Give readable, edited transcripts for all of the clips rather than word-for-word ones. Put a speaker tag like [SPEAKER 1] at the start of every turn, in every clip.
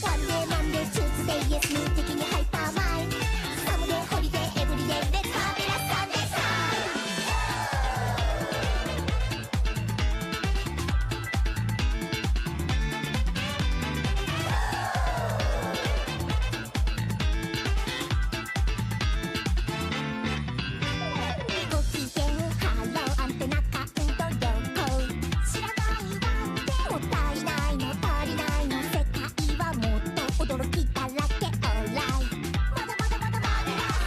[SPEAKER 1] One day, Monday, Tuesday, yes, me taking a hyper mind. Someday, holiday, every day, let's have it a Sunday time.ご機嫌ハローアンテナ感度良好知らないなんてもったいないの足りないの世界はもっと驚きだらけ Alright まだまだまだまだ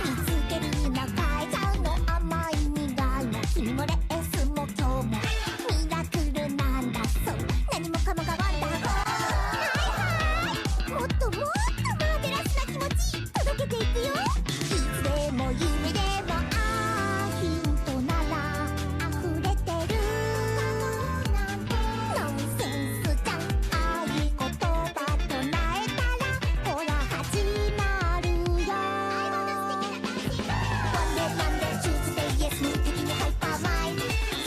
[SPEAKER 1] 見つけるな変えちゃうの甘い苦いの君もレースも今日もミラクルなんだそう何もかもがワンダフルはいはいもっともっとマーベラスな気持ち届けていくよいつでも夢でもヒントなら溢れてるノンセンスじゃんあい言葉唱えたらほら始まるよ One day, Monday, Tuesday, yes, me taking a hyper mind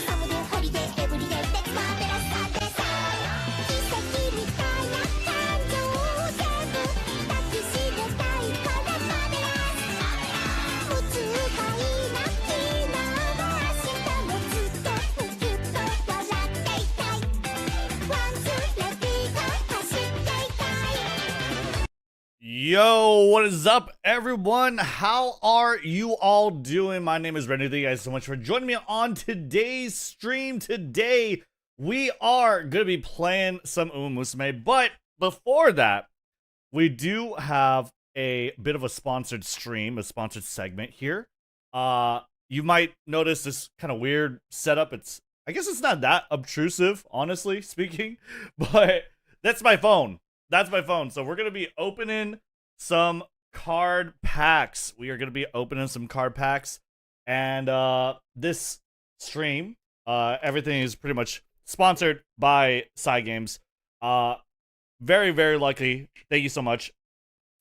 [SPEAKER 1] Someday, holiday, every day, let's marvelous Sunday time 奇跡みたいな感情を全部抱きしめたいからマーベラスむつがいな昨日も明日もずっとむぎゅっと笑っていたいワンツーレディーが走っていたい
[SPEAKER 2] Yo, what is up, everyone? How are you all doing? My name is Rednu. Thank you guys so much for joining me on today's stream. Today, we are going to be playing some UMAMUSUME, but before that, we do have a bit of a sponsored stream, a sponsored segment here. You might notice this kind of weird setup. I guess it's not that obtrusive, honestly speaking, but that's my phone. That's my phone. So we're going to be opening some card packs. We are going to be opening some card packs. And this stream, everything is pretty much sponsored by Side Games. Very, very lucky. Thank you so much.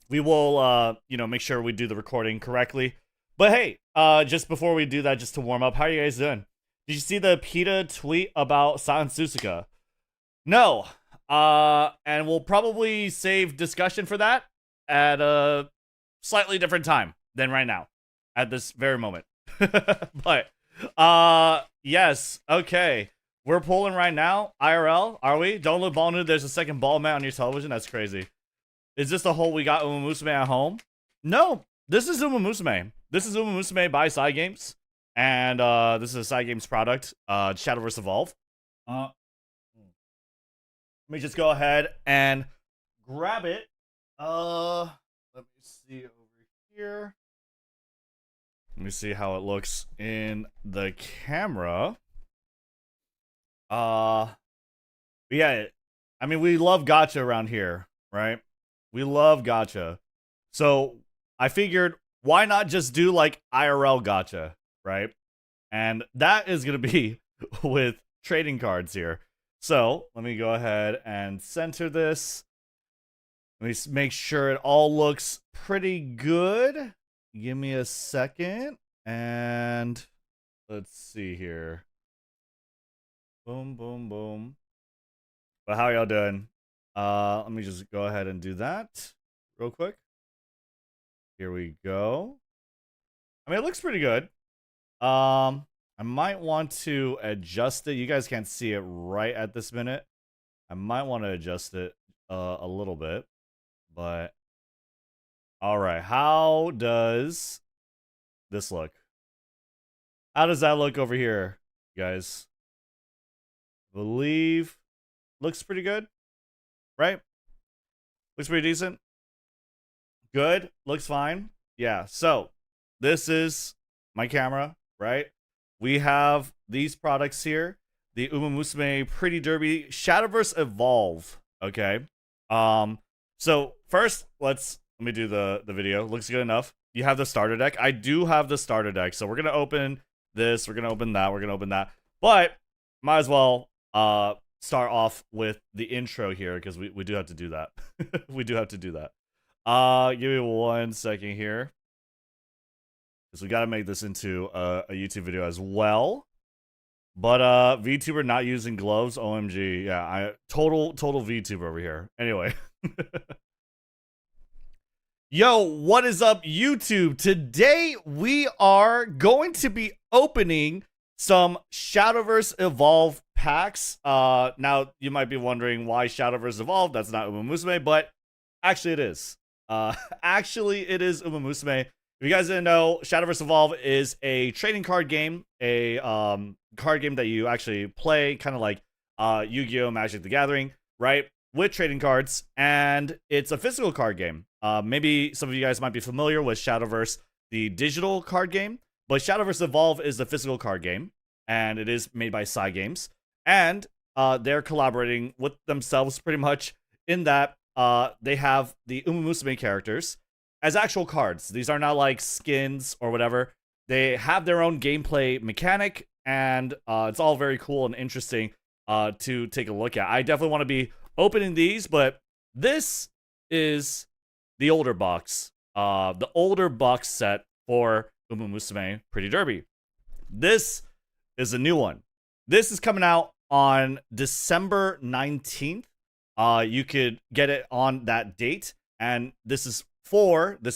[SPEAKER 2] We will, make sure we do the recording correctly. But hey, just before we do that, just to warm up, how are you guys doing? Did you see the PETA tweet about Susuka? No. And we'll probably save discussion for that at a slightly different time than right now, at this very moment. But, yes, okay. We're pulling right now, IRL, are we? Don't look ball new, there's a second ball mat on your television, that's crazy. Is this the whole we got UMAMUSUME at home? No, this is UMAMUSUME. This is UMAMUSUME by Side Games. And, this is a Side Games product, Shadowverse Evolve. Let me just go ahead and grab it. Let me see over here. Let me see how it looks in the camera. Yeah, I mean, we love gacha around here, right? We love gacha. So I figured, why not just do like IRL gacha, right? And that is going to be with trading cards here. So let me go ahead and center this. Let me make sure it all looks pretty good. Give me a second. And let's see here. Boom, boom, boom. But how y'all doing? Let me just go ahead and do that real quick. Here we go. I mean, it looks pretty good. I might want to adjust it. You guys can't see it right at this minute. I might want to adjust it a little bit. But, alright. How does this look? How does that look over here, guys? I believe looks pretty good, right? Looks pretty decent. Good. Looks fine. Yeah, so this is my camera, right? We have these products here. The UMAMUSUME Pretty Derby Shadowverse Evolve. Okay. So first, let me do the video. Looks good enough. You have the starter deck. I do have the starter deck. So we're gonna open this, we're gonna open that, we're gonna open that. But might as well start off with the intro here, because we do have to do that. We do have to do that. Give me 1 second here. Because we got to make this into a YouTube video as well. But VTuber not using gloves, OMG. Yeah, total VTuber over here. Anyway. Yo, what is up, YouTube? Today we are going to be opening some Shadowverse Evolve packs. Now you might be wondering why Shadowverse Evolve. That's not UMAMUSUME, but actually it is. Actually it is UMAMUSUME. If you guys didn't know, Shadowverse Evolve is a trading card game, a card game that you actually play, kind of like Yu-Gi-Oh! Magic the Gathering, right? With trading cards, and it's a physical card game. Maybe some of you guys might be familiar with Shadowverse, the digital card game, but Shadowverse Evolve is the physical card game, and it is made by Games, and they're collaborating with themselves pretty much in that they have the UMAMUSUME characters as actual cards. These are not like skins or whatever. They have their own gameplay mechanic, and it's all very cool and interesting to take a look at. I definitely want to be opening these, but this is the older box. The older box set for UMAMUSUME Pretty Derby. This is a new one. This is coming out on December 19th. You could get it on that date, and this is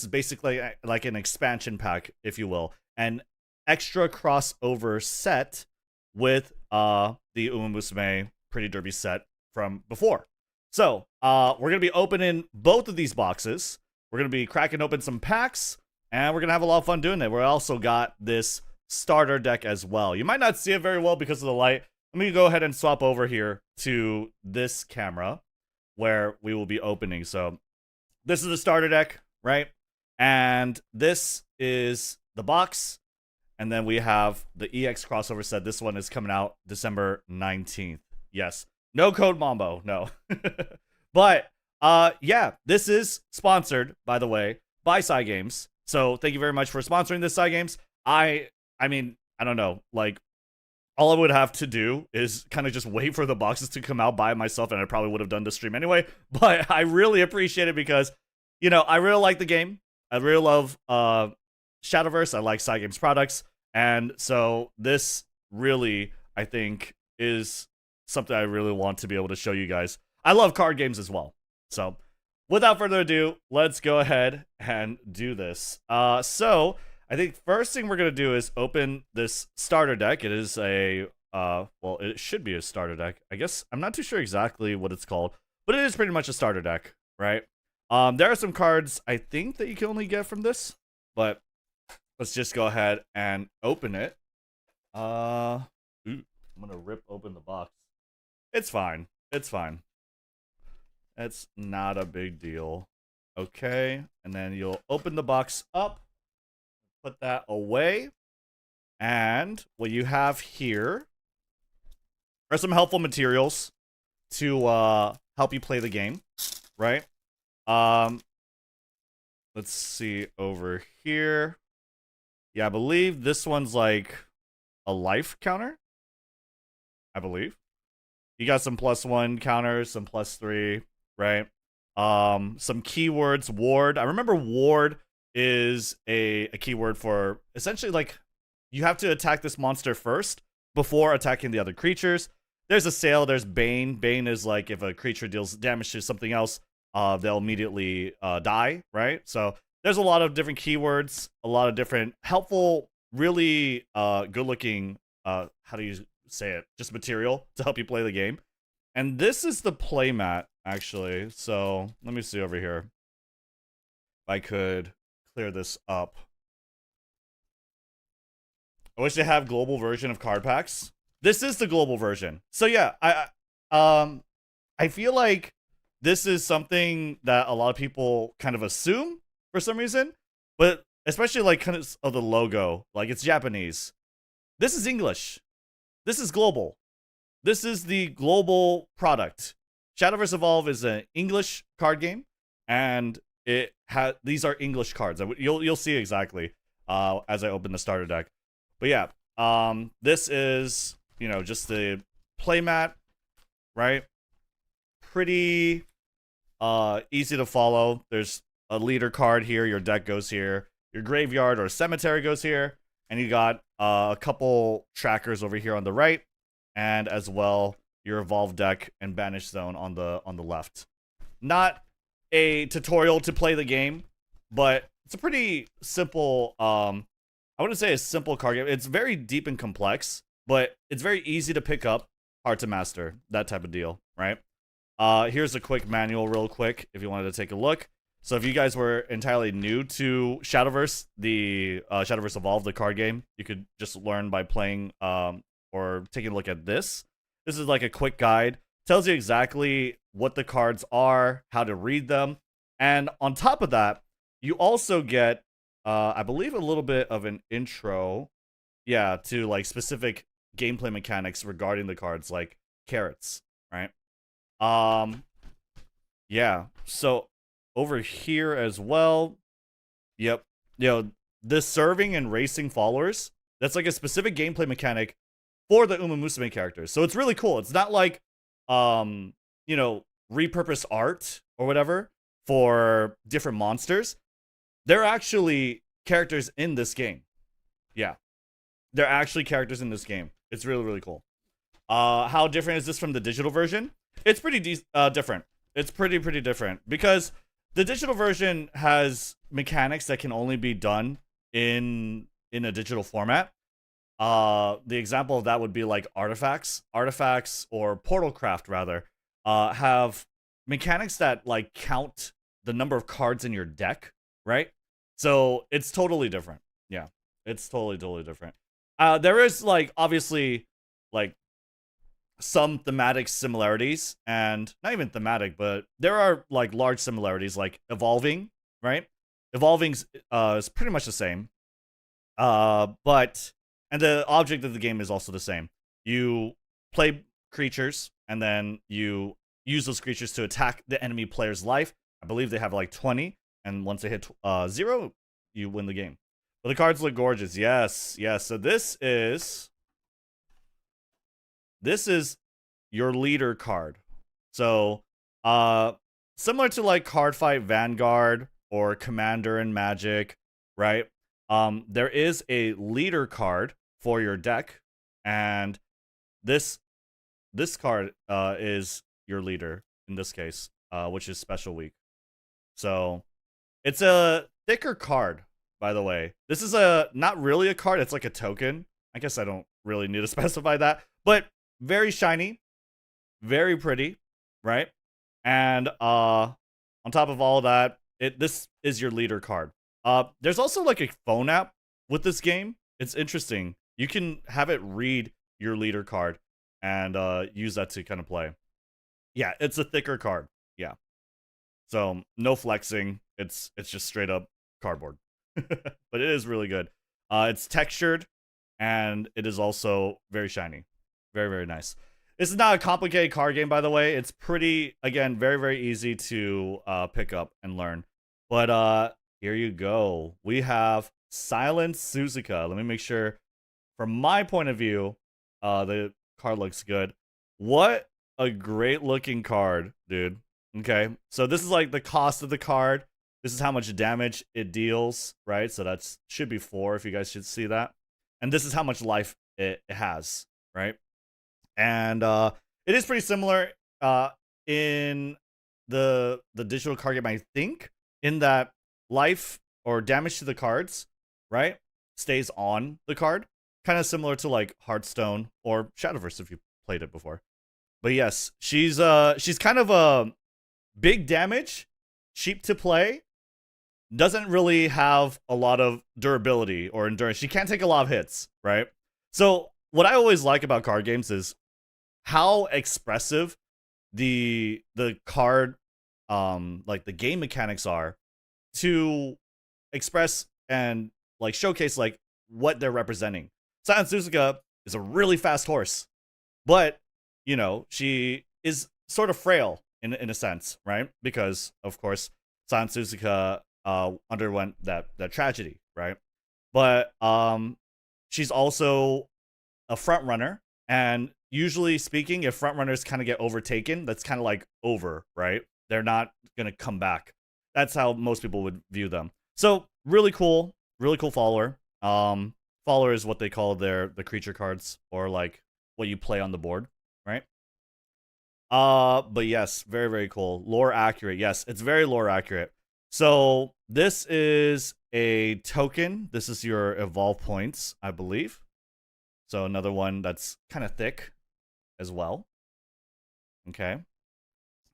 [SPEAKER 2] basically like an expansion pack, if you will, an extra crossover set with the UMAMUSUME Pretty Derby set from before. So, we're going to be opening both of these boxes. We're going to be cracking open some packs, and we're going to have a lot of fun doing it. We also got this starter deck as well. You might not see it very well because of the light. Let me go ahead and swap over here to this camera where we will be opening. So, this is the starter deck, right? And this is the box. And then we have the EX crossover set. This one is coming out December 19th. Yes. No code mambo, no. But yeah, this is sponsored, by the way, by Games. So thank you very much for sponsoring this, Games. I mean, I don't know, like, all I would have to do is kind of just wait for the boxes to come out by myself, and I probably would have done the stream anyway. But I really appreciate it because, you know, I really like the game. I really love Shadowverse. I like Games products. And so this really, I think, is something I really want to be able to show you guys. I love card games as well. So without further ado, let's go ahead and do this. So I think first thing we're going to do is open this starter deck. It is a, well, it should be a starter deck. I guess I'm not too sure exactly what it's called, but it is pretty much a starter deck, right? There are some cards I think that you can only get from this, but let's just go ahead and open it. I'm going to rip open the box. It's fine. It's fine. It's not a big deal. Okay. And then you'll open the box up. Put that away. And what you have here are some helpful materials to help you play the game. Right? Let's see over here. Yeah, I believe this one's like a life counter. I believe. You got some +1 counters, some +3, right? Some keywords, ward. I remember ward is a keyword for essentially like you have to attack this monster first before attacking the other creatures. There's a sail, there's Bane. Bane is like if a creature deals damage to something else, they'll immediately die, right? So there's a lot of different keywords, a lot of different helpful, really good-looking, how do you say it, just material to help you play the game. And this is the playmat, actually. So let me see over here if I could clear this up. I wish they have global version of card packs. This is the global version. So yeah, I feel like this is something that a lot of people kind of assume for some reason, but especially like kind of the logo, like it's Japanese. This is English. This is global. This is the global product. Shadowverse Evolve is an English card game, and these are English cards. You'll see exactly as I open the starter deck. But yeah, this is, you know, just the playmat, right? Pretty easy to follow. There's a leader card here. Your deck goes here. Your graveyard or cemetery goes here. And you got a couple trackers over here on the right, and as well your evolve deck and banish zone on the left. Not a tutorial to play the game, but it's a pretty simple. I wouldn't say a simple card game. It's very deep and complex, but it's very easy to pick up, hard to master. That type of deal, right? Here's a quick manual, real quick, if you wanted to take a look. So if you guys were entirely new to Shadowverse, the Shadowverse Evolved, the card game, you could just learn by playing or taking a look at this. This is like a quick guide. Tells you exactly what the cards are, how to read them, and on top of that, you also get, I believe, a little bit of an intro, yeah, to like specific gameplay mechanics regarding the cards, like carrots, right? Yeah. So over here as well, yep, this serving and racing followers, that's like a specific gameplay mechanic for the UMAMUSUME characters. So it's really cool. It's not like repurposed art or whatever for different monsters. They're actually characters in this game. Yeah. They're actually characters in this game. It's really, really cool. How different is this from the digital version? It's pretty different. It's pretty different because the digital version has mechanics that can only be done in a digital format. The example of that would be like artifacts or portal craft rather, have mechanics that like count the number of cards in your deck, right? So it's totally different. Yeah, it's totally different. There is like obviously like some thematic similarities, and not even thematic, but there are like large similarities, like evolving, right? Evolving's is pretty much the same. But and the object of the game is also the same. You play creatures, and then you use those creatures to attack the enemy player's life. I believe they have like 20, and once they hit 0, you win the game. But the cards look gorgeous. Yes. So this is your leader card. So similar to like Card Fight Vanguard or Commander in Magic, right? There is a leader card for your deck, and this card is your leader in this case, which is Special Week. So it's a thicker card, by the way. This is not really a card, it's like a token. I guess I don't really need to specify that, but very shiny, very pretty, right? And on top of all that, this is your leader card. There's also like a phone app with this game. It's interesting. You can have it read your leader card and use that to kind of play. Yeah, it's a thicker card. Yeah. So no flexing. It's just straight up cardboard. But it is really good. It's textured, and it is also very shiny. Very nice. This is not a complicated card game, by the way. It's pretty, again, very easy to pick up and learn. But here you go. We have Silent Suzuka. Let me make sure, from my point of view, the card looks good. What a great looking card, dude. Okay, so this is like the cost of the card. This is how much damage it deals, right? So that should be 4 if you guys should see that. And this is how much life it has, right? And it is pretty similar in the digital card game, I think, in that life or damage to the cards, right, stays on the card. Kind of similar to like Hearthstone or Shadowverse if you played it before. But yes, she's kind of a big damage, cheap to play, doesn't really have a lot of durability or endurance. She can't take a lot of hits, right? So what I always like about card games is how expressive the card like the game mechanics are to express and like showcase like what they're representing. Silent Suzuka is a really fast horse, but you know, she is sort of frail in a sense, right? Because of course Silent Suzuka underwent that tragedy, right? But she's also a front runner, and usually speaking, if front runners kind of get overtaken, that's kind of like over, right? They're not gonna come back. That's how most people would view them. So really cool follower. Follower is what they call the creature cards, or like what you play on the board, right? But yes, very cool. Lore accurate. Yes, it's very lore accurate. So this is a token. This is your evolve points, I believe. So another one that's kind of thick as well. Okay.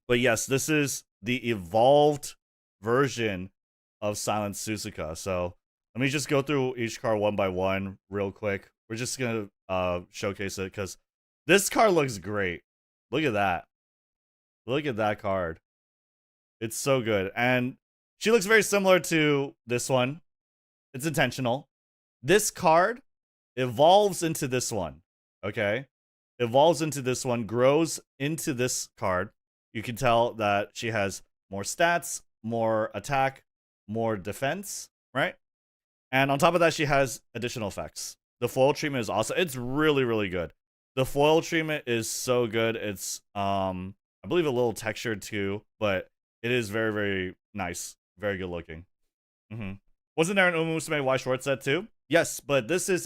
[SPEAKER 2] But yes, this is the evolved version of Silent Suzuka. So let me just go through each card one by one real quick. We're just going to showcase it because this card looks great. Look at that. Look at that card. It's so good. And she looks very similar to this one. It's intentional. This card evolves into this one. Okay? Evolves into this one, grows into this card. You can tell that she has more stats, more attack, more defense, right? And on top of that, she has additional effects. The foil treatment is awesome. It's really, really good. The foil treatment is so good. It's, I believe, a little textured too, but it is very, very nice. Very good looking. Wasn't there an UMAMUSUME Y short set too? Yes, but this is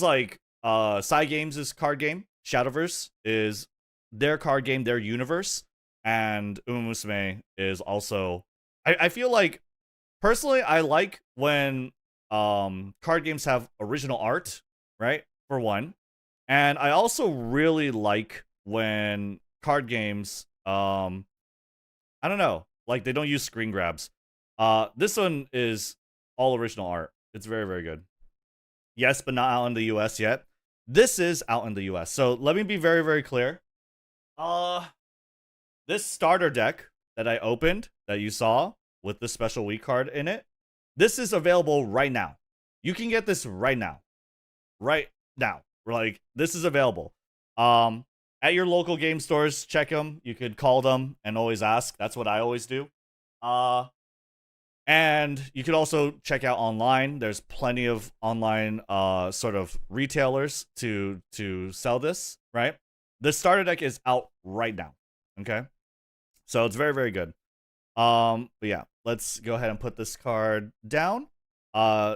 [SPEAKER 2] like Cygames' card game. Shadowverse is their card game, their universe, and UMAMUSUME is also. I feel like personally, I like when card games have original art, right? For one, and I also really like when card games, I don't know, like they don't use screen grabs. This one is all original art. It's very, very good. Yes, but not out in the US yet. This is out in the US. So let me be very, very clear. This starter deck that I opened, that you saw with the special week card in it, this is available right now. You can get this right now. Right now. Like, this is available. At your local game stores, check them. You could call them and always ask. That's what I always do. And you could also check out online. There's plenty of online sort of retailers to sell this, right? The starter deck is out right now. Okay? So it's very, very good. But yeah, let's go ahead and put this card down.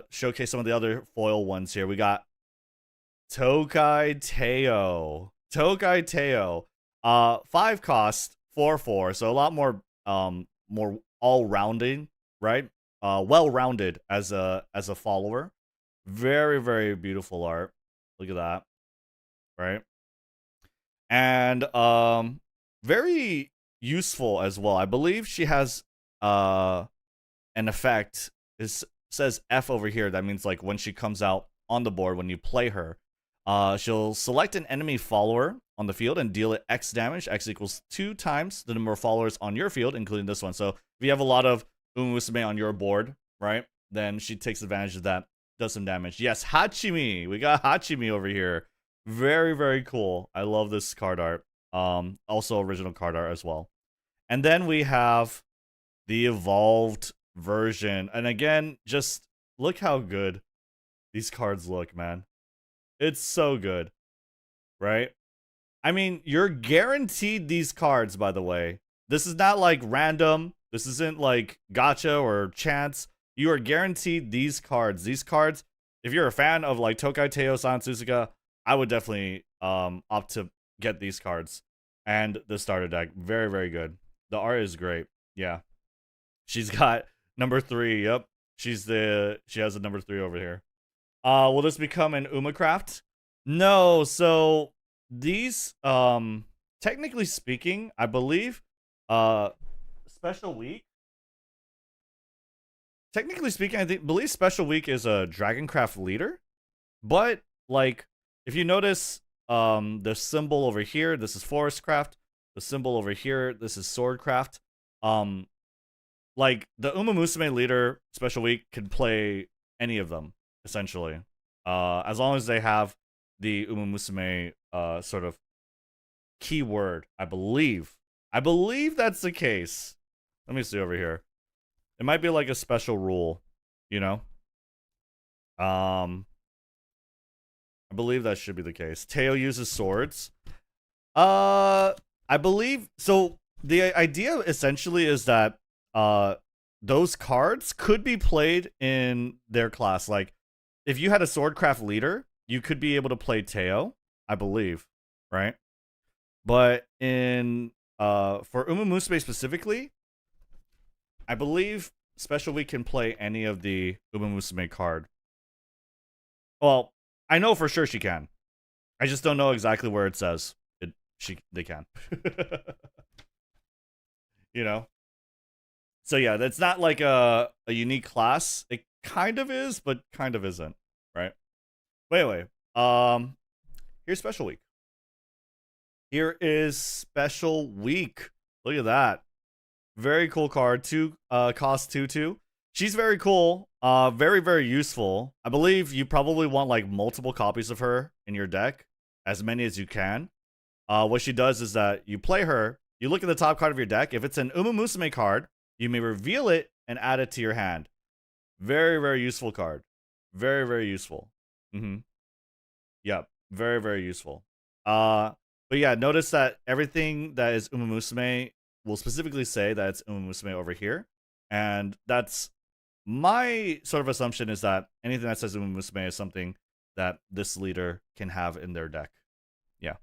[SPEAKER 2] Showcase some of the other foil ones here. We got Tokai Teo. Tokai Teo. 5 cost, 4/4. So a lot more more all-rounding, right? Well-rounded as a follower. Very, very beautiful art. Look at that. Right? And very useful as well. I believe she has an effect. It says F over here. That means like when she comes out on the board when you play her, she'll select an enemy follower on the field and deal it X damage. X equals 2 times the number of followers on your field, including this one. So if you have a lot of UMAMUSUME on your board, right, then she takes advantage of that, does some damage. Yes, Hachimi. We got Hachimi over here. Very, very cool. I love this card art. Also original card art as well. And then we have the evolved version. And again, just look how good these cards look, man. It's so good, right? I mean, you're guaranteed these cards, by the way. This is not like random. This isn't like gacha or chance. You are guaranteed these cards. These cards, if you're a fan of like Tokai Teo, Silent Suzuka, I would definitely opt to get these cards. And the starter deck, very, very good. The art is great. Yeah. She's got number 3. Yep. She has a number 3 over here. Will this become an UMACraft? No. So these, technically speaking, I believe, Special Week. Technically speaking, I believe Special Week is a Dragoncraft leader. But like, if you notice, the symbol over here, this is Forestcraft. The symbol over here, this is Swordcraft. Like the UMAMUSUME leader Special Week can play any of them, essentially. As long as they have the UMAMUSUME sort of keyword, I believe. I believe that's the case. Let me see over here. It might be like a special rule, you know? I believe that should be the case. Teo uses swords. I believe so. The idea essentially is that those cards could be played in their class. Like, if you had a Swordcraft leader, you could be able to play Teo, I believe, right? But in for UMAMUSUME specifically, I believe Special Week can play any of the UMAMUSUME card. Well, I know for sure she can. I just don't know exactly where it says they can. You know? So yeah, that's not like a unique class. It kind of is, but kind of isn't, right? But anyway, here's Special Week. Here is Special Week. Look at that. Very cool card. Cost 2/2. She's very cool. Very, very useful. I believe you probably want like multiple copies of her in your deck, as many as you can. What she does is that you play her, you look at the top card of your deck. If it's an UMAMUSUME card, you may reveal it and add it to your hand. Very, very useful card. Very, very useful. Yep. Very, very useful. But yeah, notice that everything that is UMAMUSUME will specifically say that it's UMAMUSUME over here. And that's my sort of assumption, is that anything that says UMAMUSUME is something that this leader can have in their deck. Yeah.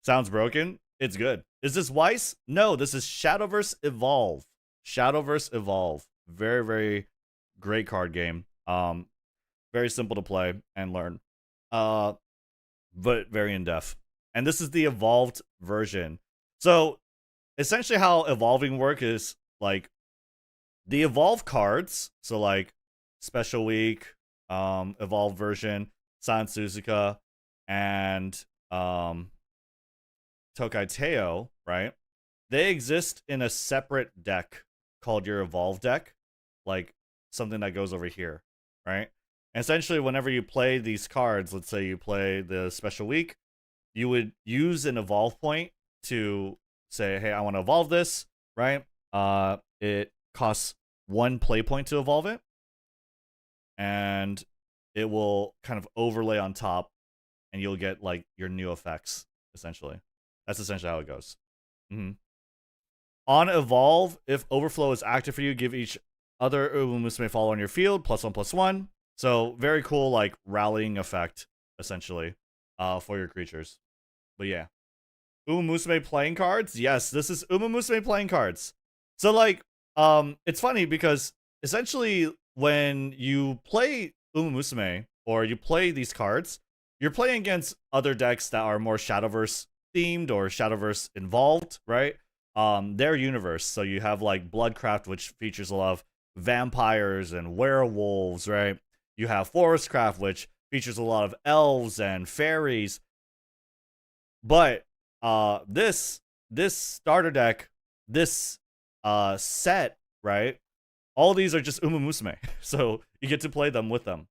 [SPEAKER 2] Sounds broken. It's good. Is this Weiss? No, this is Shadowverse Evolve. Shadowverse Evolve. Very, very great card game. Very simple to play and learn. But very in-depth. And this is the evolved version. So essentially how evolving work is like the evolved cards. So like Special Week, evolved version, San Suzuka, and Tokai Teo, right? They exist in a separate deck called your evolved deck, like something that goes over here, right? And essentially, whenever you play these cards, let's say you play the Special Week, you would use an evolve point to say, hey, I want to evolve this, right? It costs 1 play point to evolve it, and it will kind of overlay on top, and you'll get like your new effects, essentially. That's essentially how it goes. On evolve, if overflow is active for you, give each other UMAMUSUME follower on your field +1/+1. So very cool, like rallying effect, essentially, for your creatures. But yeah, UMAMUSUME playing cards. Yes, this is UMAMUSUME playing cards. So like, it's funny because essentially when you play UMAMUSUME or you play these cards, you're playing against other decks that are more Shadowverse themed or Shadowverse involved, right? Their universe. So you have like Bloodcraft, which features a lot of vampires and werewolves, right? You have Forestcraft, which features a lot of elves and fairies. But this starter deck, this set, right? All these are just UMAMUSUME, so you get to play them with them.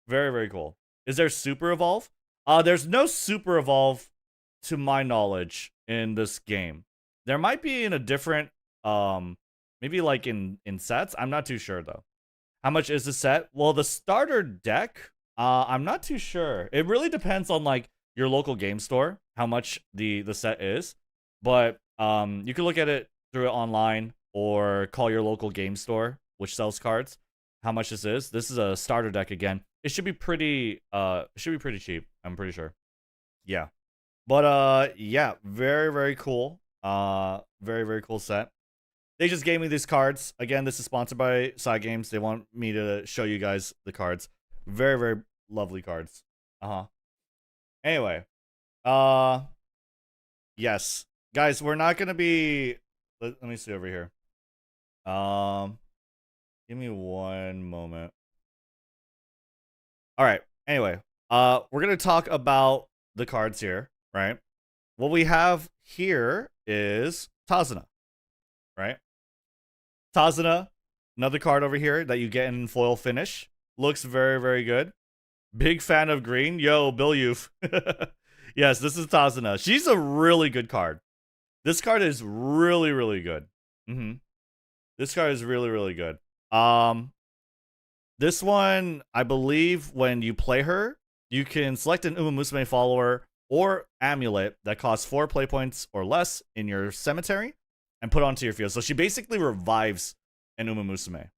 [SPEAKER 2] Very, very cool. Is there Super Evolve? There's no Super Evolve, to my knowledge, in this game. There might be in a different, maybe like in sets. I'm not too sure though. How much is the set? Well, the starter deck, I'm not too sure. It really depends on like your local game store, how much the set is. But you can look at it through it online or call your local game store, which sells cards, how much this is. This is a starter deck again. It should be pretty cheap, I'm pretty sure. Yeah. But yeah, very, very cool. Very, very cool set. They just gave me these cards. Again, this is sponsored by Side Games. They want me to show you guys the cards. Very, very lovely cards. Anyway. Yes. Guys, we're not gonna be, let me see over here. Give me one moment. Alright, anyway. We're gonna talk about the cards here, right? What we have here is Tazuna, right? Tazuna, another card over here that you get in foil finish. Looks very, very good. Big fan of green. Yo, Bill Youth. Yes, this is Tazuna. She's a really good card. This card is really, really good. This card is really, really good. This one, I believe when you play her, you can select an UMAMUSUME follower or amulet that costs 4 play points or less in your cemetery and put onto your field. So she basically revives an UMAMUSUME.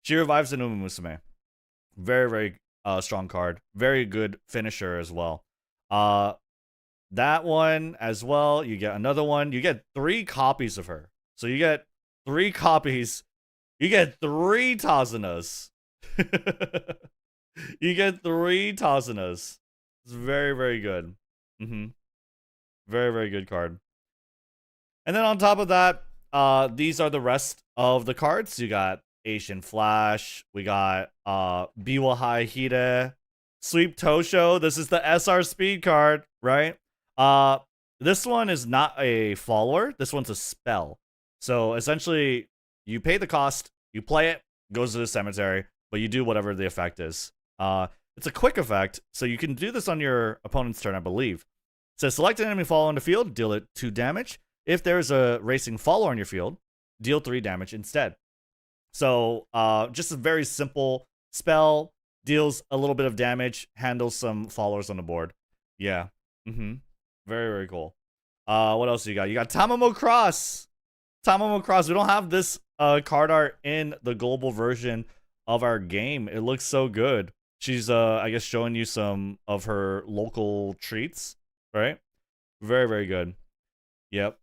[SPEAKER 2] She revives an UMAMUSUME. Very, very strong card. Very good finisher as well. That one as well. You get another one. You get 3 copies of her. So you get 3 copies. You get 3 Tazanas. You get 3 Tazanas. It's very, very good. Very, very good card. And then on top of that, these are the rest of the cards. You got Asian Flash. We got Biwahai Hide. Sweep Tosho. This is the SR Speed card, right? This one is not a follower. This one's a spell. So essentially, you pay the cost, you play it, goes to the cemetery, but you do whatever the effect is. It's a quick effect, so you can do this on your opponent's turn, I believe. It says select an enemy follower on the field, deal it 2 damage. If there's a racing follower on your field, deal 3 damage instead. So just a very simple spell, deals a little bit of damage, handles some followers on the board. Yeah. Very, very cool. What else you got? You got Tamamo Cross. Tamamo Cross. We don't have this card art in the global version of our game. It looks so good. She's I guess showing you some of her local treats, right? Very, very good. Yep.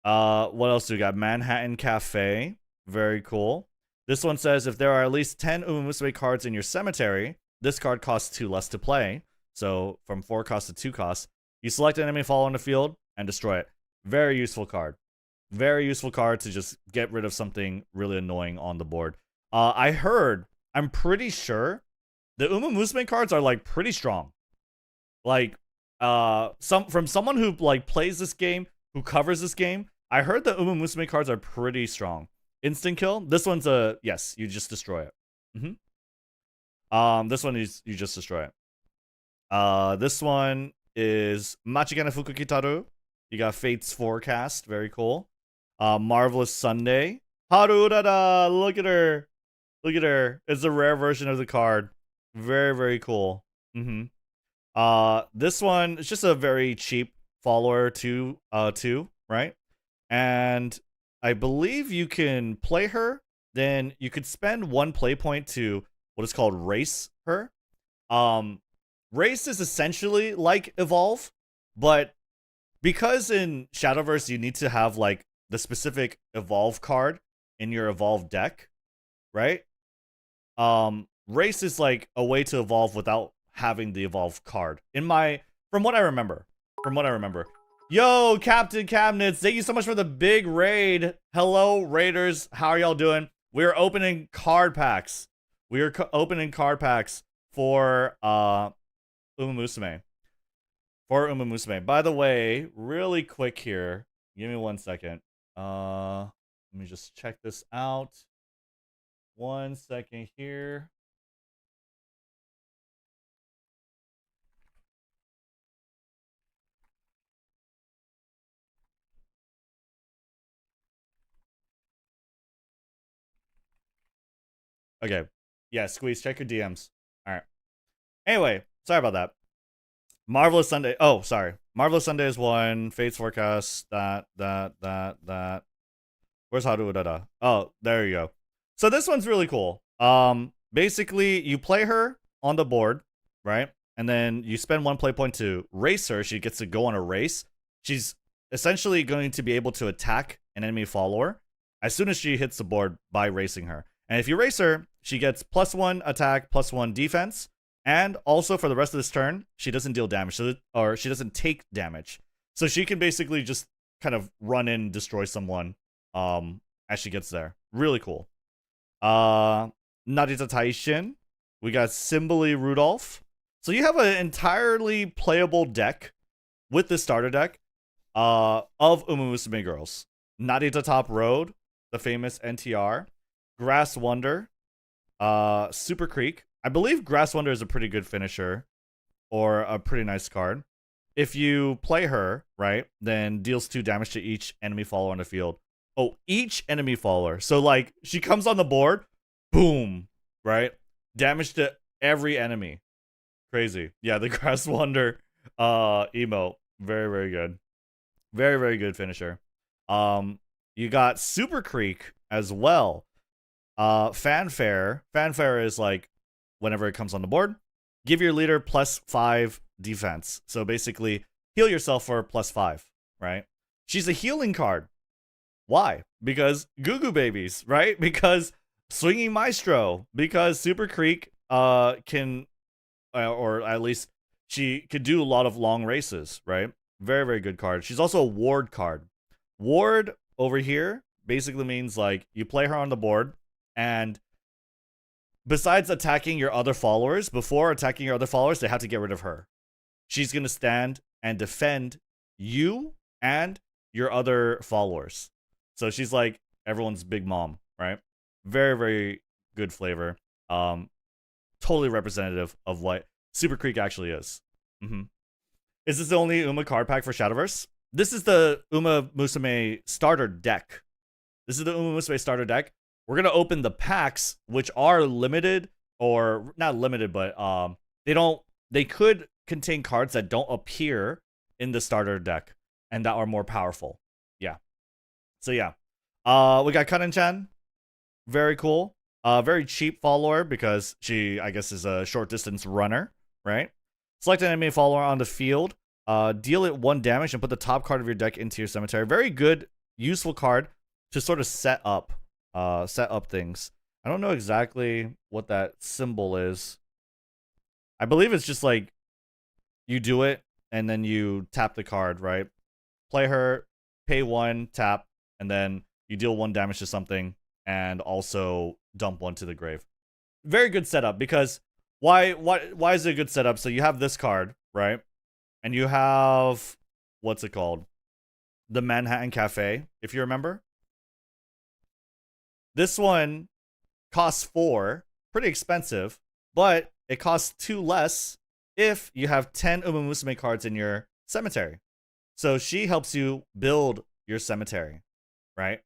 [SPEAKER 2] What else do we got? Manhattan Cafe. Very cool. This one says if there are at least 10 UMAMUSUME cards in your cemetery, this card costs 2 less to play. So from 4 cost to 2 cost, you select an enemy follower on the field and destroy it. Very useful card. Very useful card to just get rid of something really annoying on the board. I'm pretty sure the UMAMUSUME cards are like pretty strong. Like from someone who like plays this game, who covers this game, I heard the UMAMUSUME cards are pretty strong. Instant kill. This one's a yes, you just destroy it. This one is you just destroy it. This one is Machigana Fukukitaru. You got Fate's Forecast, very cool. Marvelous Sunday. Haru Urara, look at her. Look at her. It's a rare version of the card. Very, very cool. This one is just a very cheap follower to 2, right? And I believe you can play her, then you could spend 1 play point to what is called race her. Race is essentially like evolve, but because in Shadowverse you need to have like the specific evolve card in your evolve deck, right? Race is like a way to evolve without having the evolve card. From what I remember. Yo, Captain Cabinets, thank you so much for the big raid. Hello, Raiders. How are y'all doing? We're opening card packs. We are opening card packs for UMAMUSUME. By the way, really quick here. Give me 1 second. Let me just check this out. 1 second here. Okay. Yeah, Squeeze, check your DMs. All right. Anyway, sorry about that. Marvelous Sunday. Oh, sorry. Marvelous Sunday is 1. Fate's Forecast. That. Where's Haru Urara? Oh, there you go. So this one's really cool. Basically, you play her on the board, right? And then you spend 1 play point to race her. She gets to go on a race. She's essentially going to be able to attack an enemy follower as soon as she hits the board by racing her. And if you race her, she gets +1 attack, +1 defense. And also for the rest of this turn, she doesn't deal damage, or she doesn't take damage. So she can basically just kind of run in and destroy someone as she gets there. Really cool. Narita Taishin. We got Simbali Rudolph. So you have an entirely playable deck with the starter deck of UMAMUSUME girls. Narita Top Road, the famous NTR. Grass Wonder. Super Creek. I believe Grass Wonder is a pretty good finisher, or a pretty nice card. If you play her, right, then deals 2 damage to each enemy follower on the field. Oh, each enemy follower. So, like, she comes on the board, boom, right? Damage to every enemy. Crazy. Yeah, the Grass Wonder emote. Very, very good. Very, very good finisher. You got Super Creek as well. Fanfare. Fanfare is like, whenever it comes on the board, give your leader +5 defense. So basically, heal yourself for +5, right? She's a healing card. Why? Because Goo Goo Babies, right? Because Swinging Maestro, because Super Creek can, or at least she could do a lot of long races, right? Very, very good card. She's also a ward card. Ward over here basically means like you play her on the board, and besides attacking your other followers, before attacking your other followers, they have to get rid of her. She's going to stand and defend you and your other followers. So she's like everyone's big mom, right? Very, very good flavor. Totally representative of what Super Creek actually is. Is this the only Uma card pack for Shadowverse? This is the UMAMUSUME starter deck. This is the UMAMUSUME starter deck. We're gonna open the packs, which are limited, or not limited, but they could contain cards that don't appear in the starter deck and that are more powerful. Yeah. So yeah. We got Kanen-chan. Very cool. Very cheap follower because she, I guess, is a short distance runner, right? Select an enemy follower on the field. Deal it 1 damage and put the top card of your deck into your cemetery. Very good, useful card to sort of set up things. I don't know exactly what that symbol is. I believe it's just like you do it and then you tap the card, right? Play her, pay 1, tap, and then you deal 1 damage to something and also dump 1 to the grave. Very good setup because why is it a good setup? So you have this card, right? And you have, what's it called? The Manhattan Cafe, if you remember. This one costs 4, pretty expensive, but it costs 2 less if you have 10 UMAMUSUME cards in your cemetery. So she helps you build your cemetery, right?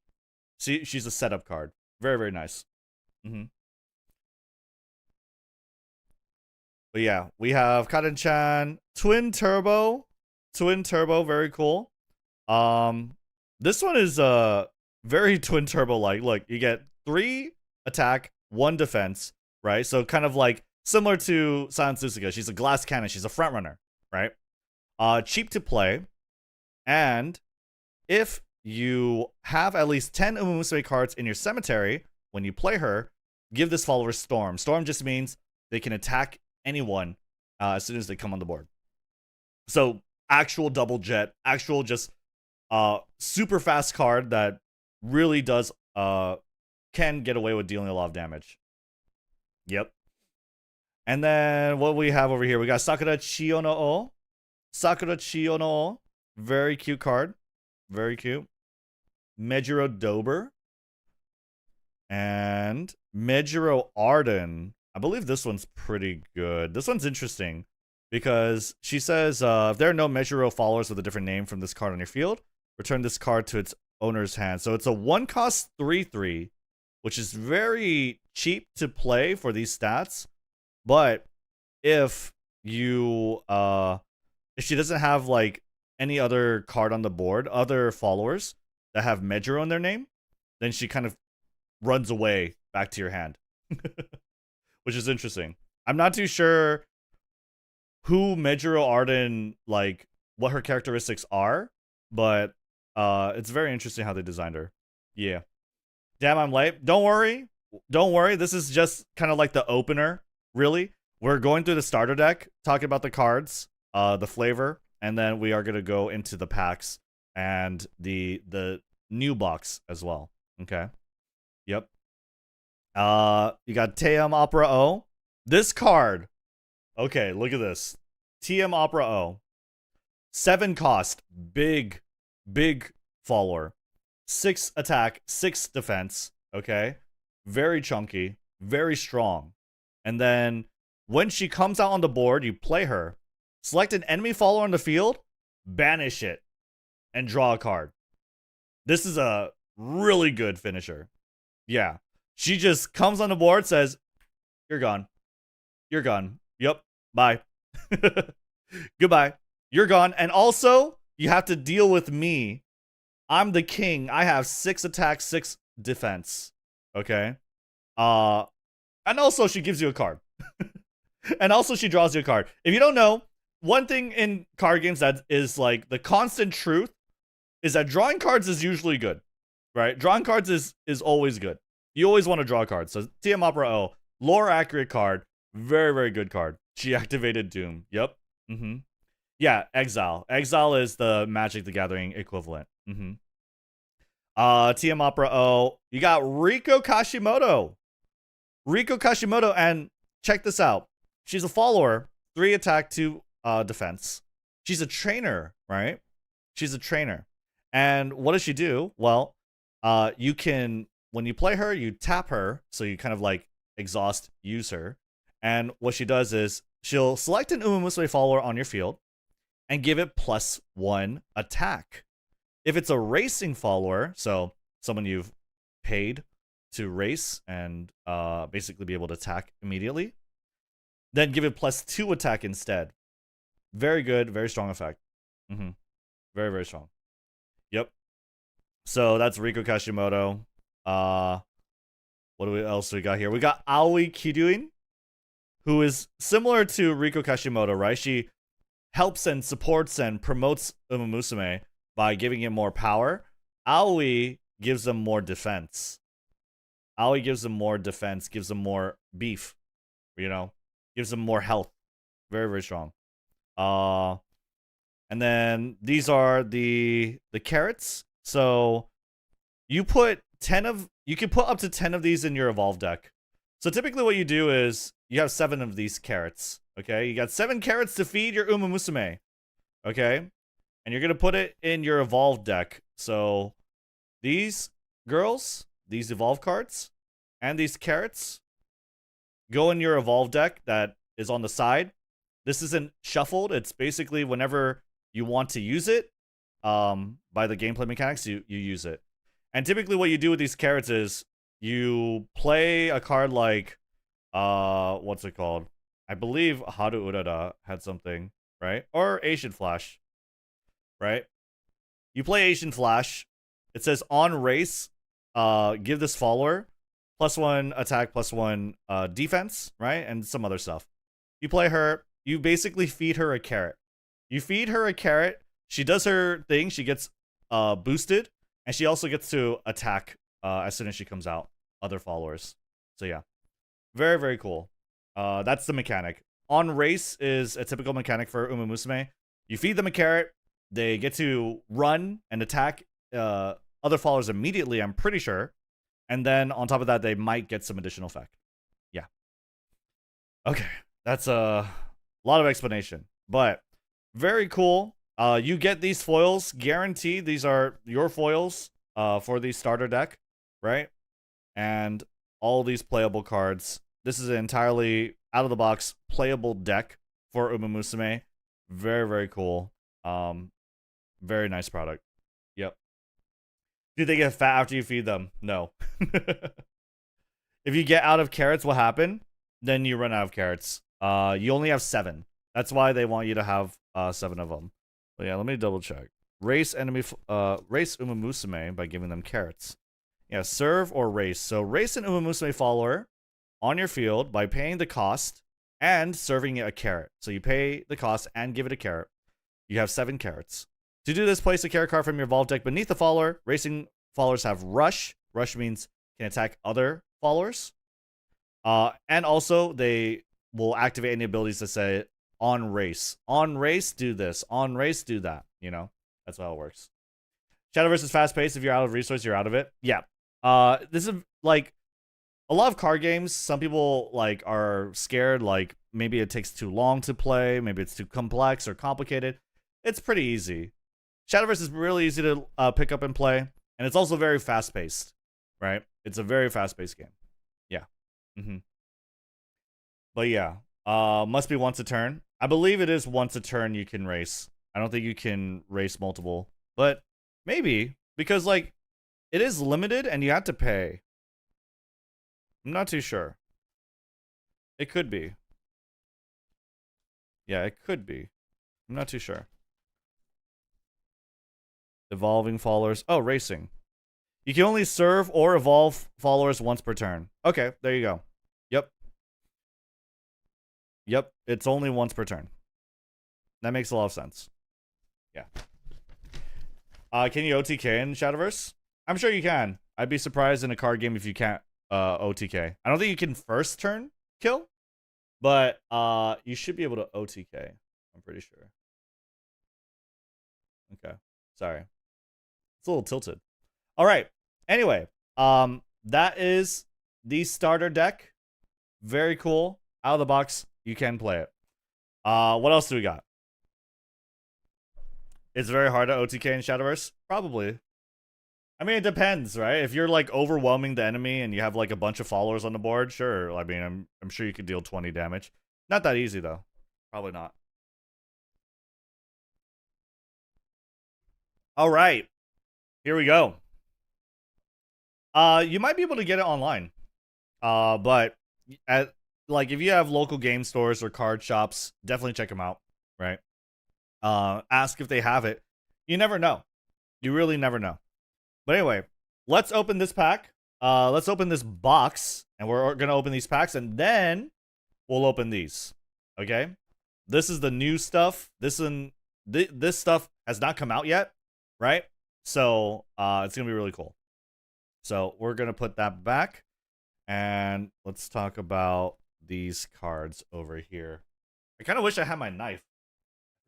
[SPEAKER 2] She's a setup card. Very, very nice. But yeah, we have Kaden-chan, Twin Turbo, very cool. This one is very Twin Turbo like. Look, you get 3 attack, 1 defense, right? So kind of like similar to Silent Susuga. She's a glass cannon. She's a front runner, right? Cheap to play, and if you have at least 10 UMAMUSUME cards in your cemetery when you play her, give this follower Storm. Storm just means they can attack anyone as soon as they come on the board. So actual double jet, actual just super fast card that really does can get away with dealing a lot of damage. Yep. And then what we have over here, we got Sakura Chiyo no O. Sakura Chiyo no O. Very cute card. Very cute. Mejiro Dober. And Mejiro Arden. I believe this one's pretty good. This one's interesting because she says, if there are no Mejiro followers with a different name from this card on your field, return this card to its owner's hand. So it's a 1-cost 3/3, which is very cheap to play for these stats. But if you, if she doesn't have like any other card on the board, other followers that have Mejiro in their name, then she kind of runs away back to your hand. Which is interesting. I'm not too sure who Mejiro Arden, like, what her characteristics are, but it's very interesting how they designed her. Yeah. Damn, I'm late. Don't worry. Don't worry. This is just kind of like the opener, really. We're going through the starter deck, talking about the cards, the flavor, and then we are going to go into the packs and the new box as well. Okay. Yep. You got TM Opera O. This card. Okay, look at this. TM Opera O. 7 cost. Big follower. 6 attack, 6 defense. Okay. Very chunky. Very strong. And then when she comes out on the board, you play her. Select an enemy follower on the field. Banish it. And draw a card. This is a really good finisher. Yeah. She just comes on the board, says, "You're gone. You're gone. Yep. Bye. Goodbye. You're gone. And also, you have to deal with me. I'm the king. I have 6 attack, 6 defense. Okay? And also, she gives you a card. And also, she draws you a card. If you don't know, one thing in card games that is like the constant truth is that drawing cards is usually good. right? Drawing cards is always good. You always want to draw cards. So TM Opera O, lore accurate card, very very good card. She activated Doom. Yep. Mm-hmm. Yeah, Exile. Exile is the Magic the Gathering equivalent. Mm-hmm. TM Opera O, you got Riko Kashimoto. Riko Kashimoto, and check this out. She's a follower, 3 attack, 2 defense. She's a trainer, right? She's a trainer. And what does she do? Well, you can, when you play her, you tap her, so you kind of like exhaust, use her. And what she does is she'll select an UMAMUSUME follower on your field and give it +1 attack. If it's a racing follower, so someone you've paid to race and basically be able to attack immediately, then give it +2 attack instead. Very good, very strong effect. Mm-hmm. Very, very strong. Yep. So that's Riko Kashimoto. What else we got here? We got Aoi Kiryuin, who is similar to Riko Kashimoto, right? She helps and supports and promotes UMAMUSUME by giving it more power. Aoi gives them more defense. Aoi gives them more defense, gives them more beef, you know, gives them more health. Very, very strong. And then these are the carrots. So you put 10 of, you can put up to 10 of these in your evolve deck. So typically what you do is you have 7 of these carrots. Okay, you got 7 carrots to feed your UMAMUSUME. Okay, and you're gonna put it in your evolve deck. So these girls, these evolve cards, and these carrots go in your evolve deck that is on the side. This isn't shuffled. It's basically whenever you want to use it, by the gameplay mechanics, you use it. And typically what you do with these carrots is you play a card like, what's it called? I believe Haru Urara had something, right? Or Asian Flash, right? You play Asian Flash. It says on race, give this follower +1 attack, +1 defense, right? And some other stuff. You play her, you basically feed her a carrot. You feed her a carrot, she does her thing, she gets boosted, and she also gets to attack as soon as she comes out other followers. So yeah, very, very cool. That's the mechanic. On race is a typical mechanic for UMAMUSUME. You feed them a carrot, they get to run and attack other followers immediately, I'm pretty sure. And then on top of that, they might get some additional effect. Yeah. Okay, that's a lot of explanation, but very cool. You get these foils guaranteed. These are your foils for the starter deck, right? And all these playable cards. This is an entirely out of the box playable deck for UMAMUSUME. Very, very cool. Very nice product. Yep. Do they get fat after you feed them? No. If you get out of carrots, what happened? Then you run out of carrots. You only have 7. That's why they want you to have 7 of them. But yeah, let me double check. Race race UMAMUSUME by giving them carrots. Yeah, serve or race. So race an UMAMUSUME follower on your field by paying the cost and serving it a carrot. So you pay the cost and give it a carrot. You have 7 carrots. To do this, place a carrot card from your evolve deck beneath the follower. Racing followers have rush. Rush means can attack other followers. And also they will activate any abilities that say on race. On race, do this. On race, do that. You know, that's how it works. Shadowverse is fast paced. If you're out of resource, you're out of it. Yeah. This is like a lot of card games. Some people like are scared, like maybe it takes too long to play, maybe it's too complex or complicated. It's pretty easy. Shadowverse is really easy to pick up and play, and it's also very fast paced, right? It's a very fast paced game. Yeah. But yeah, must be once a turn. I believe it is once a turn you can race. I don't think you can race multiple, but maybe, because like it is limited and you have to pay. I'm not too sure. It could be. Yeah, it could be. I'm not too sure. Evolving followers. Oh, racing. You can only serve or evolve followers once per turn. Okay, there you go. Yep. Yep, it's only once per turn. That makes a lot of sense. Yeah. Can you OTK in Shadowverse? I'm sure you can. I'd be surprised in a card game if you can't OTK. I don't think you can first turn kill, but you should be able to OTK. I'm pretty sure. Okay. Sorry. It's a little tilted. All right. Anyway, that is the starter deck. Very cool. Out of the box, you can play it. What else do we got? It's very hard to OTK in Shadowverse? Probably. I mean, it depends, right? If you're like overwhelming the enemy and you have like a bunch of followers on the board, sure. I mean, I'm sure you could deal 20 damage. Not that easy though. Probably not. All right. Here we go. You might be able to get it online. But like if you have local game stores or card shops, definitely check them out, right? Ask if they have it. You never know. You really never know. But anyway, let's open this pack. Let's open this box, and we're gonna open these packs, and then we'll open these. Okay? This is the new stuff. This stuff has not come out yet, right? So it's gonna be really cool. So we're gonna put that back, and let's talk about these cards over here. I kind of wish I had my knife.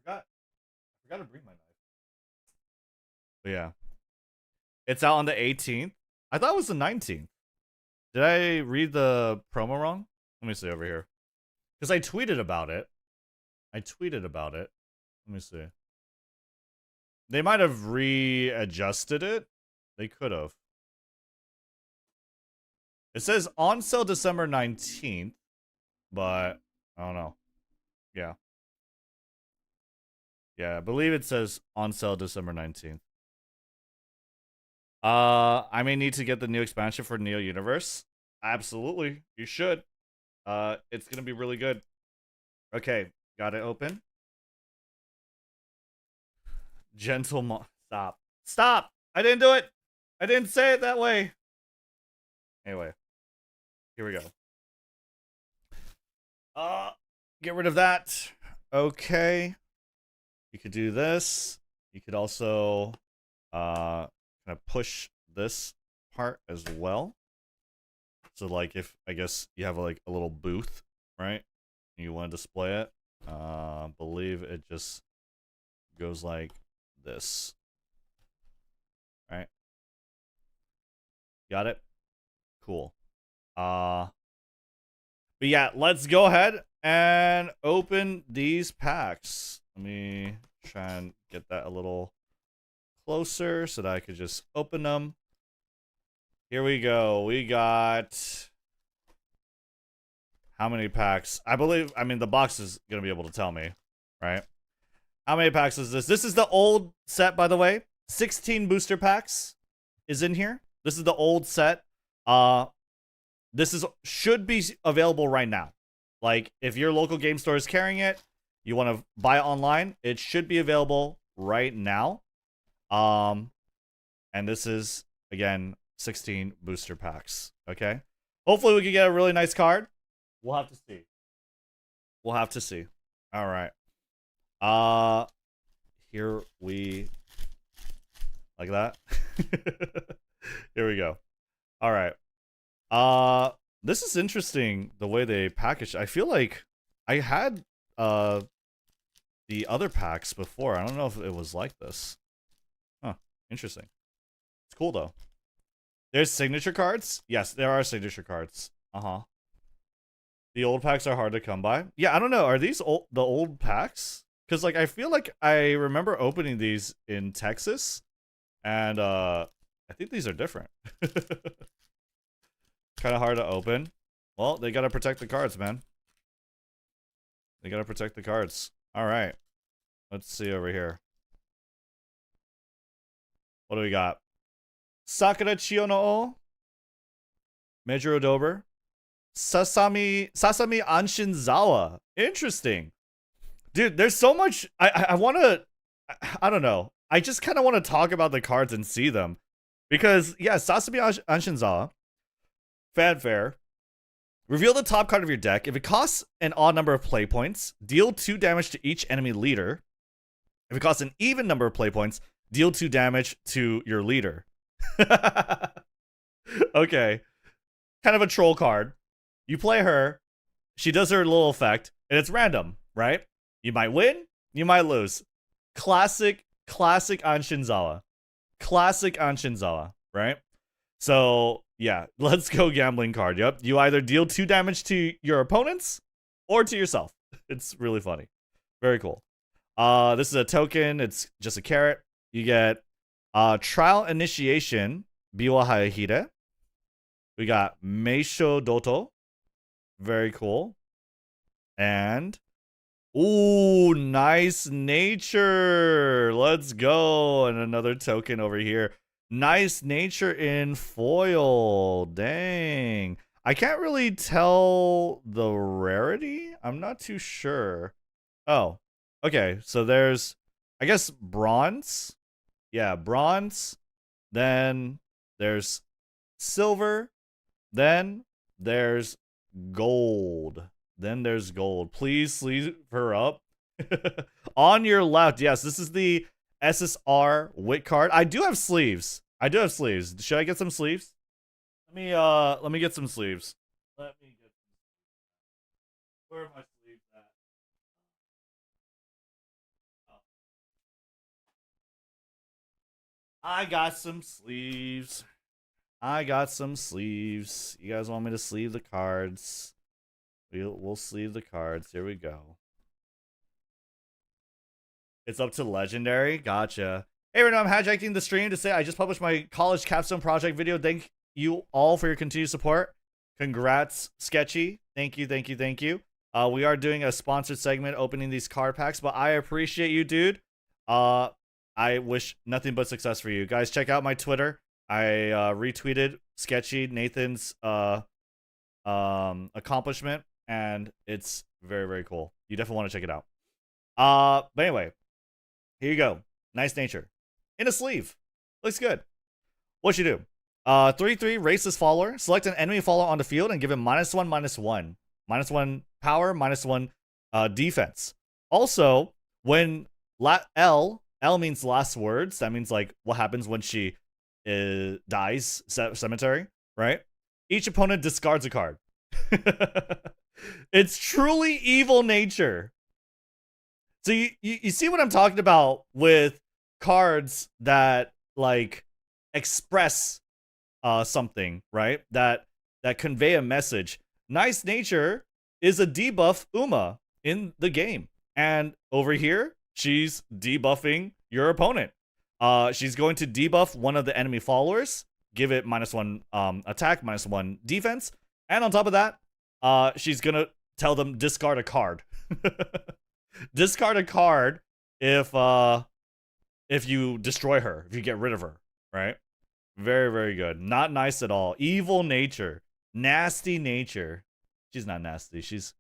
[SPEAKER 2] I forgot to bring my knife. But yeah. It's out on the 18th. I thought it was the 19th. Did I read the promo wrong? Let me see over here. Because I tweeted about it. Let me see. They might have readjusted it. They could have. It says on sale December 19th. But, I don't know. Yeah. Yeah, I believe it says on sale December 19th. I may need to get the new expansion for Neo Universe. Absolutely, you should. It's gonna be really good. Okay, got it open. Stop! I didn't do it. I didn't say it that way. Anyway, here we go. Get rid of that. Okay, you could do this. You could also gonna push this part as well. So like if I guess you have like a little booth, right? And you want to display it. Believe it just goes like this. Right? Got it? Cool. But yeah, let's go ahead and open these packs. Let me try and get that a little closer so that I could just open them. Here we go. We got how many packs? I mean, the box is going to be able to tell me, right? How many packs is this? This is the old set, by the way. 16 booster packs is in here. This is the old set. This should be available right now. Like, if your local game store is carrying it, you want to buy it online, it should be available right now. And this is, again, 16 booster packs. Okay? Hopefully we can get a really nice card. We'll have to see. All right. Here we... Like that? Here we go. All right. This is interesting, the way they package. I feel like I had, the other packs before. I don't know if it was like this. Huh. Interesting. It's cool, though. There's signature cards? Yes, there are signature cards. Uh-huh. The old packs are hard to come by. Yeah, I don't know. Are these the old packs? Because, like, I feel like I remember opening these in Texas. And, I think these are different. Kind of hard to open. Well, they gotta protect the cards, man. They gotta protect the cards. Alright. Let's see over here. What do we got? Sakura Chiyo-no-O. Major Odober. Sasami Anshinzawa. Interesting. Dude, there's so much... I want to... I don't know. I just kind of want to talk about the cards and see them. Because, yeah, Sasami Anshinzawa. Fanfare. Reveal the top card of your deck. If it costs an odd number of play points, deal 2 damage to each enemy leader. If it costs an even number of play points, deal 2 damage to your leader. Okay. Kind of a troll card. You play her. She does her little effect, and it's random, right? You might win, you might lose. Classic Anshinzawa. Classic Anshinzawa, right? So, yeah, let's go gambling card. Yep. You either deal 2 damage to your opponents or to yourself. It's really funny. Very cool. This is a token. It's just a carrot. You get Trial Initiation, Biwa Hayahide. We got Meisho Doto. Very cool. And ooh, Nice Nature. Let's go. And another token over here. Nice Nature in foil. Dang. I can't really tell the rarity. I'm not too sure. Oh, okay. So there's, I guess, bronze. Yeah, bronze. Then there's silver. Then there's gold. Then there's gold. Please sleeve her up. On your left, yes, this is the SSR Wit card. I do have sleeves. Should I get some sleeves? Let me get some sleeves. Where are my sleeves at? Oh. I got some sleeves. You guys want me to sleeve the cards? We'll sleeve the cards. Here we go. It's up to legendary. Gotcha. Hey, Rednu, I'm hijacking the stream to say I just published my college capstone project video. Thank you all for your continued support. Congrats, Sketchy. Thank you. We are doing a sponsored segment opening these card packs, but I appreciate you, dude. I wish nothing but success for you. Guys, check out my Twitter. I retweeted Sketchy Nathan's accomplishment, and it's very, very cool. You definitely want to check it out. But anyway, here you go. Nice Nature. In a sleeve. Looks good. What you do? 3/3 racist follower. Select an enemy follower on the field and give him -1/-1. -1 power, -1 defense. Also, when L means last words, that means like what happens when she dies, cemetery, right? Each opponent discards a card. It's truly evil nature. So you see what I'm talking about with cards that like express something, right? That convey a message. Nice Nature is a debuff Uma in the game. And over here, she's debuffing your opponent. She's going to debuff one of the enemy followers, give it -1 attack, -1 defense, and on top of that, she's gonna tell them discard a card. Discard a card if you destroy her, if you get rid of her, right? Very, very good. Not nice at all. Evil Nature, nasty Nature. She's not nasty. She's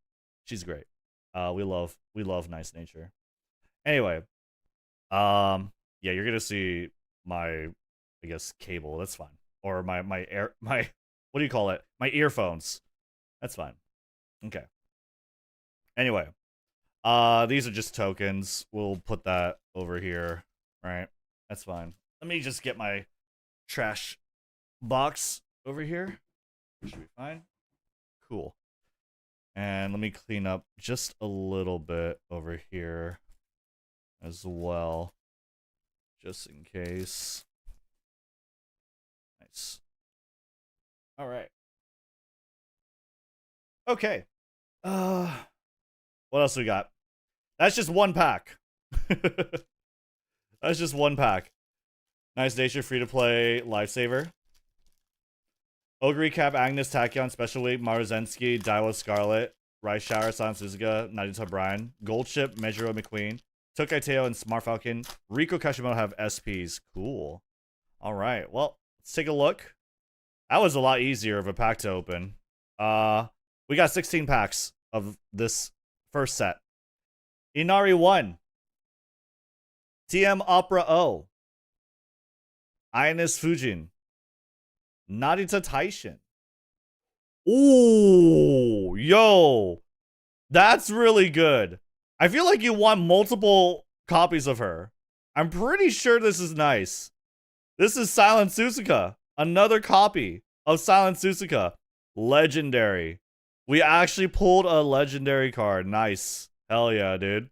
[SPEAKER 2] great. We love Nice Nature. Anyway, yeah, you're gonna see my, I guess, cable. That's fine. Or my what do you call it? My earphones. That's fine. Okay. Anyway, these are just tokens. We'll put that over here. Right. That's fine. Let me just get my trash box over here. Should be fine. Cool. And let me clean up just a little bit over here as well, just in case. Nice. All right. Okay. What else we got? That's just one pack. That's just one pack. Nice Nature, free to play, lifesaver. Ogre Recap, Agnes, Tachyon, Special Week, Maruzensky, Daiwa Scarlet, Rice Shower, Silent Suzuka, Nadita Bryan, Gold Ship, Mejiro McQueen, Tokai Teo, and Smart Falcon. Riko Kashimoto have SPs. Cool. All right. Well, let's take a look. That was a lot easier of a pack to open. We got 16 packs of this first set. Inari 1. TM Opera O. Ionis Fujin. Narita Taishin. Ooh, yo. That's really good. I feel like you want multiple copies of her. I'm pretty sure this is nice. This is Silent Suzuka. Another copy of Silent Suzuka. Legendary. We actually pulled a legendary card. Nice. Hell yeah, dude.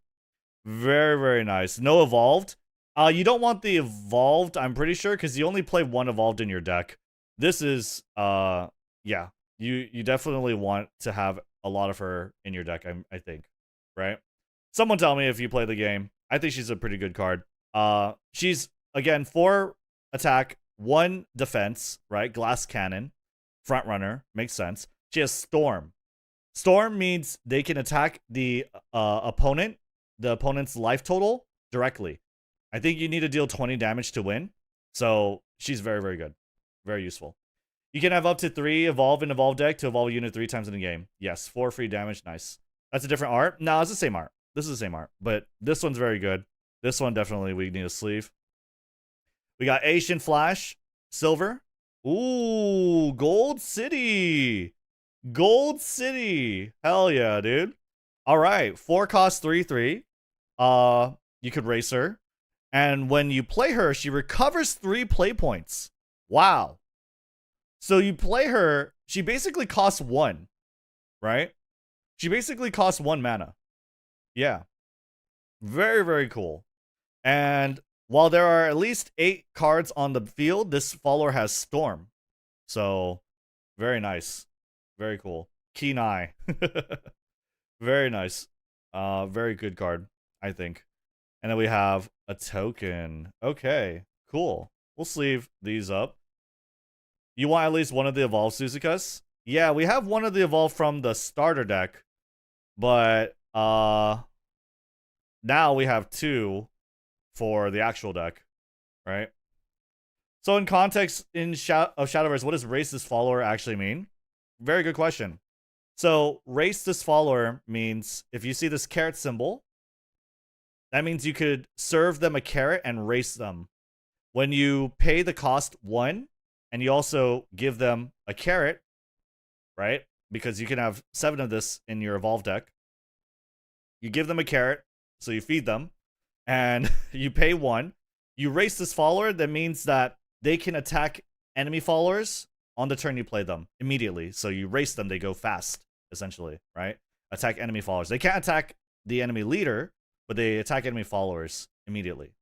[SPEAKER 2] Very, very nice. No evolved. You don't want the evolved, I'm pretty sure, because you only play one evolved in your deck. This is, yeah. You definitely want to have a lot of her in your deck, I think. Right? Someone tell me if you play the game. I think she's a pretty good card. She's, again, 4 attack, 1 defense, right? Glass cannon. Front runner. Makes sense. She has Storm. Storm means they can attack the opponent's life total directly. I think you need to deal 20 damage to win. So she's very, very good. Very useful. You can have up to 3 evolve in evolve deck to evolve a unit 3 times in the game. Yes, 4 free damage. Nice. That's a different art. No, it's the same art. This is the same art. But this one's very good. This one definitely we need a sleeve. We got Asian Flash. Silver. Ooh, Gold City. Gold City. Hell yeah, dude. All right. 4 cost 3/3. You could race her. And when you play her, she recovers 3 play points. Wow. So you play her, she basically costs 1, right? She basically costs 1 mana. Yeah. Very, very cool. And while there are at least 8 cards on the field, this follower has Storm. So, very nice. Very cool. Keen Eye. Very nice. Very good card, I think. And then we have a token. Okay, cool. We'll sleeve these up. You want at least one of the evolved Suzukas? Yeah, we have one of the evolved from the starter deck. But now we have 2 for the actual deck, right? So in context of Shadowverse, what does race this follower actually mean? Very good question. So race this follower means if you see this carrot symbol, that means you could serve them a carrot and race them. When you pay the cost 1, and you also give them a carrot, right? Because you can have 7 of this in your evolve deck. You give them a carrot, so you feed them, and you pay 1. You race this follower, that means that they can attack enemy followers on the turn you play them immediately. So you race them, they go fast, essentially, right? Attack enemy followers. They can't attack the enemy leader, but they attack enemy followers immediately.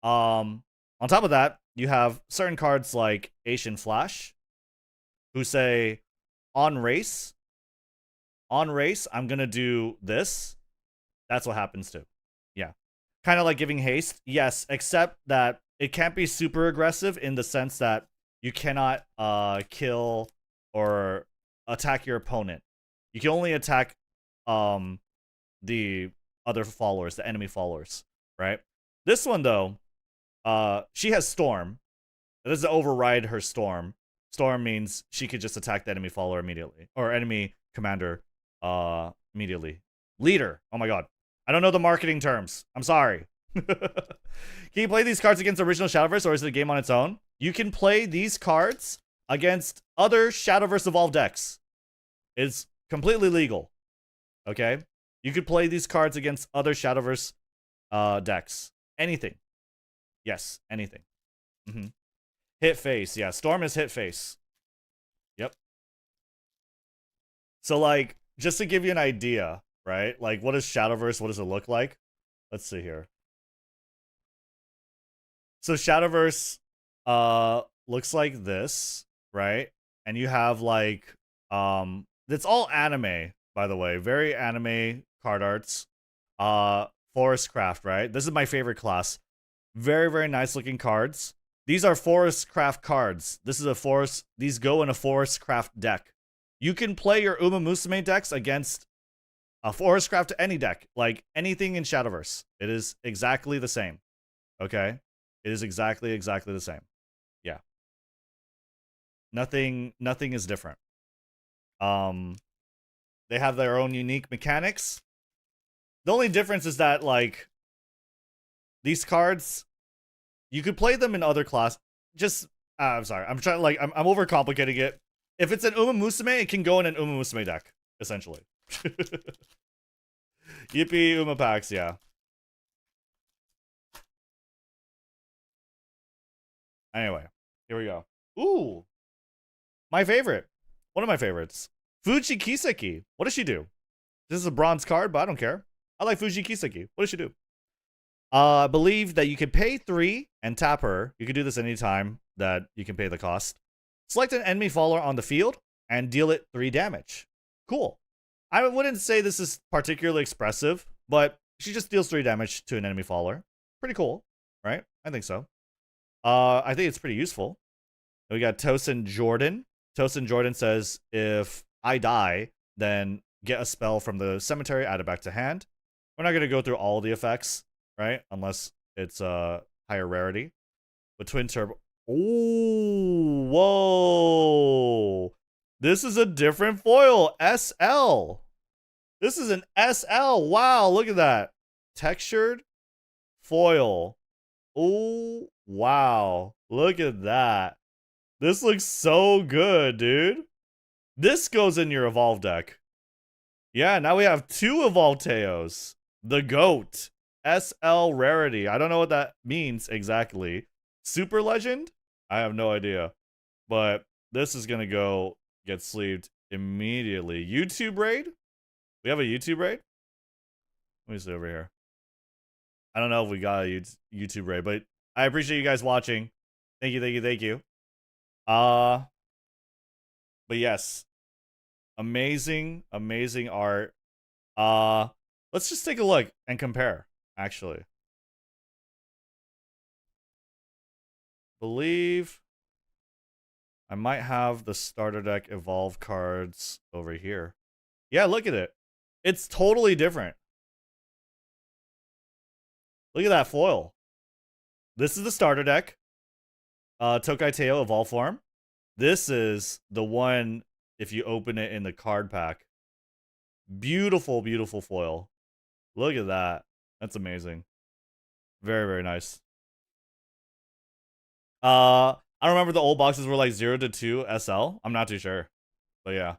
[SPEAKER 2] On top of that, you have certain cards like Asian Flash, who say, on race, I'm going to do this. That's what happens to. Yeah. Kind of like giving haste. Yes, except that it can't be super aggressive in the sense that you cannot kill or attack your opponent. You can only attack the other followers, the enemy followers, right? This one, though, she has Storm. It doesn't override her Storm. Storm means she could just attack the enemy follower immediately. Or enemy commander immediately. Leader. Oh my god. I don't know the marketing terms. I'm sorry. Can you play these cards against original Shadowverse, or is it a game on its own? You can play these cards against other Shadowverse Evolved decks. It's completely legal. Okay? You could play these cards against other Shadowverse decks. Anything. Yes, anything. Hit face. Yeah, Storm is hit face. Yep. So, like, just to give you an idea, right? Like, what is Shadowverse? What does it look like? Let's see here. So Shadowverse looks like this, right? And you have like it's all anime, by the way. Very anime card arts. Forest Craft, right? This is my favorite class. Very, very nice looking cards. These are Forest Craft cards. This is a forest. These go in a Forest Craft deck. You can play your UMAMUSUME decks against a Forest Craft any deck, like anything in Shadowverse. It is exactly the same. Okay? It is exactly the same. Yeah. Nothing is different. They have their own unique mechanics. The only difference is that, like, these cards, you could play them in other class. Just, I'm sorry. I'm trying, like, I'm overcomplicating it. If it's an UMAMUSUME, it can go in an UMAMUSUME deck, essentially. Yippee, Uma packs, yeah. Anyway, here we go. Ooh, my favorite. One of my favorites. Fuji Kiseki. What does she do? This is a bronze card, but I don't care. I like Fuji Kiseki. What does she do? I believe that you can pay 3 and tap her. You can do this anytime that you can pay the cost. Select an enemy follower on the field and deal it 3 damage. Cool. I wouldn't say this is particularly expressive, but she just deals 3 damage to an enemy follower. Pretty cool, right? I think so. I think it's pretty useful. We got Tosin Jordan. Tosin Jordan says, if I die, then get a spell from the cemetery, add it back to hand. We're not going to go through all the effects, right? Unless it's a higher rarity. But Twin Turbo. Ooh, whoa. This is a different foil. SL. This is an SL. Wow, look at that. Textured foil. Oh, wow. Look at that. This looks so good, dude. This goes in your Evolve deck. Yeah, now we have 2 Evolve Teos. The GOAT. SL Rarity. I don't know what that means exactly. Super Legend? I have no idea. But this is going to go get sleeved immediately. YouTube raid? We have a YouTube raid? Let me see over here. I don't know if we got a YouTube raid, but I appreciate you guys watching. Thank you, thank you, thank you. But yes. Amazing, amazing art. Let's just take a look and compare, actually. Believe I might have the starter deck Evolve cards over here. Yeah, look at it. It's totally different. Look at that foil. This is the starter deck. Tokai Teo Evolve form. This is the one if you open it in the card pack. Beautiful, beautiful foil. Look at that. That's amazing. Very, very nice. I don't remember the old boxes were like 0 to 2 SL. I'm not too sure. But yeah.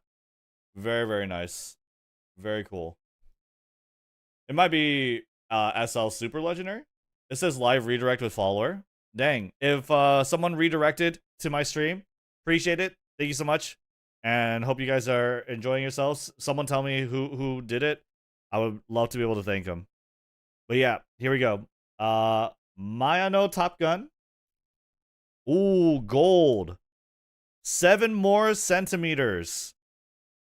[SPEAKER 2] Very, very nice. Very cool. It might be SL Super Legendary. It says live redirect with follower. Dang. If someone redirected to my stream, appreciate it. Thank you so much. And hope you guys are enjoying yourselves. Someone tell me who did it. I would love to be able to thank them. But yeah, here we go. Mayano Top Gun. Ooh, gold. 7 more centimeters.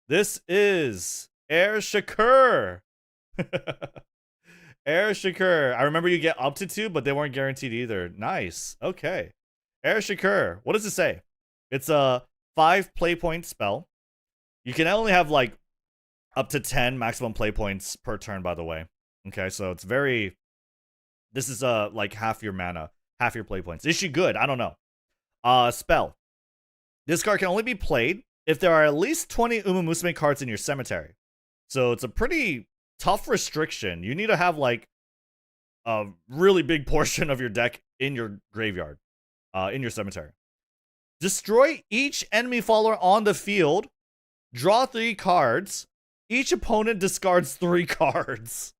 [SPEAKER 2] This is Air Shakur. Air Shakur. I remember you get up to 2, but they weren't guaranteed either. Nice. Okay. Air Shakur. What does it say? It's a 5 play point spell. You can only have like up to 10 maximum play points per turn, by the way. Okay, so it's very... This is like half your mana, half your play points. Is she good? I don't know. Spell. This card can only be played if there are at least 20 UMAMUSUME cards in your cemetery. So it's a pretty tough restriction. You need to have like a really big portion of your deck in your graveyard, in your cemetery. Destroy each enemy follower on the field. Draw 3 cards. Each opponent discards 3 cards.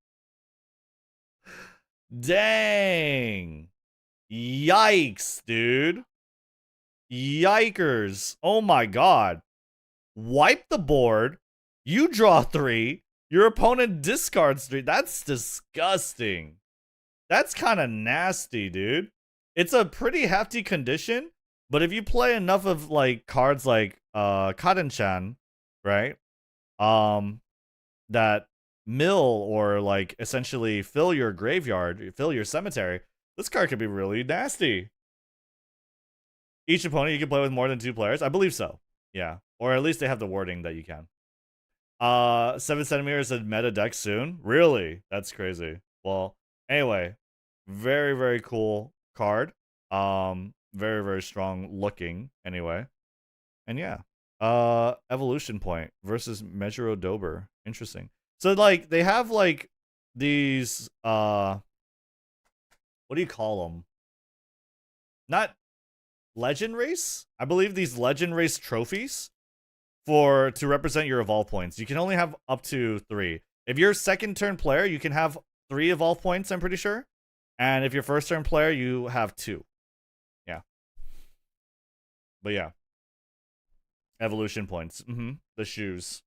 [SPEAKER 2] Dang. Yikes, dude. Yikers. Oh my god. Wipe the board. You draw 3. Your opponent discards 3. That's disgusting. That's kind of nasty, dude. It's a pretty hefty condition, but if you play enough of like cards like Kaden-chan, right? That mill or like essentially fill your graveyard, fill your cemetery, this card could be really nasty. Each opponent you can play with more than 2 players? I believe so. Yeah. Or at least they have the wording that you can. 7 centimeters of meta deck soon? Really? That's crazy. Well, anyway, very, very cool card. Very, very strong looking anyway. And yeah. Evolution Point versus Mejuro Dober. Interesting. So like they have like these what do you call them? Not Legend Race? I believe these Legend Race trophies to represent your evolve points. You can only have up to 3. If you're second turn player, you can have 3 evolve points, I'm pretty sure. And if you're first turn player, you have 2. Yeah. But yeah. Evolution points. The shoes.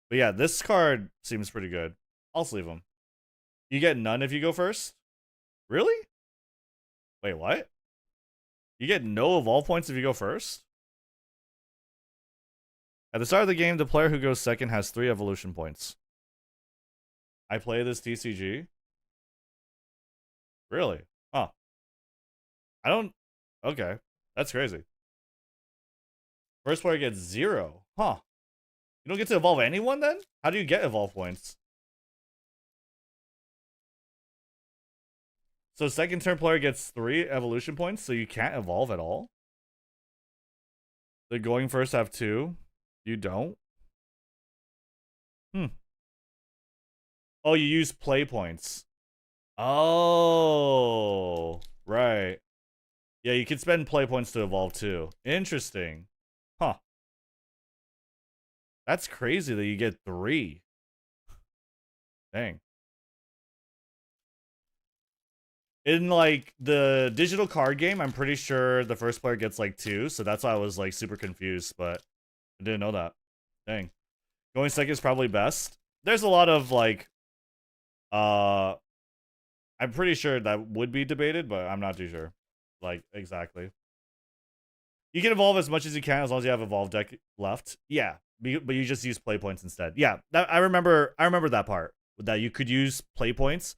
[SPEAKER 2] But yeah, this card seems pretty good. I'll sleeve them. You get none if you go first? Really? Wait, what? You get no evolve points if you go first? At the start of the game, the player who goes second has 3 evolution points. I play this TCG? Really? Huh. I don't... Okay. That's crazy. First player gets 0. Huh. You don't get to evolve anyone then? How do you get evolve points? So second turn player gets 3 evolution points, so you can't evolve at all? The going first have 2. You don't? Oh, you use play points. Oh, right. Yeah, you can spend play points to evolve too. Interesting. Huh. That's crazy that you get 3. Dang. In like the digital card game, I'm pretty sure the first player gets like 2, so that's why I was like super confused, but I didn't know that. Dang. Going second is probably best. There's a lot of like I'm pretty sure that would be debated, but I'm not too sure. Like exactly. You can evolve as much as you can as long as you have evolve deck left. Yeah, but you just use play points instead. Yeah, I remember that part, that you could use play points.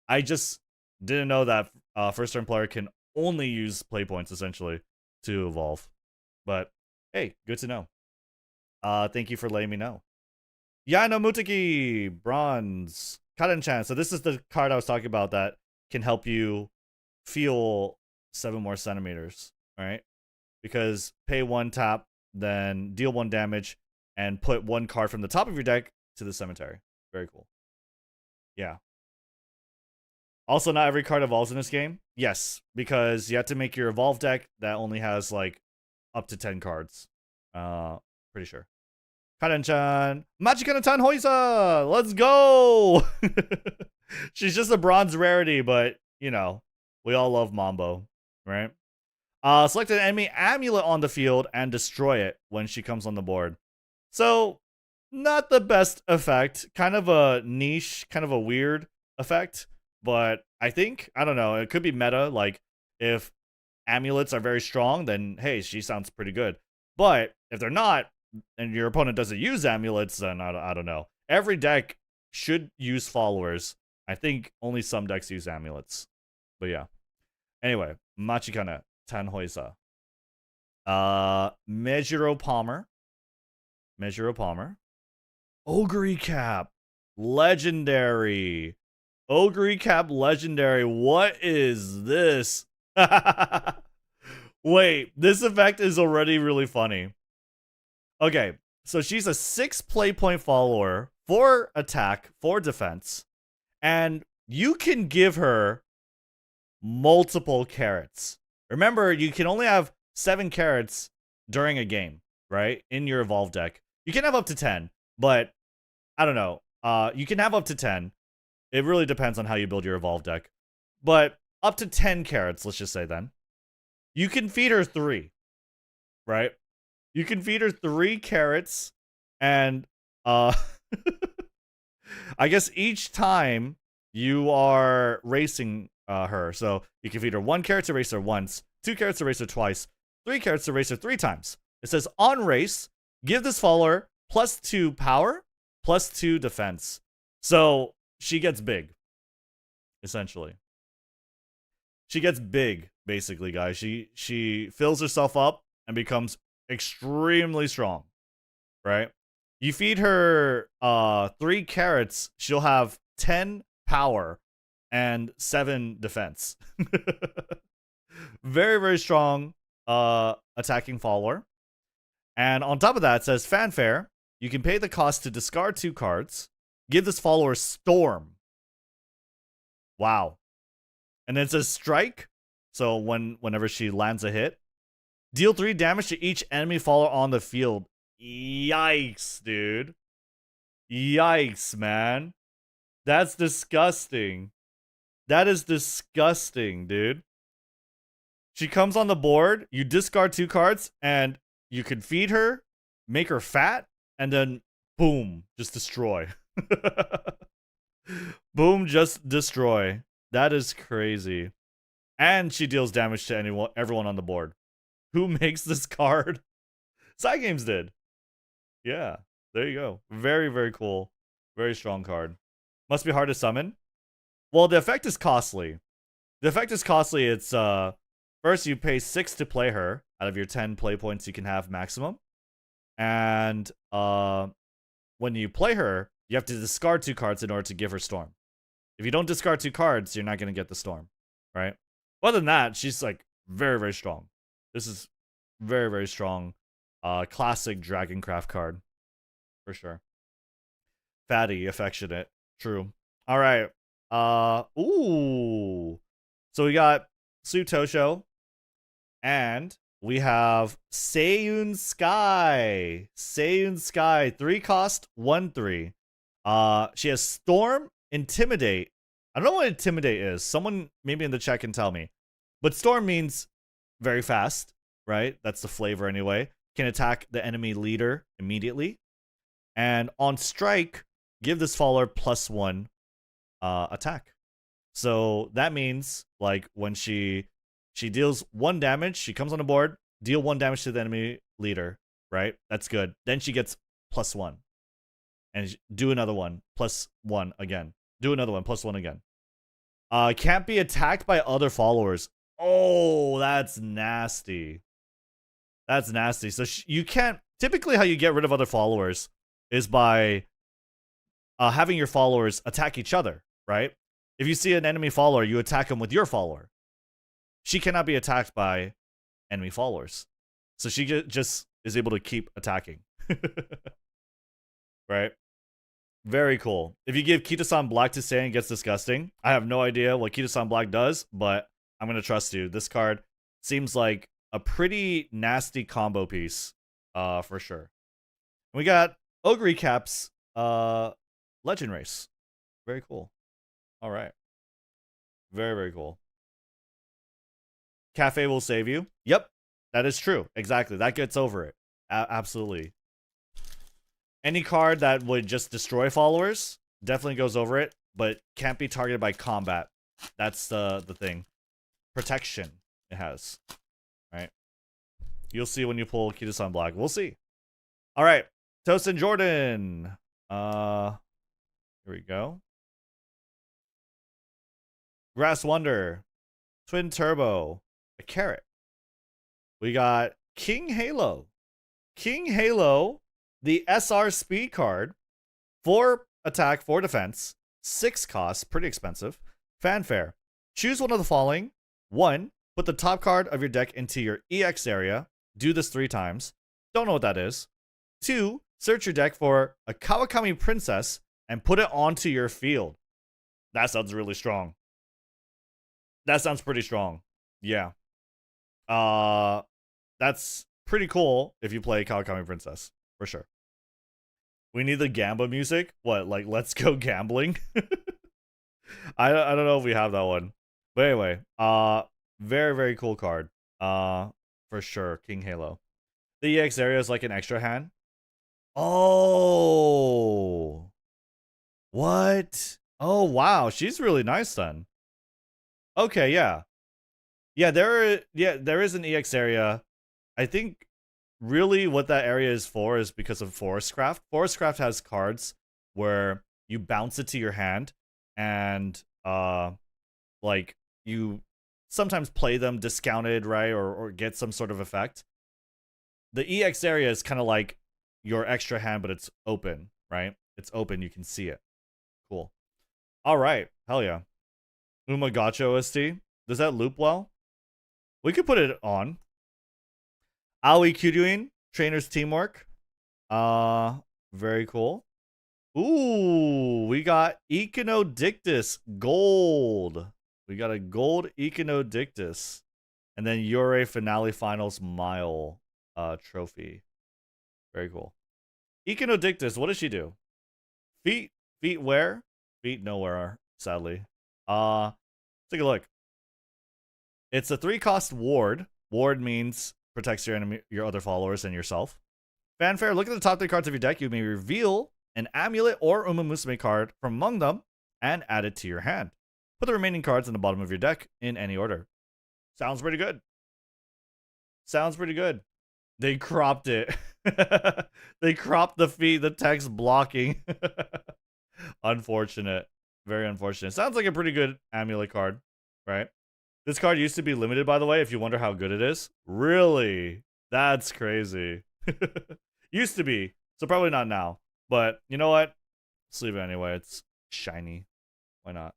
[SPEAKER 2] I just didn't know that first turn player can only use play points essentially to evolve. But hey, good to know. Thank you for letting me know. Yano Mutaki, bronze. Karen-chan. So this is the card I was talking about that can help you feel 7 more centimeters. All right, because pay 1 tap, then deal 1 damage, and put 1 card from the top of your deck to the cemetery. Very cool. Yeah. Also, not every card evolves in this game. Yes, because you have to make your evolve deck that only has like up to 10 cards. Pretty sure. Karen-chan. Machikana-tan Hoisa! Let's go! She's just a bronze rarity, but, you know, we all love Mambo, right? Select an enemy amulet on the field and destroy it when she comes on the board. So, not the best effect. Kind of a niche, kind of a weird effect. But I think, I don't know, it could be meta. Like, if amulets are very strong, then, hey, she sounds pretty good. But if they're not, and your opponent doesn't use amulets, then I don't know. Every deck should use followers. I think only some decks use amulets. But yeah. Anyway, Machikana Tanhoisa. Mejiro Palmer. Ogre Cap. Legendary. Ogre Cap Legendary. What is this? Wait, this effect is already really funny. Okay, so she's a 6 play point follower, 4 attack, 4 defense, and you can give her multiple carrots. Remember, you can only have 7 carrots during a game, right? In your evolve deck. You can have up to 10, but I don't know. You can have up to 10. It really depends on how you build your evolve deck. But up to 10 carrots, let's just say then. You can feed her 3, right? You can feed her 3 carrots, and I guess each time you are racing her. So you can feed her 1 carrot to race her once, 2 carrots to race her twice, 3 carrots to race her 3 times. It says on race, give this follower +2 power, +2 defense. So she gets big, essentially. She gets big, basically, guys. She fills herself up and becomes extremely strong, right? You feed her 3 carrots, she'll have 10 power and 7 defense. Very, very strong attacking follower. And on top of that, it says fanfare. You can pay the cost to discard 2 cards. Give this follower storm. Wow. And then it says strike. So whenever she lands a hit, deal 3 damage to each enemy follower on the field. Yikes, dude. Yikes, man. That's disgusting. That is disgusting, dude. She comes on the board, you discard 2 cards, and you can feed her, make her fat, and then boom, just destroy. Boom, just destroy. That is crazy. And she deals damage to everyone on the board. Who makes this card? Side Games did. Yeah, there you go. Very, very cool. Very strong card. Must be hard to summon. Well, the effect is costly. The effect is costly. It's first you pay 6 to play her out of your 10 play points you can have maximum. And when you play her, you have to discard 2 cards in order to give her Storm. If you don't discard 2 cards, you're not going to get the Storm, right? Other than that, she's like very, very strong. This is very, very strong. Classic Dragoncraft card for sure. Fatty, affectionate, true. All right. Ooh. So we got Sutosho, and we have Seiyun Sky. Seiyun Sky, 3 cost, 1/3. She has Storm, Intimidate. I don't know what Intimidate is. Someone maybe in the chat can tell me. But Storm means very fast, right? That's the flavor anyway. Can attack the enemy leader immediately. And on strike, give this follower +1 attack. So that means like when she deals 1 damage, she comes on the board, deal 1 damage to the enemy leader, right? That's good. Then she gets +1. And do another one, +1 again. Do another one, +1 again. Can't be attacked by other followers. Oh, that's nasty. That's nasty. So you can't... Typically how you get rid of other followers is by having your followers attack each other, right? If you see an enemy follower, you attack him with your follower. She cannot be attacked by enemy followers. So she just is able to keep attacking. Right? Very cool. If you give Kita-san Black to Saiyan, it gets disgusting. I have no idea what Kita-san Black does, but I'm going to trust you. This card seems like a pretty nasty combo piece, for sure. We got Ogre Caps, Legend Race. Very cool. All right. Very, very cool. Cafe will save you. Yep, that is true. Exactly. That gets over it. Absolutely. Any card that would just destroy followers definitely goes over it, but can't be targeted by combat. That's the thing. Protection it has. Right? You'll see when you pull Kita-san Black. We'll see. All right. Toast and Jordan. Here we go. Grass Wonder. Twin Turbo. A Carrot. We got King Halo. King Halo, the SR speed card. 4 attack, 4 defense. 6 cost, pretty expensive. Fanfare. Choose one of the following. 1. Put the top card of your deck into your EX area. Do this 3 times. Don't know what that is. 2. Search your deck for a Kawakami Princess and put it onto your field. That sounds really strong. That sounds pretty strong. Yeah. That's pretty cool if you play Kawakami Princess, for sure. We need the Gamba music. What, like Let's Go Gambling? I don't know if we have that one. But anyway, very, very cool card. For sure, King Halo. The EX area is like an extra hand. Oh. What? Oh, wow. She's really nice then. Okay, yeah. Yeah, there is an EX area. I think really what that area is for is because of Forestcraft. Forestcraft has cards where you bounce it to your hand and like you sometimes play them discounted, right? Or get some sort of effect. The EX area is kind of like your extra hand, but it's open, right? It's open, you can see it. Cool. All right, hell yeah. Umagacho OST. Does that loop well? We could put it on. Aoi Kyuryuin, Trainer's Teamwork. Very cool. Ooh, we got Echinodictus Gold. We got a gold Echinodictus. And then Yurei Finale Finals Mile trophy. Very cool. Echinodictus, what does she do? Feet where? Feet nowhere, sadly. Take a look. It's a 3-cost ward. Ward means protects your other followers and yourself. Fanfare, look at the top 3 cards of your deck. You may reveal an amulet or UMAMUSUME card from among them and add it to your hand. Put the remaining cards in the bottom of your deck in any order. Sounds pretty good. Sounds pretty good. They cropped it. They cropped the text blocking. Unfortunate. Very unfortunate. Sounds like a pretty good amulet card, right? This card used to be limited, by the way, if you wonder how good it is. Really? That's crazy. Used to be. So probably not now. But you know what? Let's leave it anyway. It's shiny. Why not?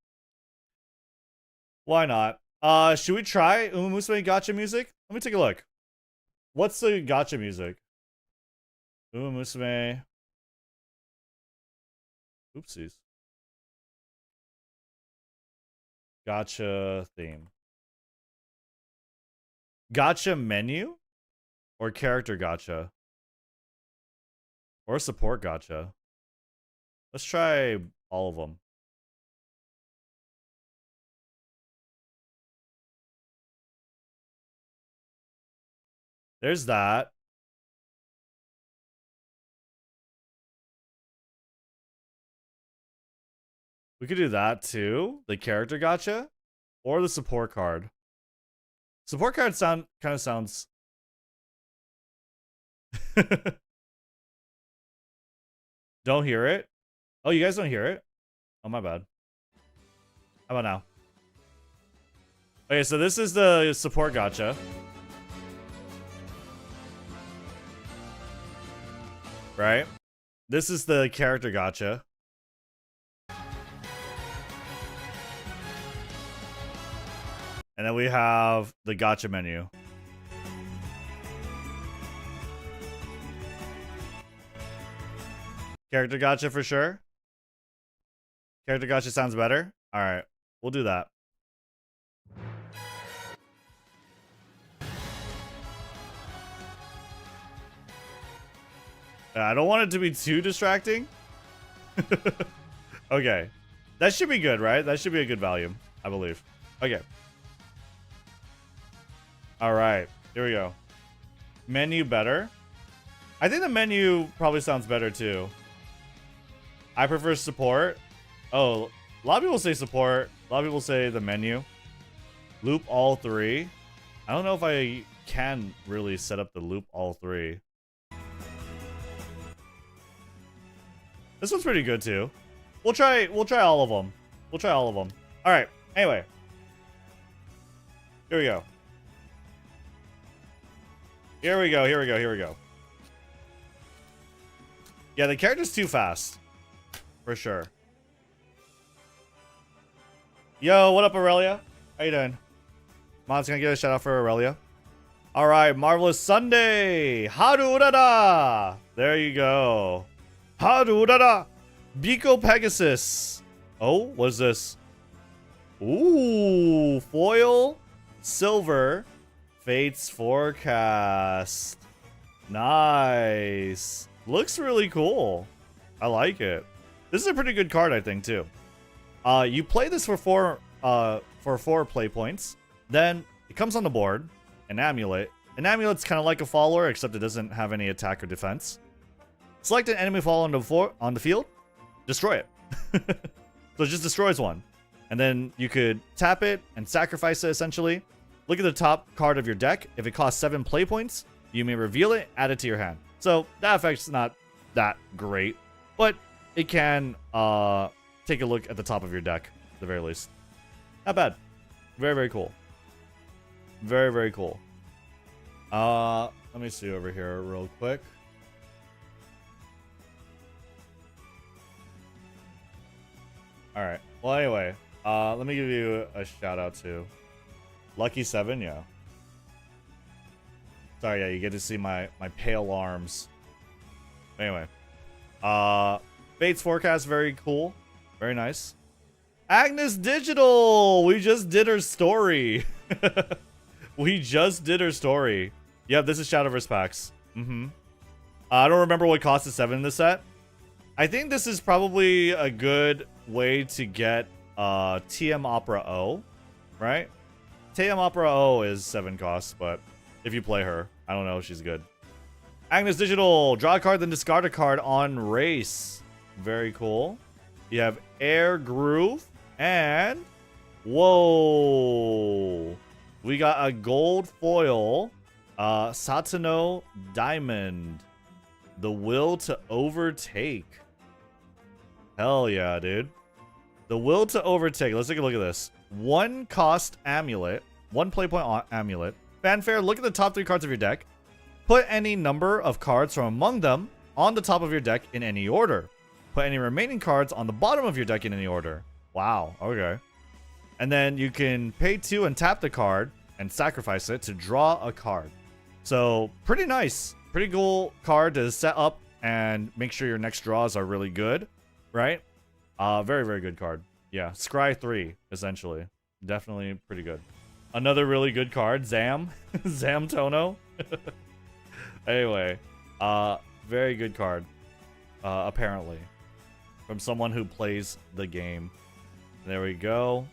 [SPEAKER 2] Why not? Should we try UMAMUSUME gacha music? Let me take a look. What's the gacha music? UMAMUSUME. Oopsies. Gacha theme. Gacha menu? Or character gacha? Or support gacha? Let's try all of them. There's that. We could do that too. The character gacha or the support card. Support card kind of sounds. Don't hear it. Oh, you guys don't hear it? Oh, my bad. How about now? Okay, so this is the support gacha. Right? This is the character gacha. And then we have the gacha menu. Character gacha for sure. Character gacha sounds better. All right, we'll do that. I don't want it to be too distracting. Okay. That should be good, right? That should be a good volume, I believe. Okay. All right. Here we go. Menu better. I think the menu probably sounds better too. I prefer support. Oh, a lot of people say support. A lot of people say the menu. Loop all 3. I don't know if I can really set up the loop all 3. This one's pretty good too. We'll try all of them. We'll try all of them. All right. Anyway. Here we go. Here we go. Here we go. Here we go. Yeah, the character's too fast. For sure. Yo, what up, Aurelia? How you doing? Mom's gonna give a shout out for Aurelia. All right, Marvelous Sunday. Harurara. There you go. Harurara. Biko Pegasus. Oh, what's this? Ooh, foil, silver, Fate's Forecast. Nice. Looks really cool. I like it. This is a pretty good card, I think, too. You play this for four play points. Then it comes on the board. An amulet. An amulet's kind of like a follower, except it doesn't have any attack or defense. Select an enemy follower on the field. Destroy it. So it just destroys one. And then you could tap it and sacrifice it, essentially. Look at the top card of your deck. If it costs 7 play points, you may reveal it, add it to your hand. So that effect's not that great, but it can take a look at the top of your deck, at the very least. Not bad. Very, very cool. Very, very cool. Let me see over here real quick. All right. Well, anyway, let me give you a shout out to Lucky 7. Yeah. Sorry, yeah, you get to see my pale arms. Anyway, Fate's Forecast, very cool, very nice. Agnes Digital, we just did her story. We just did her story. Yep, this is Shadowverse packs. I don't remember what cost is 7 in this set. I think this is probably a good way to get TM Opera O, right? Tayam Opera O is 7 costs, but if you play her, I don't know if she's good. Agnes Digital, draw a card, then discard a card on race. Very cool. You have Air Groove, and whoa, we got a gold foil, Satano Diamond, the will to overtake. Hell yeah, dude. The will to overtake. Let's take a look at this. 1 cost amulet, 1 play point amulet. Fanfare, look at the top 3 cards of your deck. Put any number of cards from among them on the top of your deck in any order. Put any remaining cards on the bottom of your deck in any order. Wow, okay. And then you can pay 2 and tap the card and sacrifice it to draw a card. So, pretty nice. Pretty cool card to set up and make sure your next draws are really good, right? Very, very good card. Yeah, Scry 3, essentially. Definitely pretty good. Another really good card, Zam. Zam Tono. Anyway, very good card, apparently, from someone who plays the game. There we go.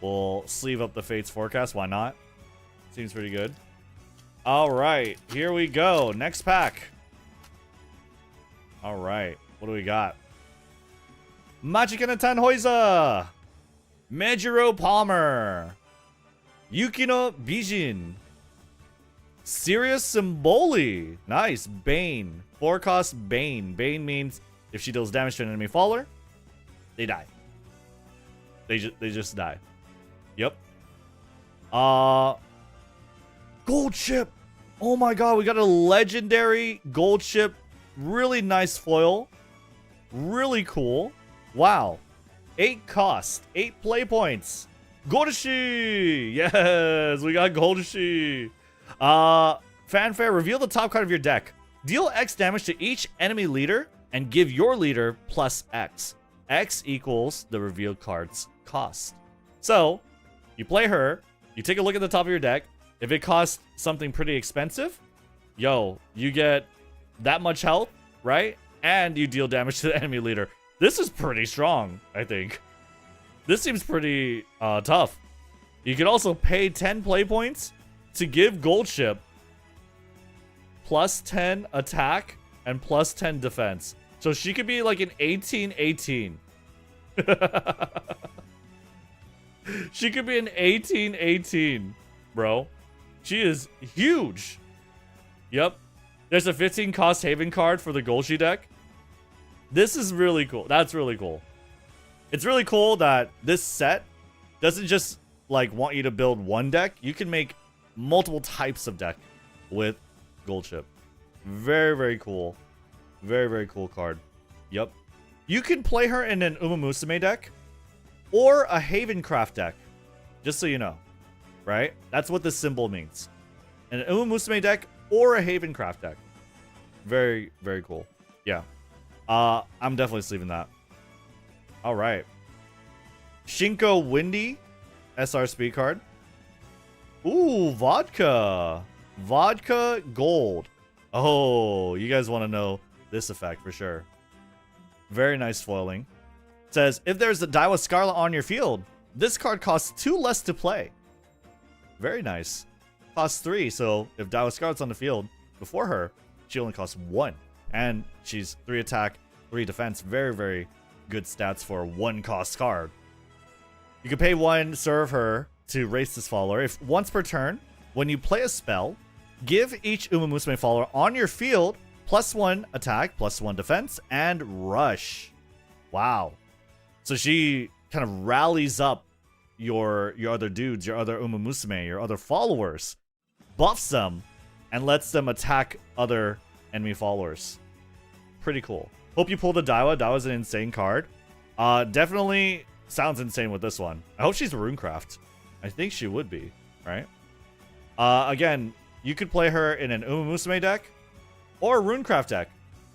[SPEAKER 2] We'll sleeve up the Fates forecast. Why not? Seems pretty good. All right, here we go. Next pack. All right, what do we got? Machikana Tanhoiza, Mejiro Palmer, Yukino Bijin, Sirius Symboli. Nice. Bane. 4 cost Bane. Bane means if she deals damage to an enemy faller, they die. They just die. Yep. Gold ship. Oh my god, we got a legendary gold ship. Really nice foil. Really cool. Wow. 8 cost. 8 play points. Goldashi. Yes, we got Goldashi. Fanfare, reveal the top card of your deck. Deal X damage to each enemy leader and give your leader plus X. X equals the revealed card's cost. So, you play her, you take a look at the top of your deck. If it costs something pretty expensive, yo, you get that much health, right? And you deal damage to the enemy leader. This is pretty strong, I think. This seems pretty tough. You can also pay 10 play points to give Gold Ship plus 10 attack and plus 10 defense. So she could be like an 18-18. She could be an 18-18, bro. She is huge. Yep. There's a 15 cost Haven card for the Golshi deck. This is really cool. That's really cool. It's really cool that this set doesn't just like want you to build one deck. You can make multiple types of deck with Gold Ship. Very, very cool. Very, very cool card. Yep. You can play her in an UMAMUSUME deck or a Havencraft deck. Just so you know. Right? That's what this symbol means. An UMAMUSUME deck or a Havencraft deck. Very, very cool. Yeah. I'm definitely sleeving that. Alright. Shinko Windy. SR speed card. Ooh, vodka. Vodka gold. Oh, you guys want to know this effect for sure. Very nice foiling. It says, if there's a Daiwa Scarlet on your field, this card costs 2 less to play. Very nice. Costs 3, so if Daiwa Scarlet's on the field before her, she only costs 1. And she's 3 attack, 3 defense. Very, very good stats for a 1 cost card. You can pay 1, serve her to race this follower. If once per turn, when you play a spell, give each UMAMUSUME follower on your field +1 attack, +1 defense, and rush. Wow. So she kind of rallies up your other dudes, your other UMAMUSUME, your other followers, buffs them, and lets them attack other enemy followers. Pretty cool. Hope you pulled a Daiwa. Daiwa's an insane card. Definitely sounds insane with this one. I hope she's Runecraft. I think she would be, right? Again, you could play her in an UMAMUSUME deck or a Runecraft deck.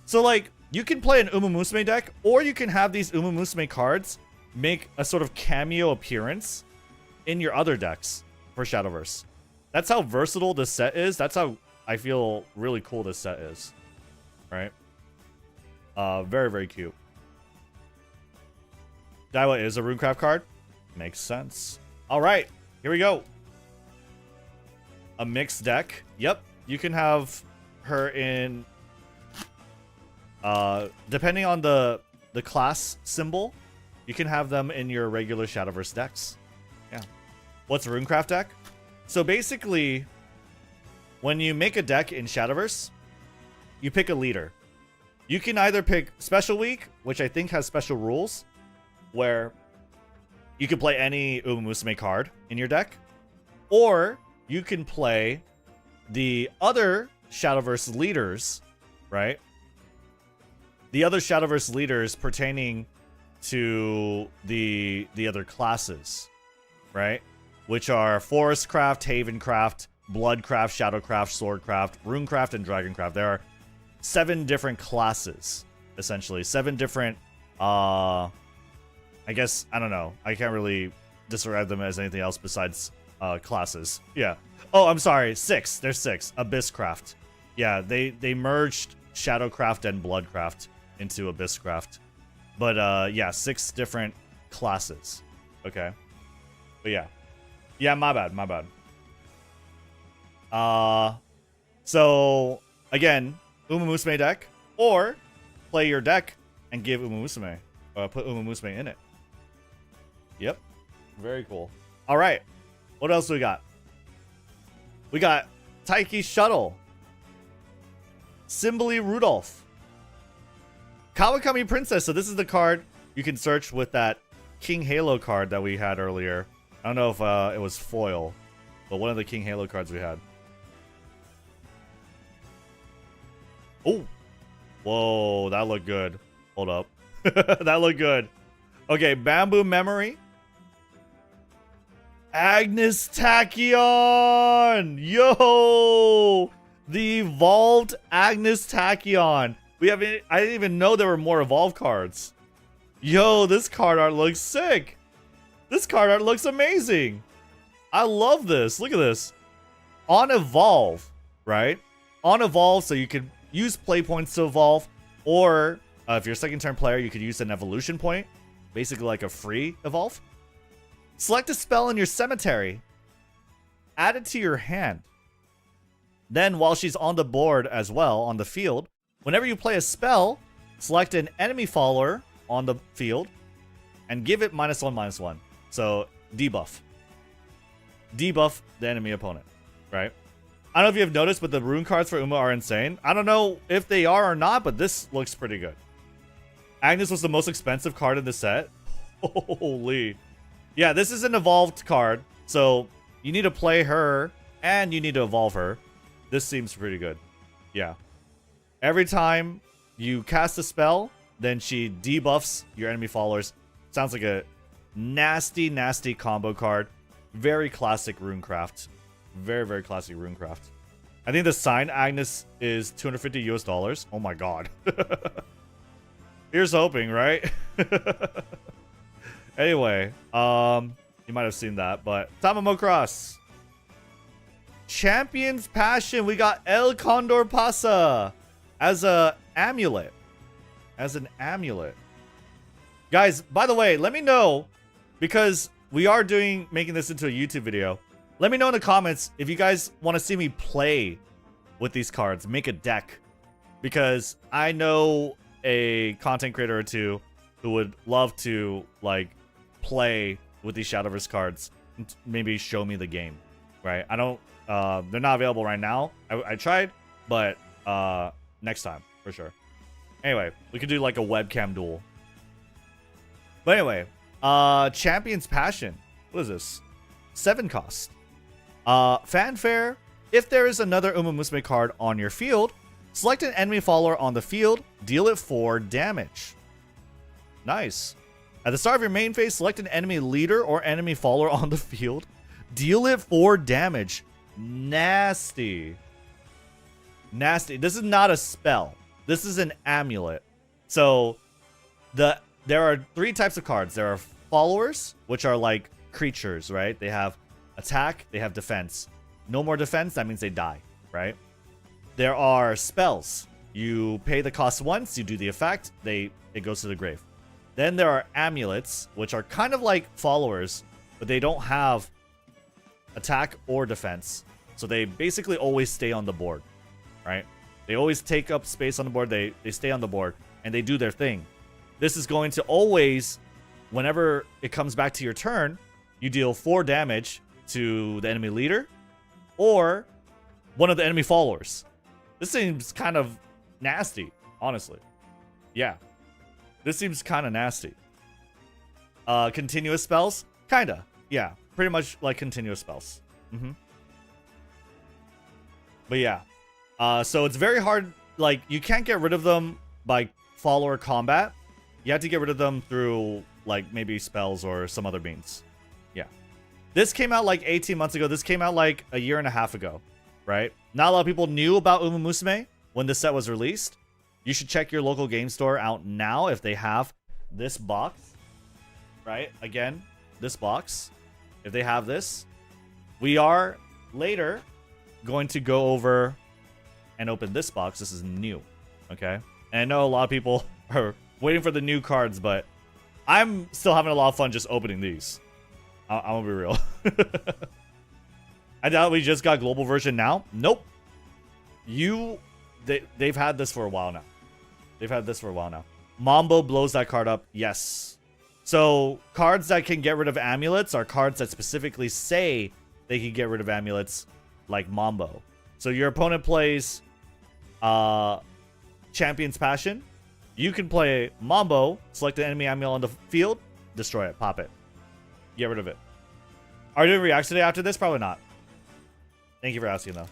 [SPEAKER 2] So, like, you can play an UMAMUSUME deck, or you can have these UMAMUSUME cards make a sort of cameo appearance in your other decks for Shadowverse. That's how versatile this set is. That's how I feel really cool this set is. Right? Very, very cute. Daiwa is a Runecraft card. Makes sense. All right, here we go. A mixed deck. Yep, you can have her in depending on the class symbol, you can have them in your regular Shadowverse decks. Yeah. What's a Runecraft deck? So basically, when you make a deck in Shadowverse, you pick a leader. You can either pick Special Week, which I think has special rules, where you can play any UMAMUSUME card in your deck, or you can play the other Shadowverse leaders, right? The other Shadowverse leaders pertaining to the other classes, right? Which are Forestcraft, Havencraft, Bloodcraft, Shadowcraft, Swordcraft, Runecraft, and Dragoncraft. There are 7 different classes, essentially. 7 different, I guess, I don't know. I can't really describe them as anything else besides classes. Yeah. Oh, I'm sorry. 6. There's 6. Abysscraft. Yeah, they merged Shadowcraft and Bloodcraft into Abysscraft. But yeah, 6 different classes. Okay. But yeah. Yeah, my bad. So again, UMAMUSUME deck, or play your deck and give UMAMUSUME, put UMAMUSUME in it. Yep. Very cool. All right. What else do we got? We got Taiki Shuttle, Simbly Rudolph, Kawakami Princess. So this is the card you can search with that King Halo card that we had earlier. I don't know if it was foil, but one of the King Halo cards we had. Oh, whoa, that looked good. Hold up. That looked good. Okay, Bamboo Memory. Agnes Tachyon! Yo! The evolved Agnes Tachyon. I didn't even know there were more evolved cards. Yo, this card art looks sick. This card art looks amazing. I love this. Look at this. On evolve, right? On evolve, so you can use play points to evolve, or if you're a second turn player, you could use an evolution point, basically like a free evolve. Select a spell in your cemetery, add it to your hand. Then while she's on the board as well, on the field, whenever you play a spell, select an enemy follower on the field and give it -1/-1. So debuff the enemy opponent, right? I don't know if you have noticed, but the rune cards for Uma are insane. I don't know if they are or not, but this looks pretty good. Agnes was the most expensive card in the set. Holy. Yeah, this is an evolved card, so you need to play her and you need to evolve her. This seems pretty good. Yeah. Every time you cast a spell, then she debuffs your enemy followers. Sounds like a nasty, nasty combo card. Very classic Runecraft. Very, very classic Runecraft. I think the signed Agnes is $250 US. Oh my god. Here's hoping, right? Anyway, you might have seen that, but Tamamo Cross. Champion's Passion. We got El Condor Pasa as a amulet. As an amulet. Guys, by the way, let me know, because we are making this into a YouTube video. Let me know in the comments if you guys want to see me play with these cards, make a deck, because I know a content creator or two who would love to like play with these Shadowverse cards and maybe show me the game, right? I don't they're not available right now. I tried, but next time for sure. Anyway, we could do like a webcam duel. But anyway, Champion's Passion. What is this? 7 cost. Fanfare. If there is another UMAMUSUME card on your field, select an enemy follower on the field, deal it 4 damage. Nice. At the start of your main phase, select an enemy leader or enemy follower on the field, deal it 4 damage. Nasty. Nasty. This is not a spell. This is an amulet. So there are 3 types of cards. There are followers, which are like creatures, right? They have attack, they have defense. No more defense, that means they die, right? There are spells. You pay the cost once, you do the effect, it goes to the grave. Then there are amulets, which are kind of like followers, but they don't have attack or defense. So they basically always stay on the board, right? They always take up space on the board. They stay on the board and they do their thing. This is going to always, whenever it comes back to your turn, you deal 4 damage to the enemy leader or one of the enemy followers. This seems kind of nasty, honestly. Yeah. This seems kind of nasty. Continuous spells? Kinda. Yeah. Pretty much like continuous spells. But yeah. So it's very hard. Like, you can't get rid of them by follower combat. You have to get rid of them through, like, maybe spells or some other means. Yeah. This came out like 18 months ago. This came out like a year and a half ago, right? Not a lot of people knew about UMAMUSUME when this set was released. You should check your local game store out now if they have this box, right? Again, this box. If they have this, we are later going to go over and open this box. This is new, okay? And I know a lot of people are waiting for the new cards, but I'm still having a lot of fun just opening these. I'm gonna be real. I doubt we just got global version now. Nope. They've had this for a while now. They've had this for a while now. Mambo blows that card up. Yes. So cards that can get rid of amulets are cards that specifically say they can get rid of amulets, like Mambo. So your opponent plays Champion's Passion. You can play Mambo, select an enemy amulet on the field, destroy it, pop it. Get rid of it. Are you doing reacts today after this? Probably not. Thank you for asking, though.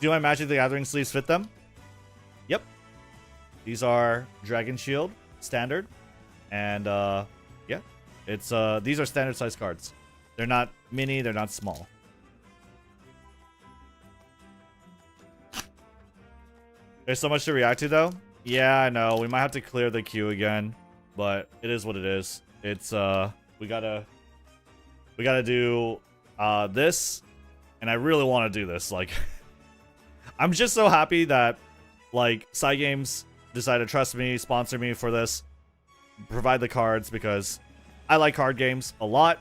[SPEAKER 2] Do my Magic the Gathering sleeves fit them? Yep. These are Dragon Shield, standard. And, yeah. It's, these are standard size cards. They're not mini, they're not small. There's so much to react to, though. Yeah, I know. We might have to clear the queue again. But it is what it is. It's, we gotta do, this. And I really want to do this. Like, I'm just so happy that, like, Cygames decided to trust me, sponsor me for this, provide the cards, because I like card games a lot,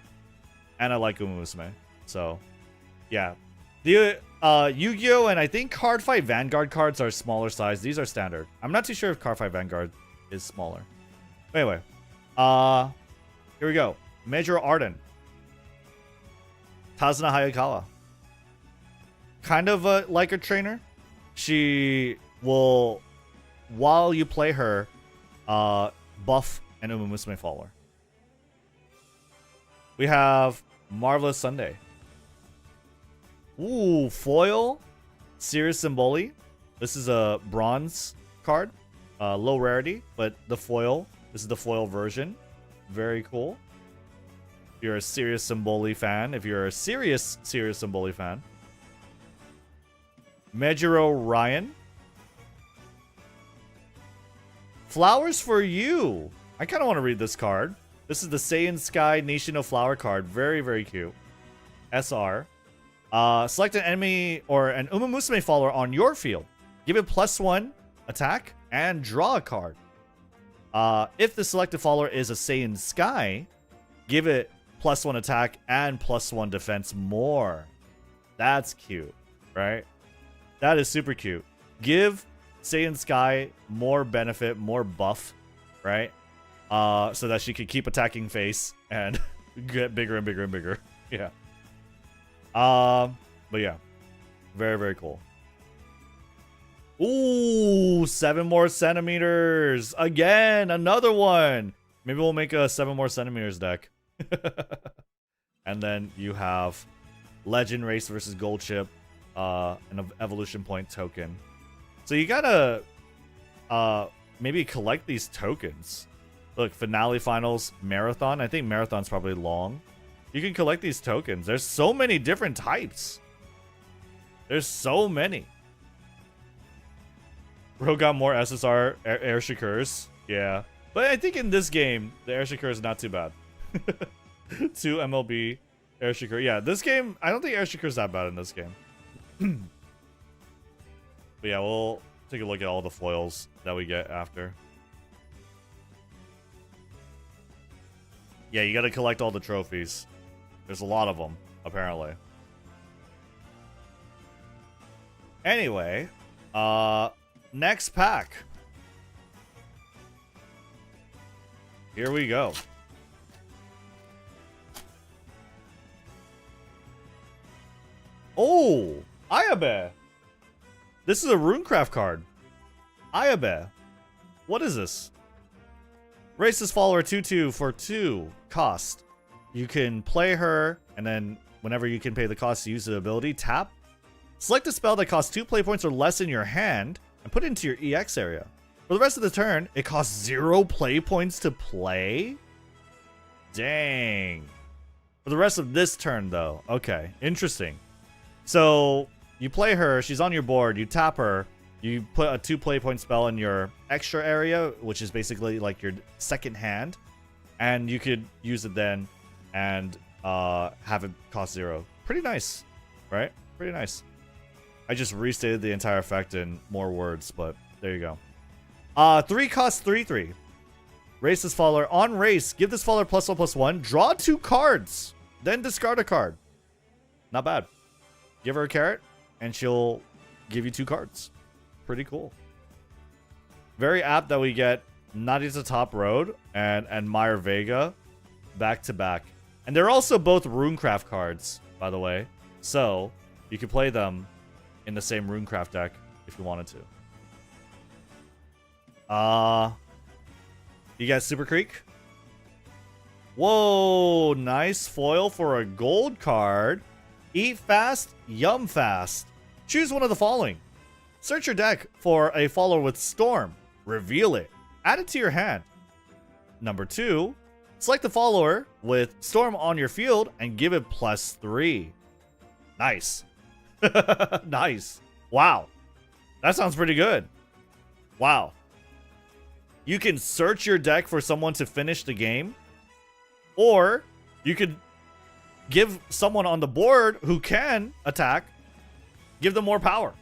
[SPEAKER 2] and I like UMAMUSUME. So, yeah. The Yu-Gi-Oh! And I think Card Fight Vanguard cards are smaller size. These are standard. I'm not too sure if Card Fight Vanguard is smaller. But anyway, here we go. Major Arden. Tazuna Hayakawa. Kind of like a trainer. She will, while you play her, buff an UMAMUSUME follower. We have Marvelous Sunday. Ooh, foil. Sirius Symboli. This is a bronze card. Low rarity, but the foil. This is the foil version. Very cool. If you're a Sirius Symboli fan. If you're a serious Sirius Symboli fan. Mejiro Ryan. Flowers for You. I kind of want to read this card. This is the Saiyan Sky Nation of Flower card. Very, very cute. SR. Select an enemy or an UMAMUSUME follower on your field. Give it +1 attack and draw a card. If the selected follower is a Saiyan Sky, give it +1 attack and +1 defense more. That's cute, right? That is super cute. Give Saiyan Sky more benefit, more buff, right? So that she could keep attacking face and get bigger and bigger and bigger. Yeah. But yeah. Very, very cool. Ooh, 7 more centimeters. Again, another one. Maybe we'll make a 7 more centimeters deck. And then you have Legend Race versus Gold Chip. An evolution point token. So you gotta maybe collect these tokens. Look, Finale Finals, Marathon. I think Marathon's probably long. You can collect these tokens. There's so many different types. There's so many. Bro got more SSR Air Shakurs. Yeah. But I think in this game, the Air Shakur is not too bad. 2 MLB Air Shakur. Yeah, this game, I don't think Air Shakur is that bad in this game. But yeah, we'll take a look at all the foils that we get after. Yeah, you gotta collect all the trophies. There's a lot of them, apparently. Anyway, next pack. Here we go. Oh, Ayabe. This is a Runecraft card. Ayabe. What is this? Race this follower 2/2 for 2 cost. You can play her, and then whenever you can pay the cost to use the ability, tap. Select a spell that costs 2 play points or less in your hand, and put it into your EX area. For the rest of the turn, it costs 0 play points to play? Dang. For the rest of this turn, though. Okay, interesting. So, you play her, she's on your board, you tap her, you put a 2 play point spell in your extra area, which is basically like your second hand, and you could use it then and have it cost 0. Pretty nice, right? Pretty nice. I just restated the entire effect in more words, but there you go. 3 costs 3/3. Race this follower. On race, give this follower +1/+1. Draw 2 cards. Then discard a card. Not bad. Give her a carrot, and she'll give you 2 cards. Pretty cool. Very apt that we get Nadia's the Top Road and Meyer Vega back to back. And they're also both Runecraft cards, by the way. So you can play them in the same Runecraft deck if you wanted to. You got Super Creek. Whoa, nice foil for a gold card. Eat fast, yum fast. Choose one of the following. Search your deck for a follower with Storm. Reveal it. Add it to your hand. Number 2, select the follower with Storm on your field and give it +3. Nice. Nice. Wow. That sounds pretty good. Wow. You can search your deck for someone to finish the game, or you could give someone on the board who can attack, give them more power.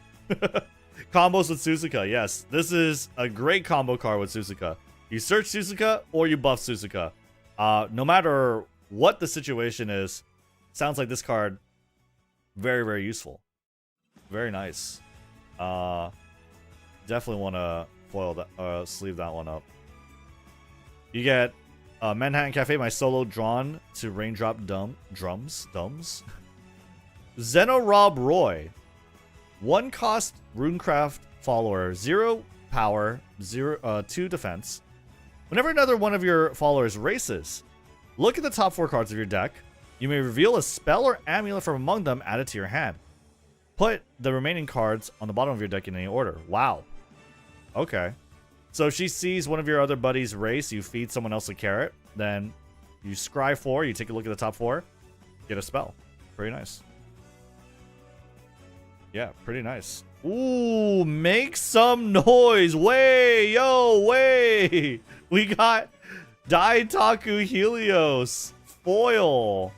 [SPEAKER 2] Combos with Suzuka. Yes, this is a great combo card with Suzuka. You search Suzuka or you buff Suzuka. No matter what the situation is, sounds like this card very, very useful. Very nice. Definitely want to foil that, sleeve that one up. You get Manhattan Cafe, my solo drawn to Raindrop Drums. Zeno Rob Roy. 1 cost Runecraft follower, 0 power, 2 defense. Whenever another one of your followers races, look at the top 4 cards of your deck. You may reveal a spell or amulet from among them added to your hand. Put the remaining cards on the bottom of your deck in any order. Wow. Okay. So if she sees one of your other buddies race, you feed someone else a carrot, then you scry 4, you take a look at the top 4, get a spell. Pretty nice. Yeah, pretty nice. Ooh, make some noise. Way, yo, way. We got Daitaku Helios. Foil.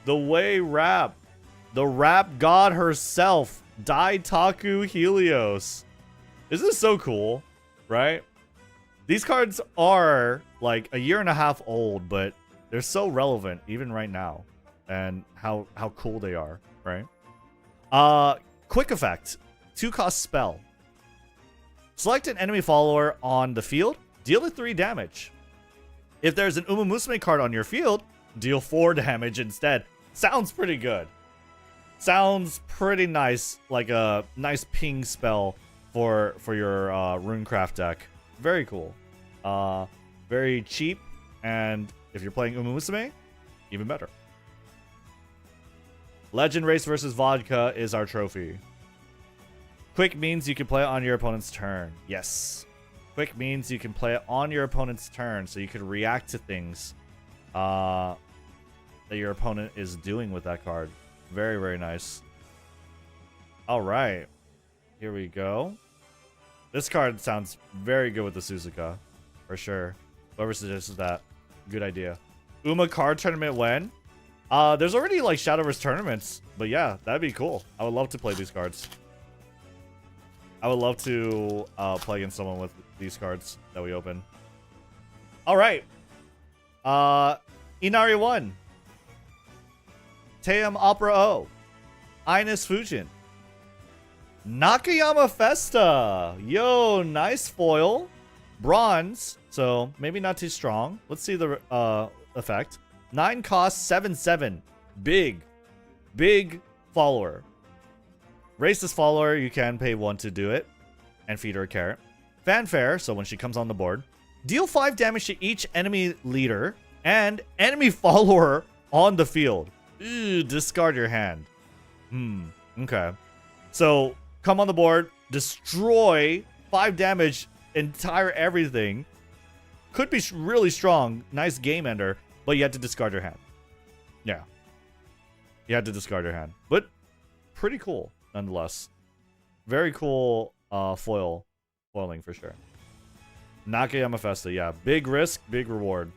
[SPEAKER 2] The way rap. The rap god herself. Daitaku Helios. Isn't this so cool? Right? These cards are like a year and a half old, but they're so relevant even right now. And how cool they are, right? Quick effect. 2 cost spell. Select an enemy follower on the field. Deal it 3 damage. If there's an UMAMUSUME card on your field, deal 4 damage instead. Sounds pretty good. Sounds pretty nice. Like a nice ping spell for your Runecraft deck. Very cool. Very cheap. And if you're playing UMAMUSUME, even better. Legend Race versus Vodka is our trophy. Quick means you can play it on your opponent's turn. Yes. Quick means you can play it on your opponent's turn, so you can react to things that your opponent is doing with that card. Very, very nice. All right. Here we go. This card sounds very good with the Suzuka. For sure. Whoever suggested that, good idea. Uma card tournament when? There's already like Shadowverse tournaments, but yeah, that'd be cool. I would love to play these cards. I would love to play against someone with these cards that we open. All right. Inari 1. Team Opera O. Ines Fujin. Nakayama Festa. Yo, nice foil. Bronze, so maybe not too strong. Let's see the effect. 9 cost, 7/7. Big follower. Racist follower, you can pay 1 to do it. And feed her a carrot. Fanfare, so when she comes on the board. Deal 5 damage to each enemy leader and enemy follower on the field. Ooh, discard your hand. Okay. So, come on the board, destroy 5 damage, entire everything. Could be really strong. Nice game ender, but you have to discard your hand. Yeah. You had to discard your hand. But pretty cool, nonetheless. Very cool foiling for sure. Nakayama Festa, yeah. Big risk, big reward.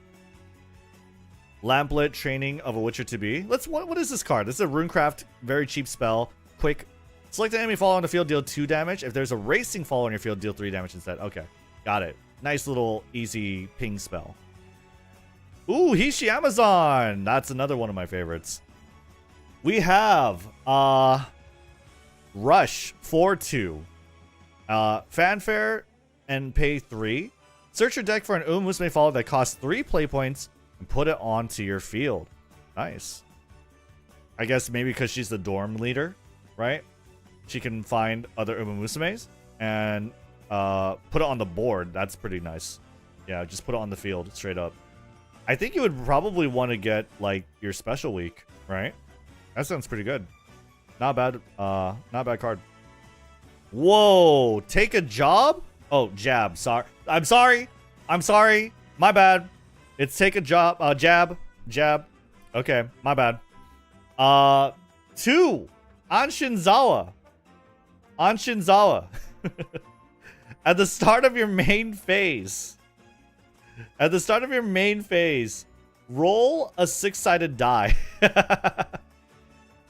[SPEAKER 2] Lamplit, Training of a Witcher to Be. What is this card? This is a Runecraft, very cheap spell. Quick. Select an enemy follower on the field, deal 2 damage. If there's a racing follower on your field, deal 3 damage instead. Okay, got it. Nice little easy ping spell. Ooh, Hishi Amazon. That's another one of my favorites. We have Rush 4/2. Fanfare and pay 3. Search your deck for an UMAMUSUME follower that costs 3 play points and put it onto your field. Nice. I guess maybe because she's the dorm leader, right? She can find other UMAMUSUMEs and put it on the board. That's pretty nice. Yeah, just put it on the field straight up. I think you would probably want to get like your special week, right? That sounds pretty good. Not bad. Not bad card. Whoa! Take a job? Oh, jab. Sorry. I'm sorry. I'm sorry. My bad. It's take a job. Jab. Jab. Okay. My bad. 2. Anshinzawa. Anshinzawa. At the start of your main phase. At the start of your main phase, roll a 6-sided die.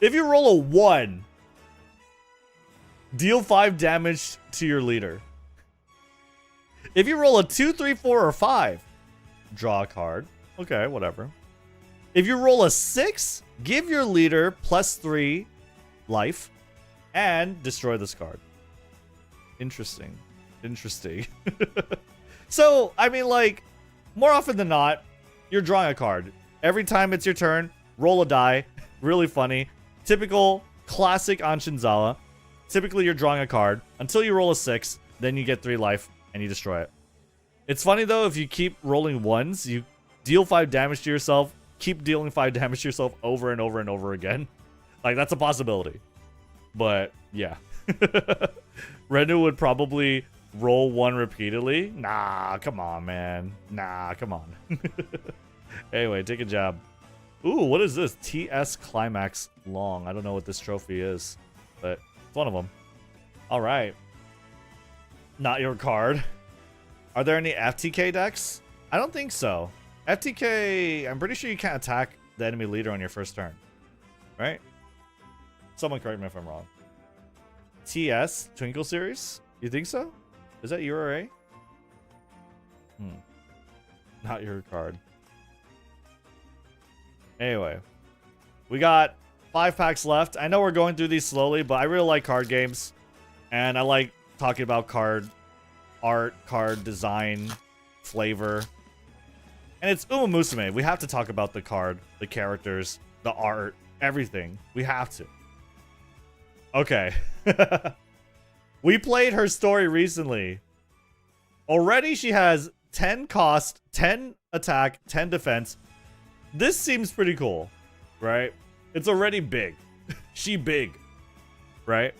[SPEAKER 2] If you roll a 1, deal 5 damage to your leader. If you roll a 2, 3, 4, or 5, draw a card. Okay, whatever. If you roll a 6, give your leader +3 life and destroy this card. Interesting. Interesting. So, I mean, like, more often than not, you're drawing a card. Every time it's your turn, roll a die. Really funny. Typical, classic Anshinzawa. Typically, you're drawing a card until you roll a 6, then you get 3 life, and you destroy it. It's funny, though, if you keep rolling 1s, you deal 5 damage to yourself, keep dealing 5 damage to yourself over and over and over again. Like, that's a possibility. But, yeah. Rednu would probably roll 1 repeatedly. Nah, come on, man. Nah, come on. Anyway, take a jab. Ooh, what is this? TS Climax Long. I don't know what this trophy is, but it's one of them. All right. Not your card. Are there any FTK decks? I don't think so. FTK, I'm pretty sure you can't attack the enemy leader on your first turn. Right? Someone correct me if I'm wrong. TS, Twinkle Series? You think so? Is that URA? Not your card. Anyway, we got 5 packs left. I know we're going through these slowly, but I really like card games. And I like talking about card art, card design, flavor. And it's UMAMUSUME. We have to talk about the card, the characters, the art, everything. We have to. Okay. We played her story recently. Already she has 10 cost, 10 attack, 10 defense. This seems pretty cool, right? It's already big. She big, right?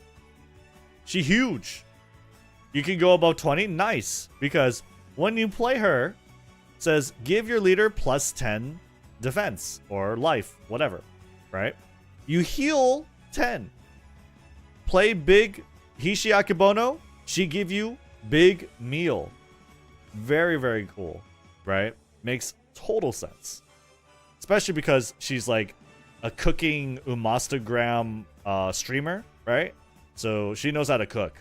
[SPEAKER 2] She huge. You can go above 20. Nice. Because when you play her, it says give your leader +10 defense or life, whatever, right? You heal 10. Play big Hishi Akebono. She give you big meal. Very, very cool, right? Makes total sense. Especially because she's like a cooking Umastagram streamer, right? So she knows how to cook.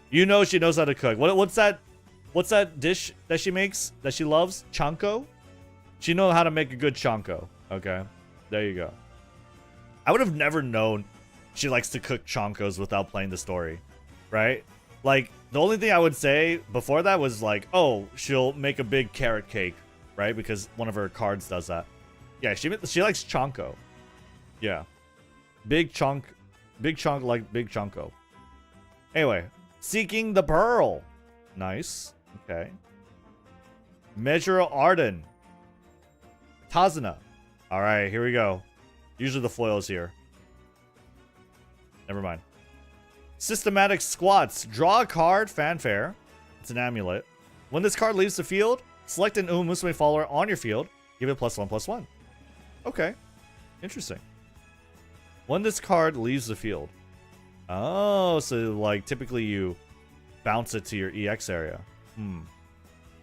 [SPEAKER 2] You know she knows how to cook. What's that dish that she makes that she loves? Chanko? She knows how to make a good chanko. Okay. There you go. I would have never known she likes to cook chonkos without playing the story. Right? Like, the only thing I would say before that was like, oh, she'll make a big carrot cake. Right? Because one of her cards does that. Yeah, she likes chonko. Yeah. Big chunk like big chonko. Anyway, seeking the pearl. Nice. Okay. Measure Arden. Tazuna. Alright, here we go. Usually the foil is here. Never mind. Systematic Squats. Draw a card, Fanfare. It's an amulet. When this card leaves the field, select an UMAMUSUME follower on your field. Give it +1/+1. Okay. Interesting. When this card leaves the field. Oh, so like typically you bounce it to your EX area.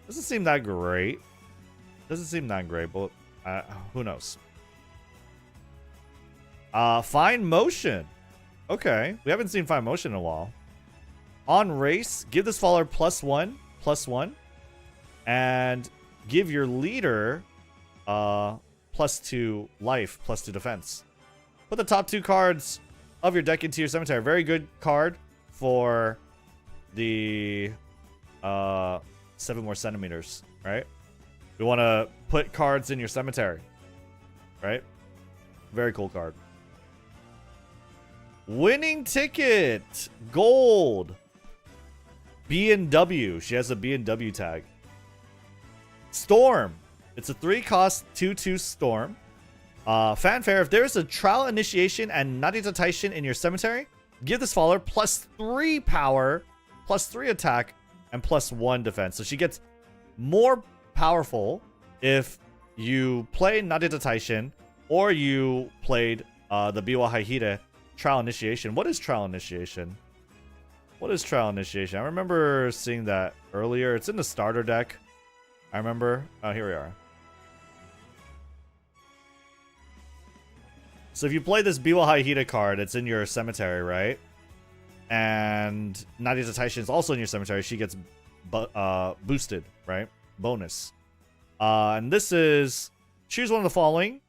[SPEAKER 2] Doesn't seem that great. Doesn't seem that great, but who knows? Fine Motion. Okay, we haven't seen Fine Motion in a while. On race, give this follower +1/+1, and give your leader +2 life, +2 defense. Put the top 2 cards of your deck into your cemetery. Very good card for the 7 more centimeters, right? We want to put cards in your cemetery, right? Very cool card. Winning ticket, gold. B&W. She has a B&W tag. Storm. It's a 3-cost 2/2 Storm. Fanfare. If there's a Trial Initiation and Narita Taishin in your cemetery, give this follower +3 power, +3 attack, and +1 defense. So she gets more powerful if you play Narita Taishin or you played the Biwa Haihide Trial Initiation. What is Trial Initiation? What is Trial Initiation? I remember seeing that earlier. It's in the starter deck. I remember. Oh, here we are. So if you play this Biwa Haihide card, it's in your cemetery, right? And Narita Taishin is also in your cemetery. She gets boosted, right? Bonus. And this is... Choose one of the following.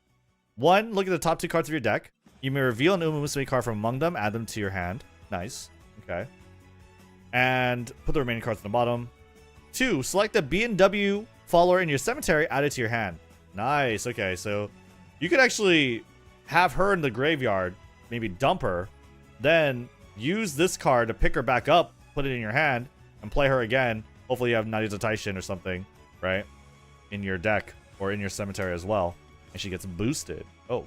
[SPEAKER 2] 1, look at the top 2 cards of your deck. You may reveal an UMAMUSUME card from among them. Add them to your hand. Nice. Okay. And put the remaining cards on the bottom. 2, select the B&W follower in your cemetery. Add it to your hand. Nice. Okay, so you could actually have her in the graveyard. Maybe dump her. Then use this card to pick her back up. Put it in your hand. And play her again. Hopefully you have Narita Taishin or something. Right? In your deck. Or in your cemetery as well. And she gets boosted. Oh.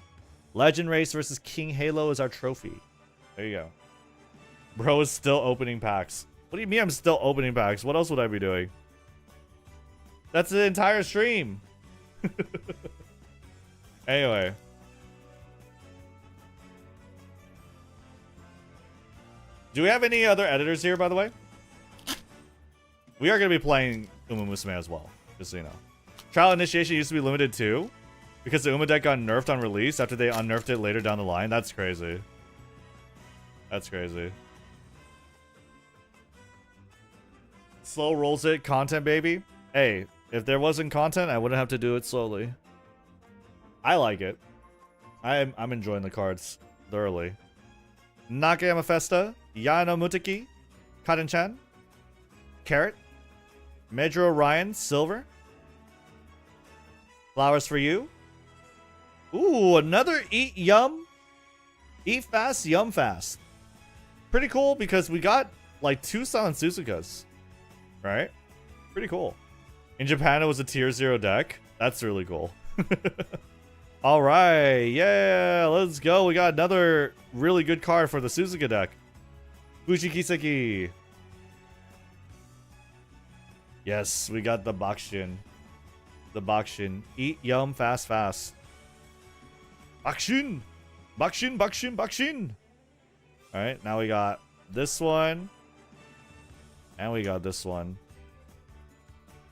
[SPEAKER 2] Legend Race versus King Halo is our trophy. There you go. Bro is still opening packs. What do you mean I'm still opening packs? What else would I be doing? That's the entire stream. Anyway. Do we have any other editors here, by the way? We are going to be playing UMAMUSUME as well, just so you know. Trial Initiation used to be limited too, because the UMA deck got nerfed on release after they unnerfed it later down the line. That's crazy. That's crazy. Slow rolls it, content baby. Hey, if there wasn't content, I wouldn't have to do it slowly. I like it. I'm enjoying the cards thoroughly. Nakayama Festa, Yano Mutaki, Kaden-chan, Carrot, Medro Ryan, Silver. Flowers for you. Ooh, another Eat Yum. Eat Fast, Yum Fast. Pretty cool because we got like 2 Silent Suzukas. Right? Pretty cool. In Japan, it was a tier 0 deck. That's really cool. Alright, yeah, let's go. We got another really good card for the Suzuka deck. Fujikiseki. Yes, we got the Bakshin. The Bakshin. Eat, yum, fast, fast. Bakshin! Bakshin, Bakshin, Bakshin! Alright, now we got this one. And we got this one.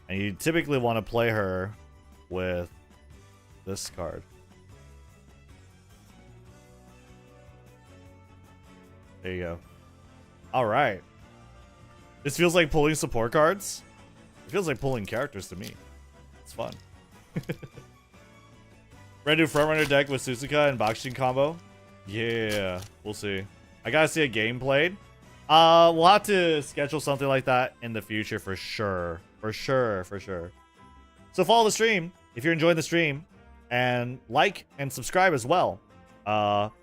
[SPEAKER 2] And you typically want to play her with this card. There you go. Alright. This feels like pulling support cards. It feels like pulling characters to me. It's fun. Rednu frontrunner deck with Suzuka and Bakushin combo. Yeah, we'll see. I gotta see a game played. We'll have to schedule something like that in the future for sure. For sure. So follow the stream if you're enjoying the stream, and like and subscribe as well. Helps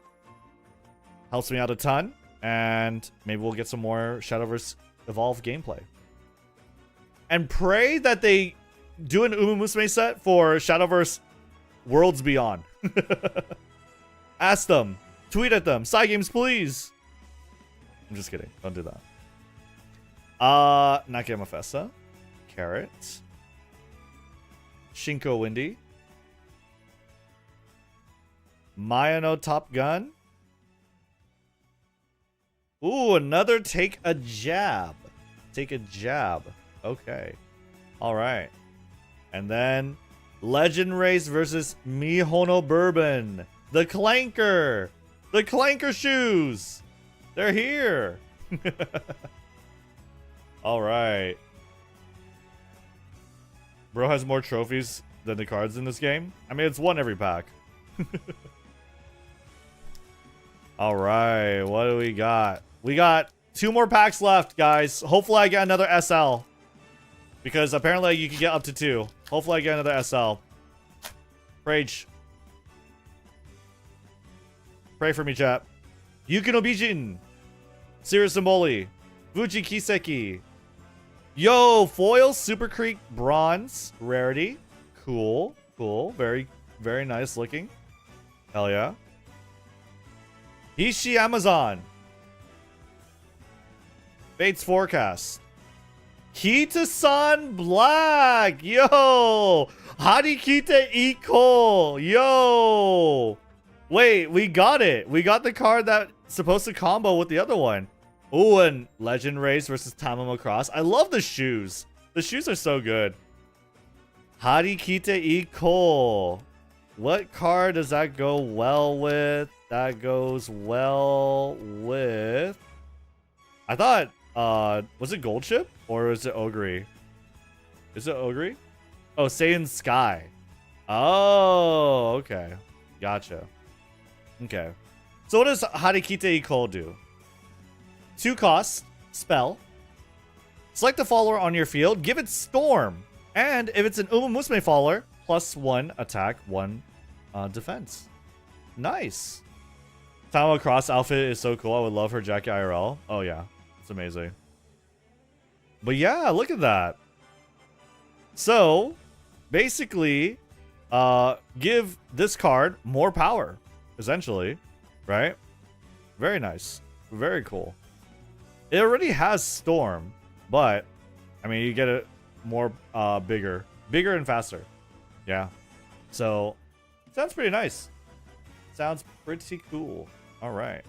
[SPEAKER 2] me out a ton, and maybe we'll get some more Shadowverse Evolve gameplay. And pray that they do an UMAMUSUME set for Shadowverse Worlds Beyond. Ask them. Tweet at them. Side games, please. I'm just kidding. Don't do that. Nakayama Festa. Carrot. Shinko Windy. Mayano Top Gun. Ooh, another Take a Jab. Take a Jab. Okay. Alright. And then Legend Race versus Mihono Bourbon. The Clanker. The Clanker shoes. They're here. Alright. Bro has more trophies than the cards in this game. I mean, it's one every pack. Alright, what do we got? We got 2 more packs left, guys. Hopefully I get another SL. Because apparently you can get up to 2. Hopefully I get another SL. Rage. Pray for me, chat. Yukino Bijin. Sirius Symboli. Fuji Kiseki. Yo, foil Super Creek Bronze. Rarity. Cool. Cool. Very, very nice looking. Hell yeah. Hishi Amazon. Fate's Forecast. Kita-san Black. Yo. Harikita Iko. Yo. Wait, we got it. We got the card that's supposed to combo with the other one. Ooh, and Legend Race versus Tamamo Cross. I love the shoes. The shoes are so good. Harikita Iko. What card does that go well with? That goes well with... I thought, was it Gold Ship? Or was it Ogre? Is it Ogre? Oh, Saiyan Sky. Oh, okay. Gotcha. Okay. So what does Harikita Iko do? 2 costs, spell. Select a follower on your field, give it Storm. And if it's an UMAMUSUME follower, +1 attack, 1 defense. Nice. Tama Cross outfit is so cool. I would love her jacket IRL. Oh yeah, it's amazing. But yeah, look at that. So, basically, give this card more power, essentially, right? Very nice. Very cool. It already has Storm, but, I mean, you get it more bigger and faster. Yeah. So, sounds pretty nice. Sounds pretty cool. All right.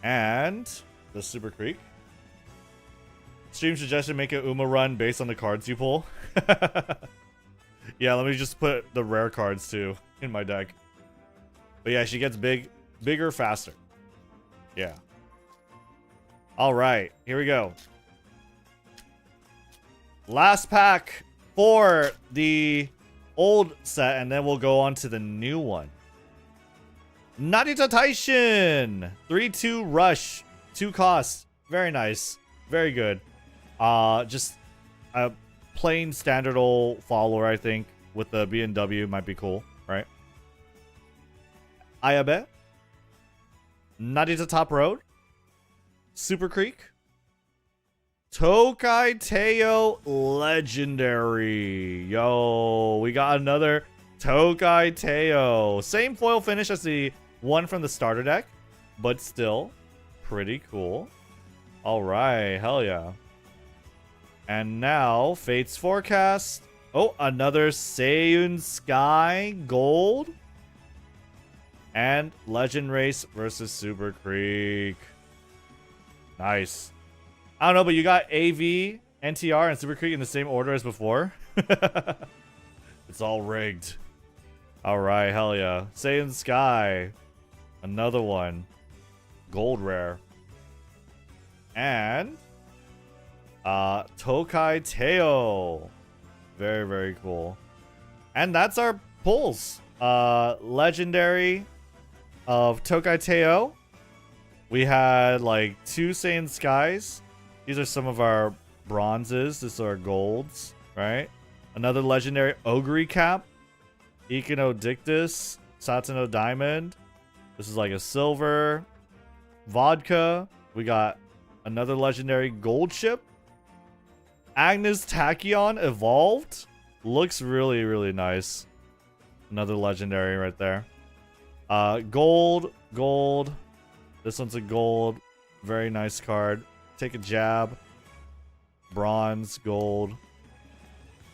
[SPEAKER 2] And the Super Creek. Stream suggestion, make a Uma run based on the cards you pull. Yeah, let me just put the rare cards too in my deck. But yeah, she gets bigger, faster. Yeah. All right, here we go. Last pack for the old set, and then we'll go on to the new one. Narita Taishin! 3-2 rush. 2 costs. Very nice. Very good. Just a plain standard old follower, I think, with the B&W might be cool, right? Ayabe. Narita Top Road. Super Creek. Tokai Teo Legendary. Yo, we got another Tokai Teo. Same foil finish as the one from the starter deck, but still pretty cool. All right, hell yeah. And now, Fate's Forecast. Oh, another Seiun Sky Gold. And Legend Race versus Super Creek. Nice. I don't know, but you got AV, NTR, and Super Creek in the same order as before. It's all rigged. All right, hell yeah. Saiyan Sky. Another one. Gold rare. And Tokai Teo. Very, very cool. And that's our pulls. Legendary of Tokai Teo. We had like 2 Saiyan Skies. These are some of our bronzes. This is our golds, right? Another legendary Ogre Cap. Ikano Dictus. Satano Diamond. This is like a silver. Vodka. We got another legendary gold ship. Agnes Tachyon evolved. Looks really, really nice. Another legendary right there. Gold. This one's a gold. Very nice card. Take a jab. Bronze, gold.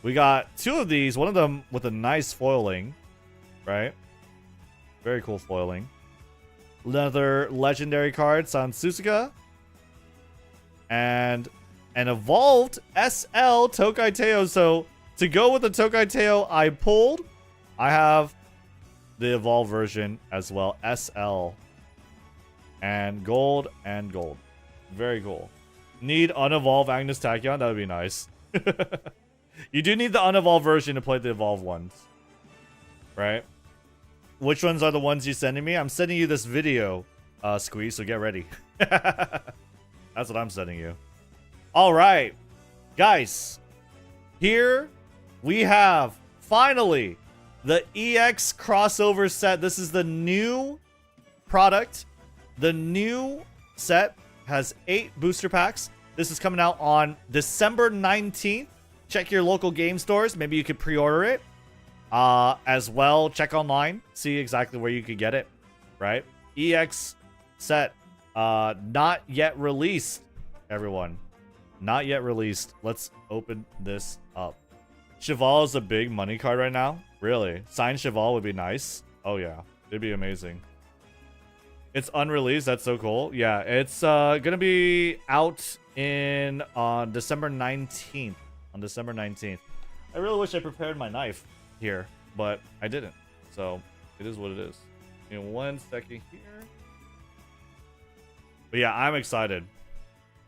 [SPEAKER 2] We got 2 of these. One of them with a nice foiling. Right? Very cool foiling. Another legendary card. Sansusuka. And an evolved SL Tokai Teo. So to go with the Tokai Teo I pulled, I have the evolved version as well. SL. And gold and gold. Very cool. Need unevolved Agnes Tachyon? That would be nice. You do need the unevolved version to play the evolved ones. Right? Which ones are the ones you're sending me? I'm sending you this video, Squeeze, so get ready. That's what I'm sending you. Alright. Guys. Here we have, finally, the EX crossover set. This is the new product. The new set has 8 booster packs. This is coming out on December 19th. Check your local game stores. Maybe you could pre-order it. As well, check online. See exactly where you could get it. Right? EX set. Not yet released, everyone. Not yet released. Let's open this up. Cheval is a big money card right now. Really? Signed Cheval would be nice. Oh, yeah. It'd be amazing. It's unreleased. That's so cool. Yeah, it's gonna be out in on December 19th. On December 19th. I really wish I prepared my knife here, but I didn't. So it is what it is. In 1 second here. But yeah, I'm excited.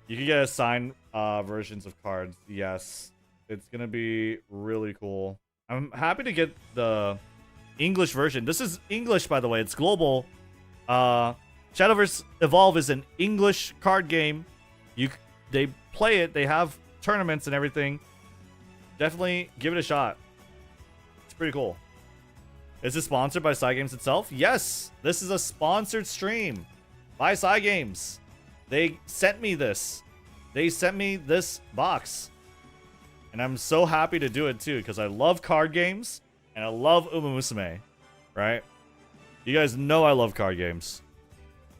[SPEAKER 2] You can get signed versions of cards. Yes, it's gonna be really cool. I'm happy to get the English version. This is English, by the way. It's global. Shadowverse Evolve is an English card game. They play it. They have tournaments and everything. Definitely give it a shot. It's pretty cool. Is this sponsored by Cygames itself? Yes, this is a sponsored stream by Cygames. They sent me this. They sent me this box. And I'm so happy to do it too, because I love card games and I love UMAMUSUME. Right? You guys know I love card games.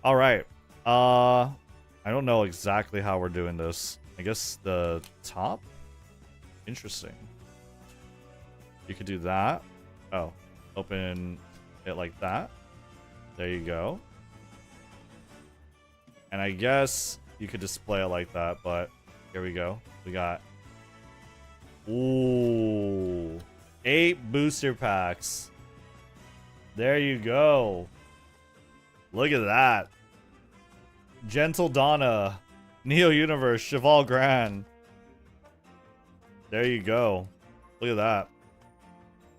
[SPEAKER 2] Alright. I don't know exactly how we're doing this. I guess the top? Interesting. You could do that. Oh. Open it like that. There you go. And I guess you could display it like that, but here we go. We got... Ooh. 8 booster packs. There you go. Look at that. Gentle Donna. Neo Universe. Cheval Grand. There you go. Look at that.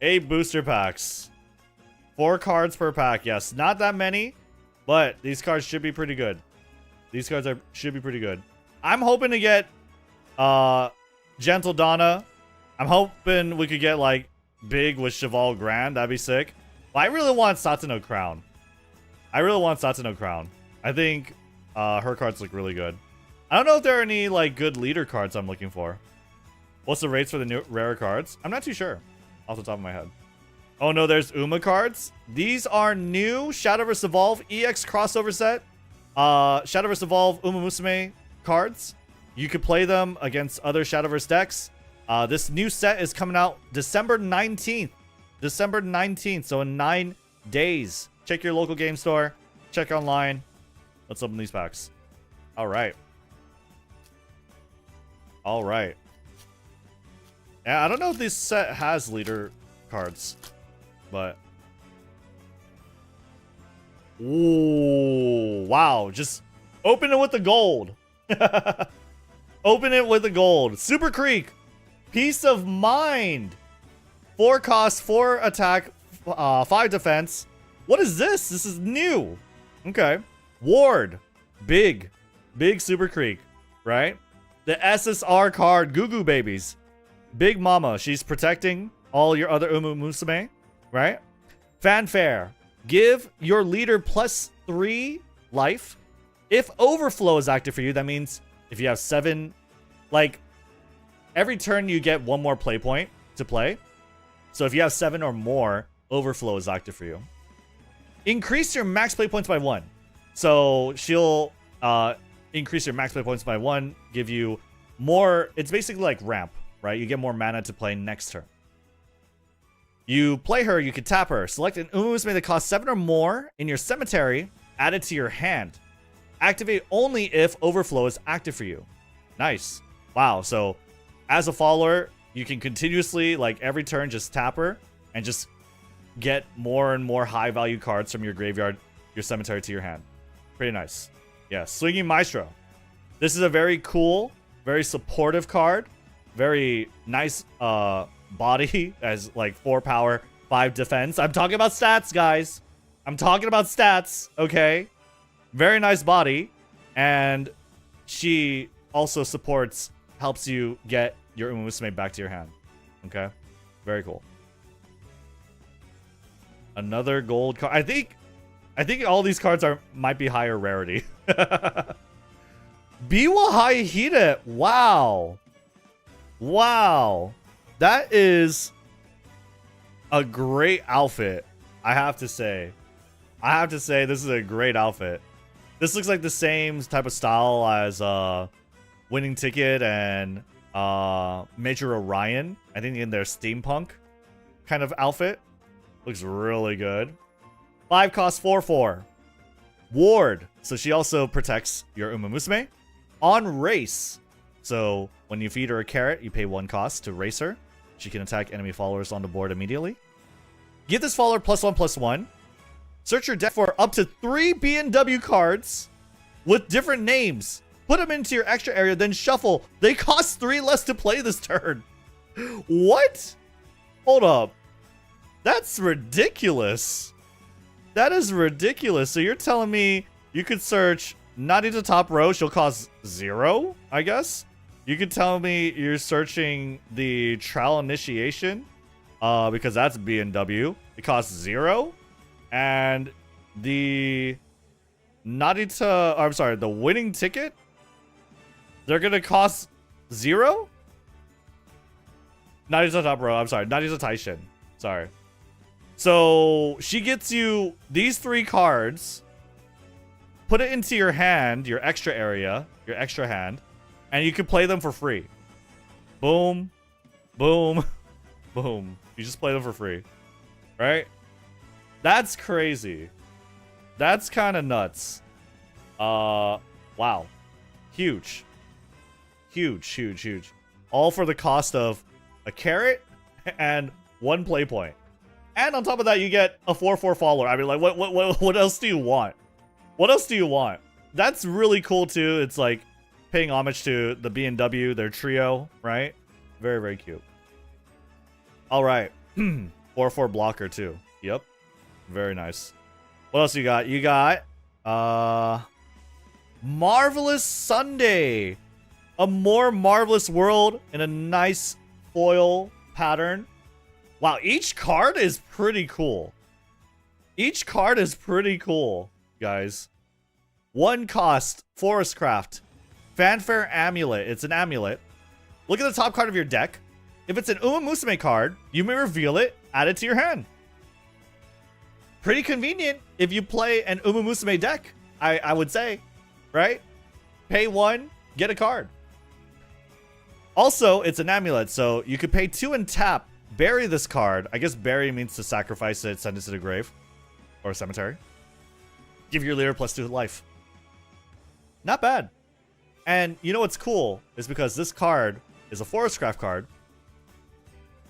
[SPEAKER 2] 8 booster packs. 4 cards per pack. Yes, not that many, but these cards should be pretty good. These cards should be pretty good. I'm hoping to get Gentle Donna. I'm hoping we could get like big with Cheval Grand. That'd be sick. But I really want Satano Crown. I think her cards look really good. I don't know if there are any like good leader cards I'm looking for. What's the rates for the new rare cards? I'm not too sure off the top of my head. Oh no, there's Uma cards. These are new Shadowverse Evolve EX crossover set. Shadowverse Evolve UMAMUSUME cards. You could play them against other Shadowverse decks. This new set is coming out December 19th. December 19th, so in 9 days. Check your local game store. Check online. Let's open these packs. All right. All right. Yeah, I don't know if this set has leader cards, but... Ooh, wow. Just open it with the gold. Open it with the gold. Super Creek. Peace of Mind. 4 cost, 4 attack, 5 defense. What is this? This is new. Okay. Ward. Big Super Creek, right? The SSR card, Goo Goo Babies. Big Mama. She's protecting all your other UMAMUSUME, right? Fanfare. Give your leader +3 life. If Overflow is active for you, that means if you have 7, like, every turn you get 1 more play point to play. So if you have 7 or more, Overflow is active for you. Increase your max play points by 1. So she'll increase your max play points by 1, give you more. It's basically like ramp, right? You get more mana to play next turn. You play her, you can tap her. Select an UMAMUSUME that costs 7 or more in your cemetery, add it to your hand. Activate only if Overflow is active for you. Nice. Wow. So as a follower, you can continuously, like every turn, just tap her and just get more and more high value cards from your graveyard, your cemetery to your hand. Pretty nice. Yeah, Swinging Maestro. This is a very cool, very supportive card. Very nice body as like 4 power, 5 defense. I'm talking about stats, guys. I'm talking about stats, okay? Very nice body. And she also supports, helps you get your UMAMUSUME back to your hand. Okay? Very cool. Another gold card. I think all these cards might be higher rarity. Biwa Haihide. Wow. Wow. That is a great outfit, I have to say. This is a great outfit. This looks like the same type of style as Winning Ticket and Major Orion. I think in their steampunk kind of outfit. Looks really good. 5 cost 4/4. Ward. So she also protects your UMAMUSUME. On race. So when you feed her a carrot, you pay 1 cost to race her. She can attack enemy followers on the board immediately. Give this follower +1/+1. Search your deck for up to 3 B&W cards with different names. Put them into your extra area, then shuffle. They cost 3 less to play this turn. What? Hold up. That's ridiculous. That is ridiculous. So you're telling me you could search Nadita top row, she'll cost 0, I guess? You could tell me you're searching the Trial Initiation, because that's B&W. It costs 0. And the Nadita, I'm sorry, the Winning Ticket, they're gonna cost 0? Nadita top row, I'm sorry, Nadita Taishin. Sorry. So she gets you these 3 cards, put it into your hand, your extra area, your extra hand, and you can play them for free. Boom, boom, boom. You just play them for free, right? That's crazy. That's kind of nuts. Wow. Huge. Huge, huge, huge. All for the cost of a carrot and 1 play point. And on top of that, you get a 4/4 follower. I mean, like, what else do you want? What else do you want? That's really cool, too. It's like paying homage to the B&W, their trio, right? Very, very cute. All right. 4/4 blocker, too. Yep. Very nice. What else you got? You got Marvelous Sunday. A more marvelous world in a nice foil pattern. Wow, each card is pretty cool. Each card is pretty cool, guys. 1 cost, Forest Craft. Fanfare Amulet. It's an amulet. Look at the top card of your deck. If it's an UMAMUSUME card, you may reveal it, add it to your hand. Pretty convenient if you play an UMAMUSUME deck, I would say, right? Pay 1, get a card. Also, it's an amulet, so you could pay 2 and tap. Bury this card. I guess bury means to sacrifice it, send it to the grave. Or a cemetery. Give your leader +2 life. Not bad. And you know what's cool is because this card is a Forestcraft card.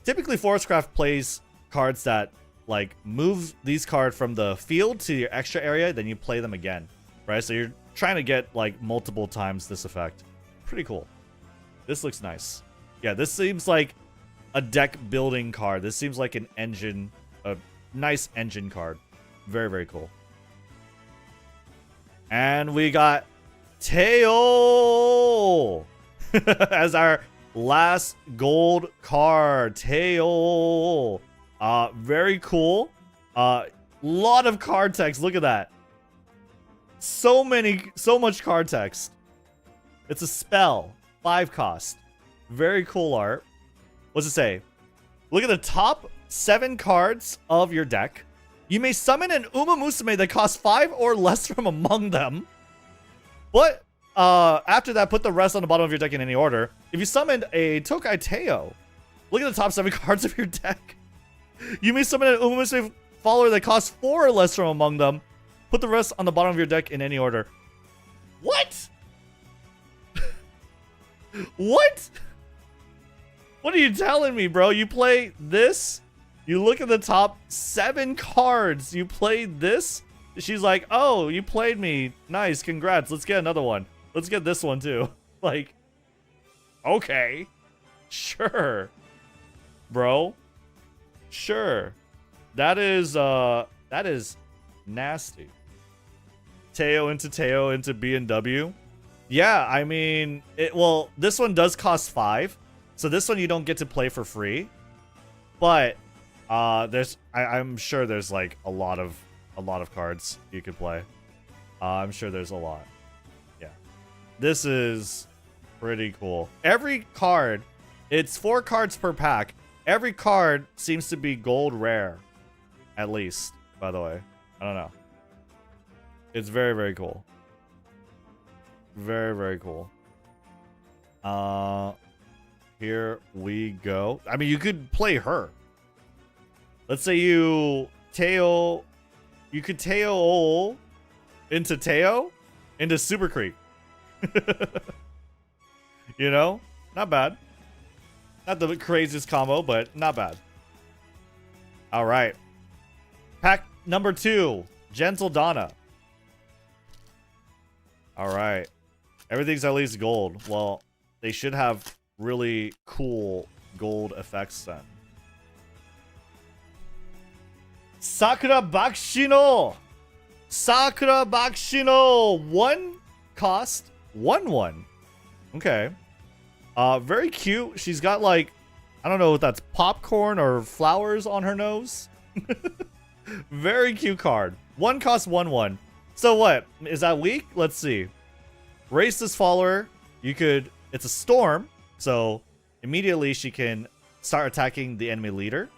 [SPEAKER 2] Typically, Forestcraft plays cards that like move these cards from the field to your extra area, then you play them again, right? So you're trying to get like multiple times this effect. Pretty cool. This looks nice. Yeah, this seems like a deck building card. This seems like an engine, a nice engine card. Very, very cool. And we got Teo as our last gold card. Teo. Very cool. Lot of card text. Look at that. So much card text. It's a spell. 5 cost. Very cool art. What's it say? Look at the top 7 cards of your deck. You may summon an UMAMUSUME that costs 5 or less from among them. But after that, put the rest on the bottom of your deck in any order. If you summoned a Tokai Teo, look at the top 7 cards of your deck. You may summon an UMAMUSUME follower that costs 4 or less from among them. Put the rest on the bottom of your deck in any order. What? What? What are you telling me, bro? You play this? You look at the top 7 cards. You played this? She's like, oh, you played me. Nice, congrats. Let's get another one. Let's get this one too. Like, okay. Sure. Bro. Sure. That is nasty. Teo into B&W. Yeah, I mean, well, this one does cost 5. So this one you don't get to play for free. But I'm sure there's like a lot of cards you could play. I'm sure there's a lot. Yeah. This is pretty cool. Every card, it's 4 cards per pack. Every card seems to be gold rare. At least, by the way. I don't know. It's very, very cool. Very, very cool. Here we go. I mean, you could play her. Let's say you could Teo into Super Creek. You know? Not bad. Not the craziest combo, but not bad. All right. Pack number 2, Gentle Donna. All right. Everything's at least gold. Well, they should have really cool gold effects then. Sakura Bakshino. Sakura Bakshino. 1 cost, 1/1. Okay. Very cute. She's got like, I don't know if that's popcorn or flowers on her nose. Very cute card. 1 cost, 1/1. So what? Is that weak? Let's see. Race this follower. You could, it's a storm. So immediately she can start attacking the enemy leader.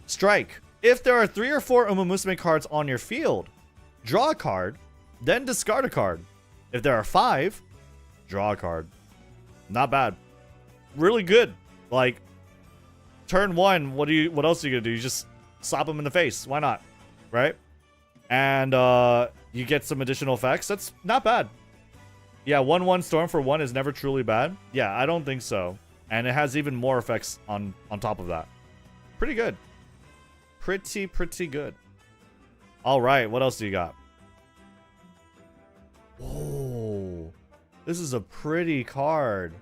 [SPEAKER 2] Strike. If there are 3 or 4 UMAMUSUME cards on your field, draw a card, then discard a card. If there are 5, draw a card. Not bad. Really good. Like, turn 1, what else are you gonna do? You just slap them in the face. Why not? Right? And you get some additional effects. That's not bad. Yeah, 1/1 storm for 1 is never truly bad. Yeah, I don't think so. And it has even more effects on top of that. Pretty good. Pretty good. All right, what else do you got? Whoa. This is a pretty card.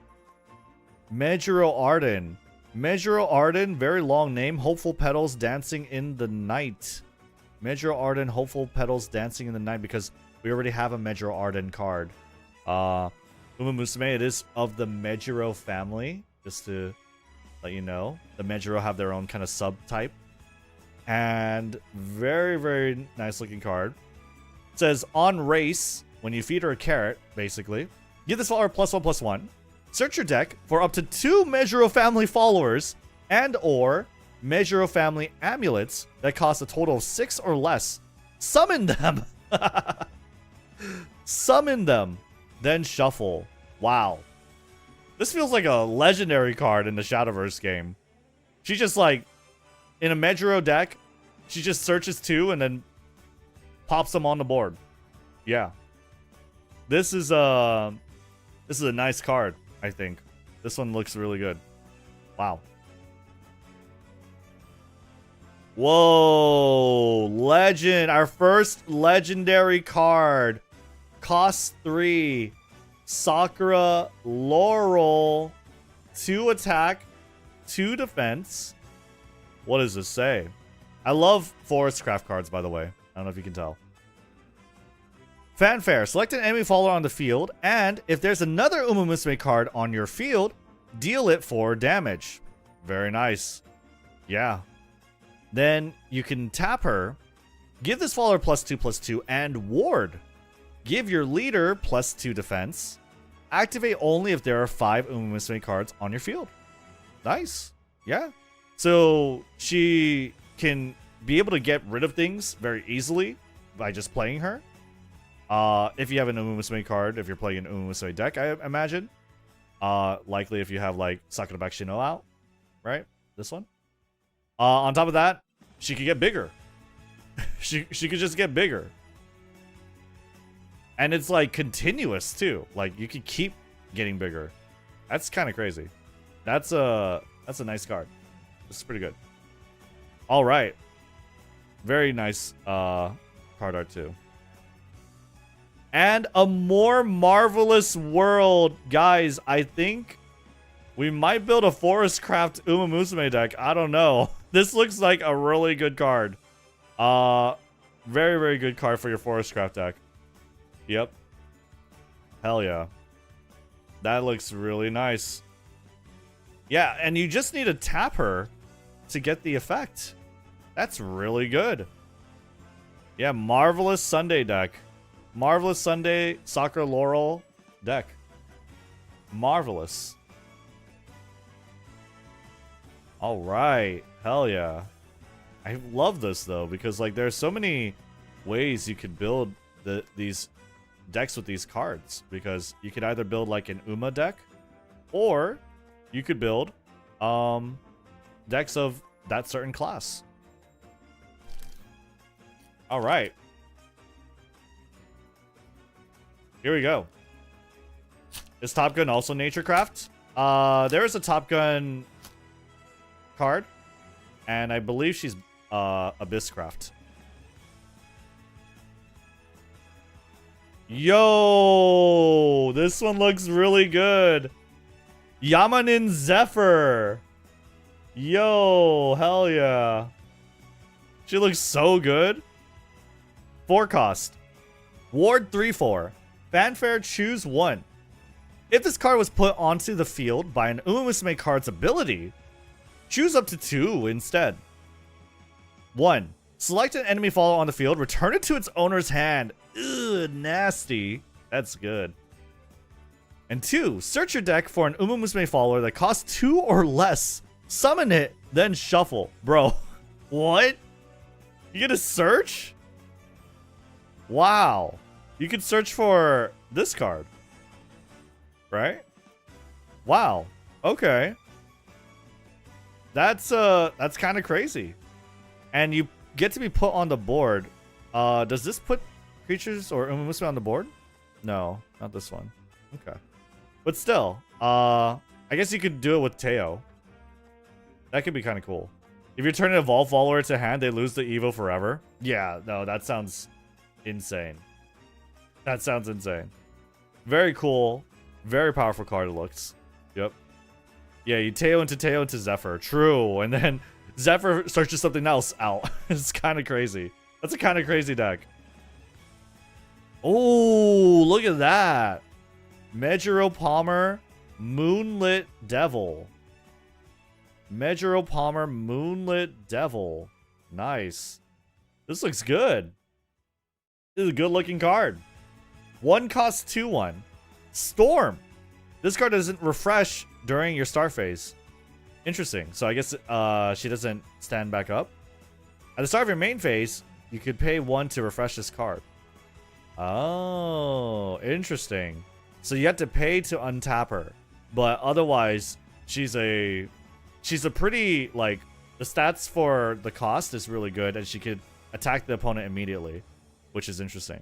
[SPEAKER 2] Meguro Arden. Meguro Arden, very long name. Hopeful Petals Dancing in the Night. Meguro Arden, Hopeful Petals Dancing in the Night, because we already have a Meguro Arden card. UMAMUSUME, it is of the Meguro family, just to let you know. The Meguro have their own kind of subtype. And very, very nice looking card. It says, on race, when you feed her a carrot, basically, give this follower +1/+1. Search your deck for up to 2 Meguro family followers and or Meguro family amulets that cost a total of 6 or less. Summon them. Summon them. Then shuffle. Wow. This feels like a legendary card in the Shadowverse game. She just like, in a Meguro deck, she just searches 2 and then pops them on the board. Yeah. This is a nice card, I think. This one looks really good. Wow. Whoa. Legend. Our first legendary card. Cost 3. Sakura Laurel. 2 attack. +2 defense. What does this say? I love Forest Craft cards, by the way. I don't know if you can tell. Fanfare. Select an enemy follower on the field, and if there's another UMAMUSUME card on your field, deal it 4 damage. Very nice. Yeah. Then you can tap her, give this follower +2/+2, and ward. Give your leader +2 defense. Activate only if there are 5 UMAMUSUME cards on your field. Nice. Yeah. So she can be able to get rid of things very easily by just playing her. If you have an UMAMUSUME card, if you're playing an UMAMUSUME deck, I imagine. Likely if you have like Sakurabaku Shino out, right? This one. On top of that, she could get bigger. she could just get bigger. And it's like continuous too. Like you could keep getting bigger. That's kind of crazy. That's a nice card. This is pretty good. All right. Very nice card art too. And a more marvelous world. Guys, I think we might build a Forest Craft UMAMUSUME deck. I don't know. This looks like a really good card. Very, very good card for your Forest Craft deck. Yep. Hell yeah. That looks really nice. Yeah, and you just need to tap her to get the effect. That's really good. Yeah, Marvelous Sunday deck. Marvelous Sunday Sakura Laurel deck. Marvelous. All right. Hell yeah. I love this though because like there's so many ways you could build these decks with these cards because you could either build like an Uma deck or you could build decks of that certain class. All right. Here we go. Is Top Gun also Naturecraft? There is a Top Gun card, and I believe she's Abysscraft. Yo, this one looks really good. Yamanin Zephyr. Yo, hell yeah. She looks so good. 4 cost. Ward 3/4. Fanfare, choose 1. If this card was put onto the field by an UMAMUSUME card's ability, choose up to 2 instead. 1. Select an enemy follower on the field, return it to its owner's hand. Ugh, nasty. That's good. And 2. Search your deck for an UMAMUSUME follower that costs 2 or less. Summon it, then shuffle. Bro, what? You get a search? Wow. You could search for this card. Right? Wow. Okay. That's kind of crazy. And you get to be put on the board. Does this put creatures or UMAMUSUME on the board? No, not this one. Okay. But still, I guess you could do it with Teo. That could be kind of cool. If you turn an Evolve follower to hand, they lose the Evo forever. Yeah, no, that sounds insane. That sounds insane. Very cool. Very powerful card it looks. Yep. Yeah, you Teo into Zephyr. True. And then Zephyr searches something else out. It's kind of crazy. That's a kind of crazy deck. Oh, look at that. Mejiro Palmer, Moonlit Devil. Mejiro Palmer, Moonlit Devil. Nice. This looks good. This is a good looking card. 1 costs 2/1. Storm. This card doesn't refresh during your star phase. Interesting. So I guess she doesn't stand back up. At the start of your main phase, you could pay 1 to refresh this card. Oh, interesting. So you have to pay to untap her. But otherwise, she's a pretty, like, the stats for the cost is really good, and she could attack the opponent immediately, which is interesting.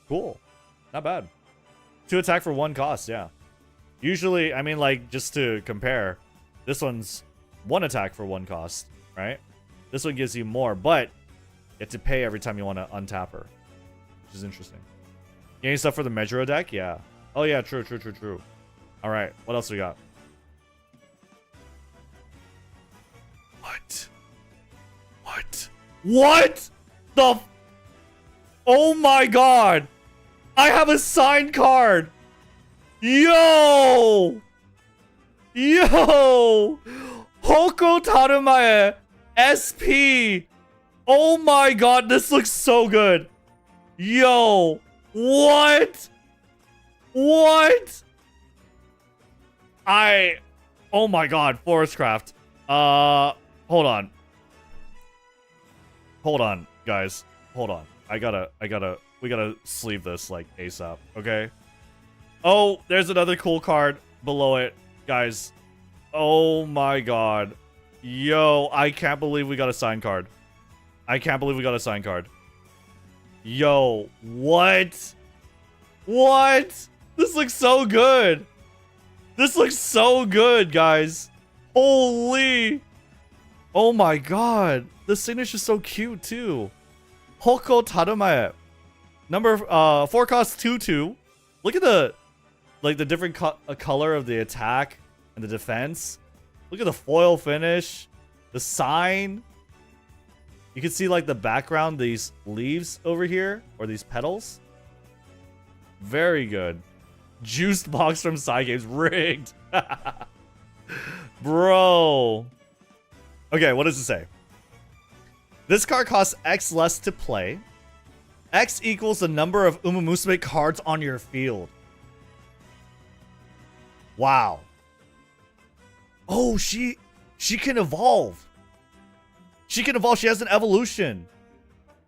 [SPEAKER 2] Cool. Not bad. 2 attack for 1 cost, yeah. Usually, I mean, like, just to compare, this one's 1 attack for 1 cost, right? This one gives you more, but you have to pay every time you want to untap her, which is interesting. Any stuff for the Mejiro deck? Yeah. Oh, yeah, true. All right, what else we got? What the? Oh my god! I have a signed card! Yo! Yo! Hoko Tarumae SP! Oh my god, this looks so good! Yo! What? What? Oh my god, Forestcraft. Hold on. Hold on, guys. Hold on. We gotta sleeve this, like, ASAP, okay? Oh, there's another cool card below it, guys. Oh my god. Yo, I can't believe we got a signed card. I can't believe we got a signed card. Yo, what? What? This looks so good. This looks so good, guys. Holy. Oh my god. The signature's so cute, too. Hoko Tarumae. Number 4 costs 2/2. Look at the different color of the attack and the defense. Look at the foil finish. The sign. You can see like the background, these leaves over here, or these petals. Very good. Juiced box from Side Games. Rigged. Bro. Okay, what does it say? This card costs X less to play. X equals the number of UMAMUSUME cards on your field. Wow. Oh, she can evolve. She can evolve. She has an evolution.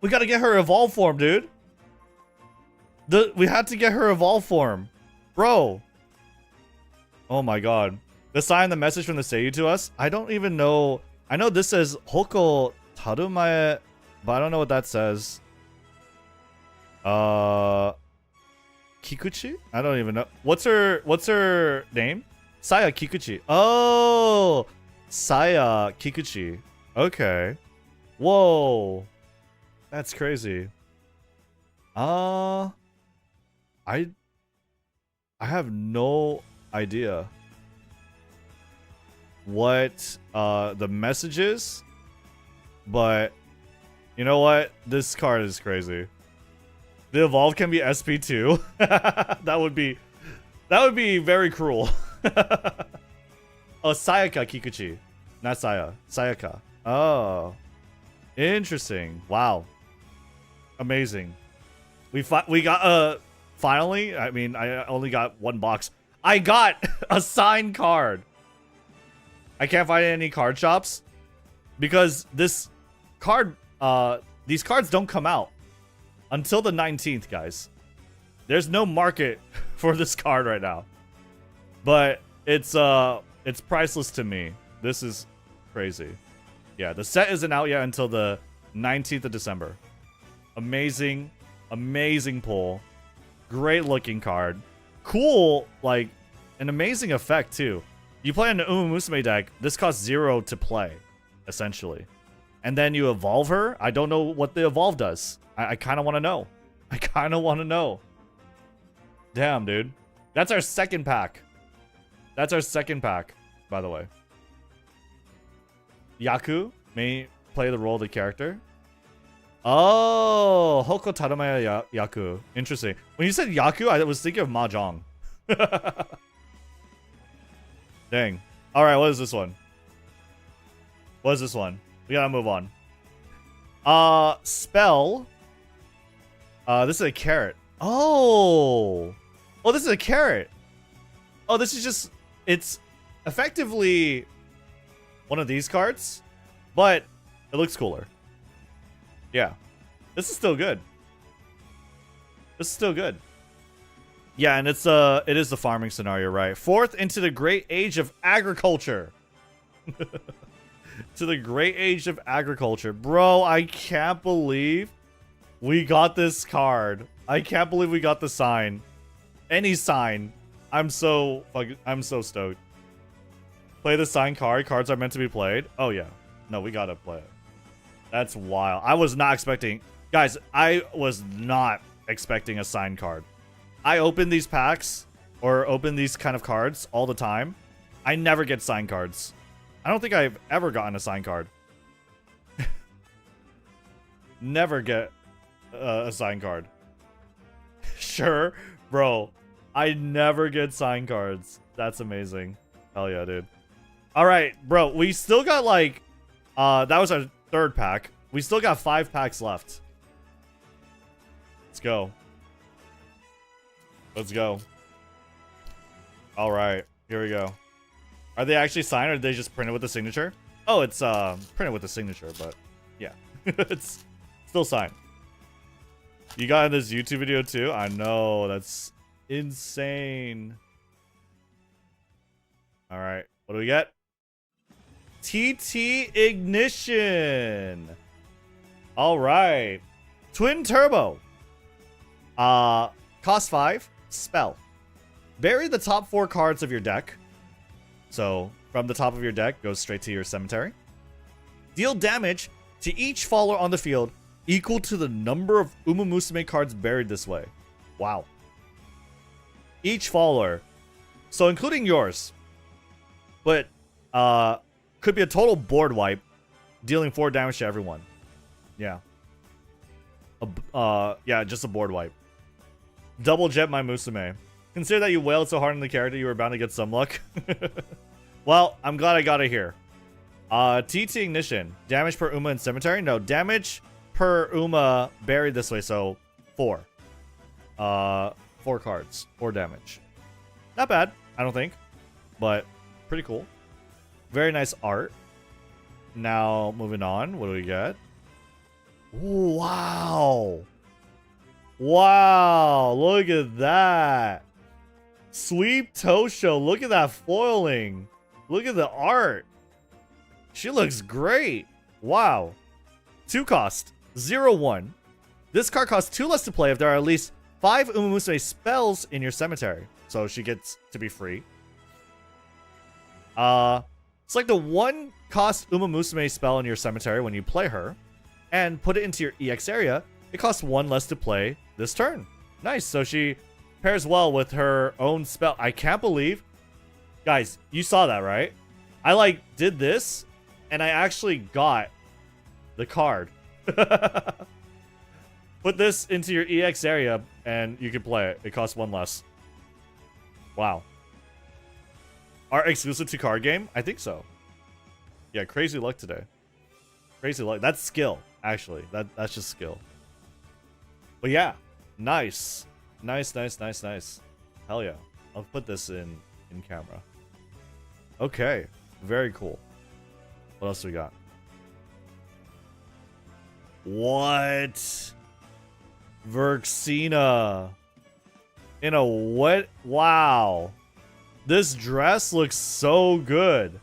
[SPEAKER 2] We gotta get her evolve form, dude. We had to get her evolve form. Bro. Oh my god. The sign, the message from the Seiyu to us. I don't even know. I know this says Hoko Tarumae, but I don't know what that says. Kikuchi? I don't even know. What's her name? Saya Kikuchi. Oh, Saya Kikuchi. Okay. Whoa. That's crazy. I have no idea what the message is, but you know what? This card is crazy. The evolve can be SP2. that would be very cruel. Oh, Sayaka Kikuchi. Not Saya. Sayaka. Oh. Interesting. Wow. Amazing. We got finally, I mean, I only got one box. I got a signed card. I can't find it in any card shops because this card these cards don't come out until the 19th, guys. There's no market for this card right now. But it's priceless to me. This is crazy. Yeah, the set isn't out yet until the 19th of December. Amazing, amazing pull. Great looking card. Cool, like an amazing effect too. You play an UMAMUSUME deck, this costs 0 to play, essentially. And then you evolve her. I don't know what the evolve does. I kind of want to know. I kind of want to know. Damn, dude. That's our second pack. That's our second pack, by the way. Yaku may play the role of the character. Oh, Hoko Tarumae Yaku. Interesting. When you said Yaku, I was thinking of Mahjong. Dang. Alright, what is this one? What is this one? We gotta move on. Spell. This is a carrot. Oh! Oh, this is a carrot. Oh, this is just... It's effectively one of these cards, but it looks cooler. Yeah. This is still good. This is still good. Yeah, and it is the farming scenario, right? Fourth into the great age of agriculture. To the great age of agriculture. Bro, I can't believe we got this card. I can't believe we got the sign. Any sign. I'm so stoked. Play the signed card. Cards are meant to be played. Oh, yeah. No, we gotta play it. That's wild. I was not expecting... Guys, I was not expecting a signed card. I open these packs or open these kind of cards all the time. I never get signed cards. I don't think I've ever gotten a signed card. Never get a sign card. Sure, bro. I never get sign cards. That's amazing. Hell yeah, dude. All right, bro. We still got like, that was our third pack. We still got 5 packs left. Let's go. Let's go. All right, here we go. Are they actually signed or did they just print it with the signature? Oh, it's printed with the signature, but yeah, it's still signed. You got in this YouTube video too? I know, that's insane. All right, what do we get? TT Ignition. All right, Twin Turbo. Cost 5, spell. Bury the top 4 cards of your deck. So from the top of your deck, goes straight to your cemetery. Deal damage to each follower on the field equal to the number of UMAMUSUME cards buried this way. Wow. Each follower. So including yours. But could be a total board wipe, dealing 4 damage to everyone. Yeah. Yeah, just a board wipe. Double jet my Musume. Consider that you wailed so hard on the character you were bound to get some luck. Well, I'm glad I got it here. TT Ignition. Damage per Uma in cemetery? No, damage per Uma buried this way, so 4. 4 cards. 4 damage. Not bad, I don't think. But pretty cool. Very nice art. Now, moving on. What do we get? Ooh, wow. Wow, look at that. Sweep Tosho, look at that foiling. Look at the art. She looks great. Wow. 2 cost, 0-1. This card costs 2 less to play if there are at least 5 UMAMUSUME spells in your cemetery. So she gets to be free. Select the 1 cost UMAMUSUME spell in your cemetery when you play her, and put it into your EX area. It costs 1 less to play this turn. Nice. So she pairs well with her own spell. I can't believe, guys, you saw that, right? I like did this and I actually got the card. Put this into your EX area and you can play it. It costs 1 less. Wow. Are exclusive to card game? I think so. Yeah, crazy luck today. Crazy luck. That's skill, actually. That's just skill. But yeah, nice. Nice, nice, nice, nice. Hell yeah. I'll put this in camera. Okay, very cool. What else do we got? What? Verxina. In a what? Wow. This dress looks so good.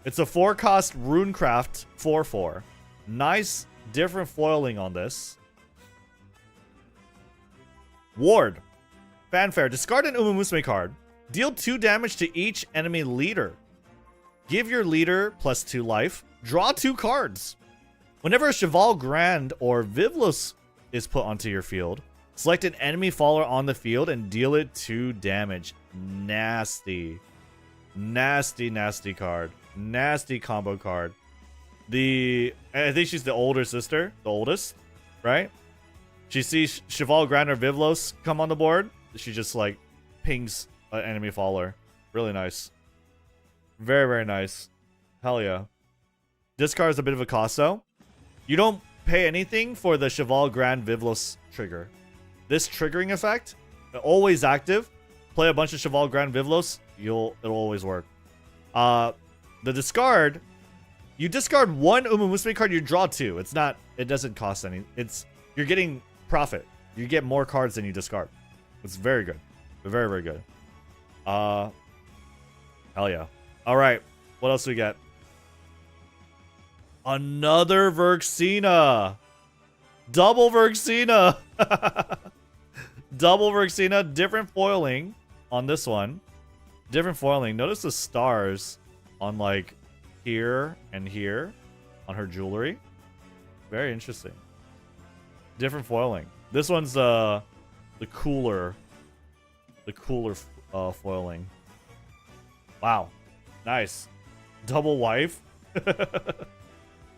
[SPEAKER 2] It's a 4-cost Runecraft 4/4. Nice, different foiling on this. Ward. Fanfare. Discard an UMAMUSUME card. Deal 2 damage to each enemy leader. Give your leader +2 life. Draw 2 cards. Whenever a Cheval Grand or Vivlos is put onto your field, select an enemy follower on the field and deal it 2 damage. Nasty. Nasty, nasty card. Nasty combo card. I think she's the older sister. The oldest, right? She sees Cheval Grand or Vivlos come on the board. She just like pings an enemy follower. Really nice. Very, very nice. Hell yeah. This card is a bit of a cost though. You don't pay anything for the Cheval Grand Vivlos trigger. This triggering effect, always active. Play a bunch of Cheval Grand Vivlos, it'll always work. The discard, you discard 1 UMAMUSUME card, you draw 2. It doesn't cost any. You're getting profit. You get more cards than you discard. It's very good. Very, very good. Hell yeah. All right. What else do we get? Another Verxina. Double Verxina. Double Verxina. Different foiling on this one. Different foiling. Notice the stars on like here and here on her jewelry. Very interesting. Different foiling. This one's the cooler foiling. Wow. Nice. Double wife.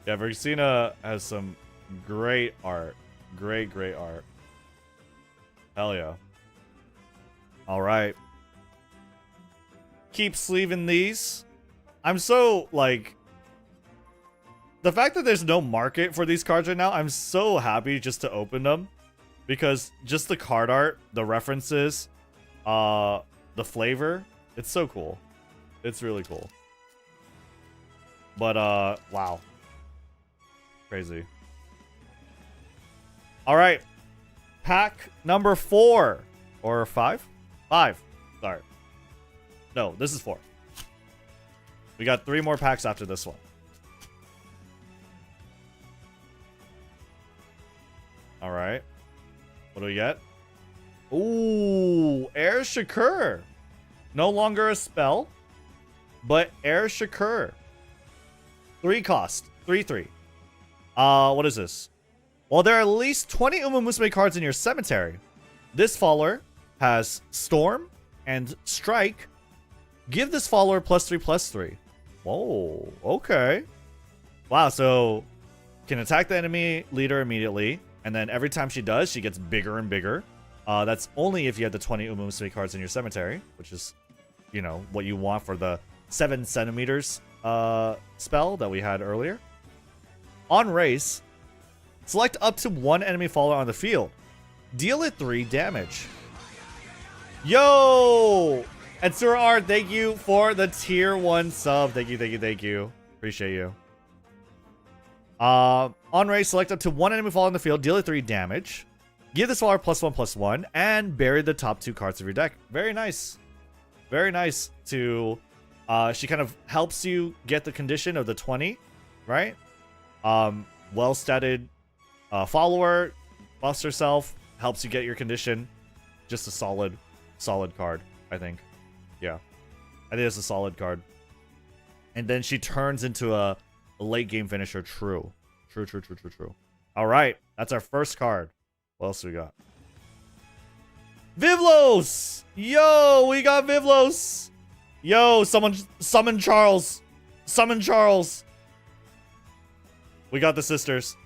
[SPEAKER 2] Yeah, Verxina has some Great art. Great art. Hell yeah. All right. Keep sleeving these. I'm so, like... The fact that there's no market for these cards right now, I'm so happy just to open them. Because just the card art, the references, the flavor, it's so cool. It's really cool. But, wow. Crazy. All right. Pack number 4. Or 5? 5. Sorry. No, this is 4. We got 3 more packs after this one. All right. What do we get? Ooh, Air Shakur. No longer a spell, but Air Shakur. 3 cost. 3/3. What is this? Well, there are at least 20 UMAMUSUME cards in your cemetery. This follower has Storm and Strike. Give this follower +3/+3. Whoa, okay. Wow, so can attack the enemy leader immediately, and then every time she does, she gets bigger and bigger. That's only if you have the 20 UMAMUSUME cards in your cemetery, which is, you know, what you want for the 7 centimeters spell that we had earlier. On race, select up to 1 enemy follower on the field. Deal it 3 damage. Yo! And Sura R, thank you for the tier 1 sub. Thank you. Appreciate you. On race, select up to 1 enemy follower on the field. Deal it 3 damage. Give this follower +1/+1 and bury the top 2 cards of your deck. Very nice. Very nice to... she kind of helps you get the condition of the 20, right? Well-statted follower, buffs herself, helps you get your condition. Just a solid card, I think. Yeah. I think it's a solid card. And then she turns into a late game finisher. True. All right. That's our first card. What else we got? Vivlos! Yo, we got Vivlos! Yo, someone summon Charles. Summon Charles. We got the sisters.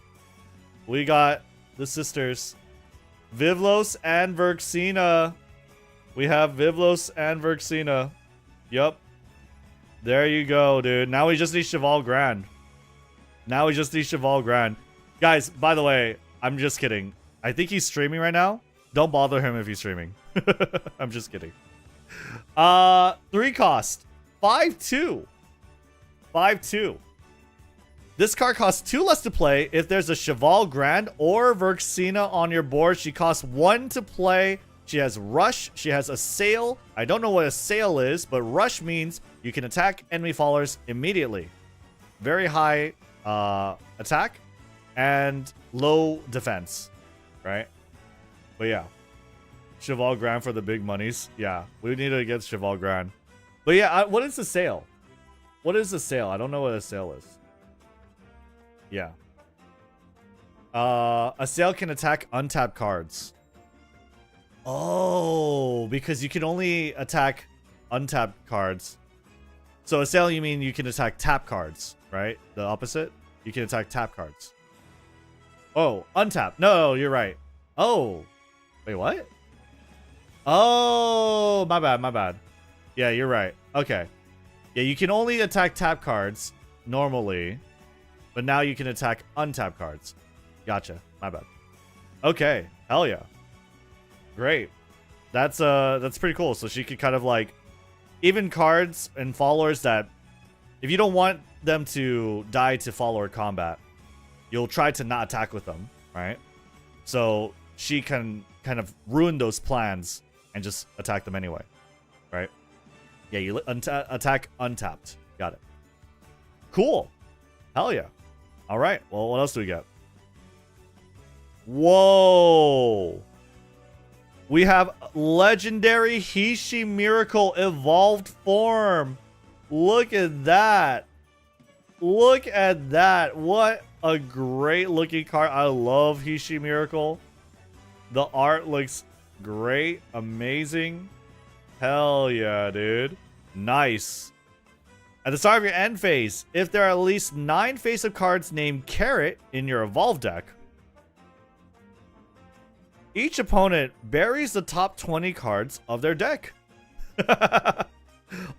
[SPEAKER 2] Vivlos and Verxina. We have Vivlos and Verxina. Yup. There you go, dude. Now we just need Cheval Grand. Guys, by the way, I'm just kidding. I think he's streaming right now. Don't bother him if he's streaming. I'm just kidding. 3 cost. 5/2. 5/2. This card costs 2 less to play. If there's a Cheval Grand or Verxina on your board, she costs 1 to play. She has Rush. She has Assail. I don't know what Assail is, but Rush means you can attack enemy followers immediately. Very high attack and low defense, right? But yeah. Cheval Grand for the big monies. Yeah, we need to get Cheval Grand. But yeah, what is Assail? What is Assail? I don't know what Assail is. Yeah. Assail can attack untapped cards. Oh, because you can only attack untapped cards. So Assail, you mean you can attack tap cards, right? The opposite? You can attack tap cards. Oh, untap. No, you're right. Oh. Wait, what? Oh, my bad. Yeah, you're right. Okay. Yeah, you can only attack tap cards normally, but now you can attack untap cards. Gotcha. My bad. Okay. Hell yeah. Great. That's pretty cool. So she could kind of like even cards and followers that if you don't want them to die to follower combat, you'll try to not attack with them, right? So she can kind of ruin those plans and just attack them anyway, right? Yeah, you attack untapped. Got it. Cool. Hell yeah. All right. Well, what else do we got? Whoa. We have legendary Hishi Miracle evolved form. Look at that. Look at that. What a great looking card. I love Hishi Miracle. The art looks great. Amazing. Hell yeah, dude. Nice. At the start of your end phase, if there are at least 9 face-up cards named Carrot in your Evolve deck, each opponent buries the top 20 cards of their deck.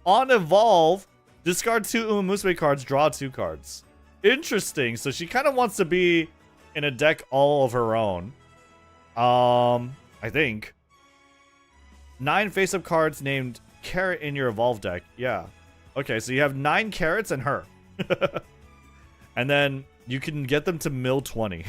[SPEAKER 2] On Evolve, discard 2 UMAMUSUME cards, draw 2 cards. Interesting. So she kind of wants to be in a deck all of her own. I think. 9 face-up cards named Carrot in your Evolve deck. Yeah. Okay, so you have 9 carrots and her. And then you can get them to mill 20.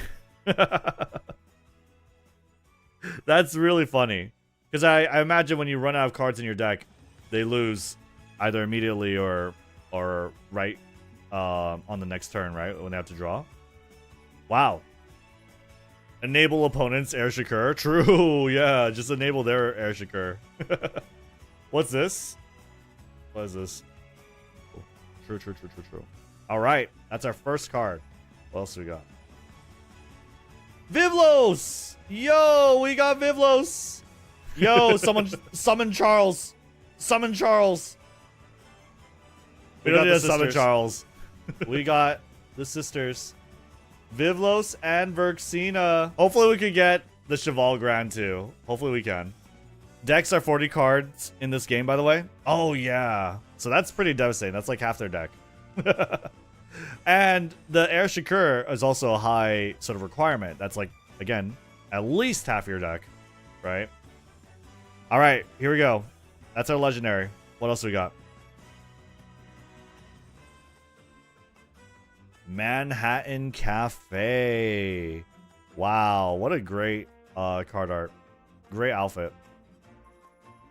[SPEAKER 2] That's really funny. Because I imagine when you run out of cards in your deck, they lose either immediately or right on the next turn, right? When they have to draw. Wow. Enable opponents' Air Shakur. True, yeah. Just enable their Air Shakur. What's this? What is this? True. Alright, that's our first card. What else do we got? Vivlos! Yo, we got Vivlos! Yo, someone summon Charles. Summon Charles. We don't need to summon Charles. We got the sisters. Vivlos and Verxina. Hopefully we can get the Cheval Grand too. Hopefully we can. Decks are 40 cards in this game, by the way. Oh, yeah. So that's pretty devastating. That's like half their deck. And the Air Shakur is also a high sort of requirement. That's like, again, at least half your deck, right? All right, here we go. That's our legendary. What else we got? Manhattan Cafe. Wow, what a great card art. Great outfit.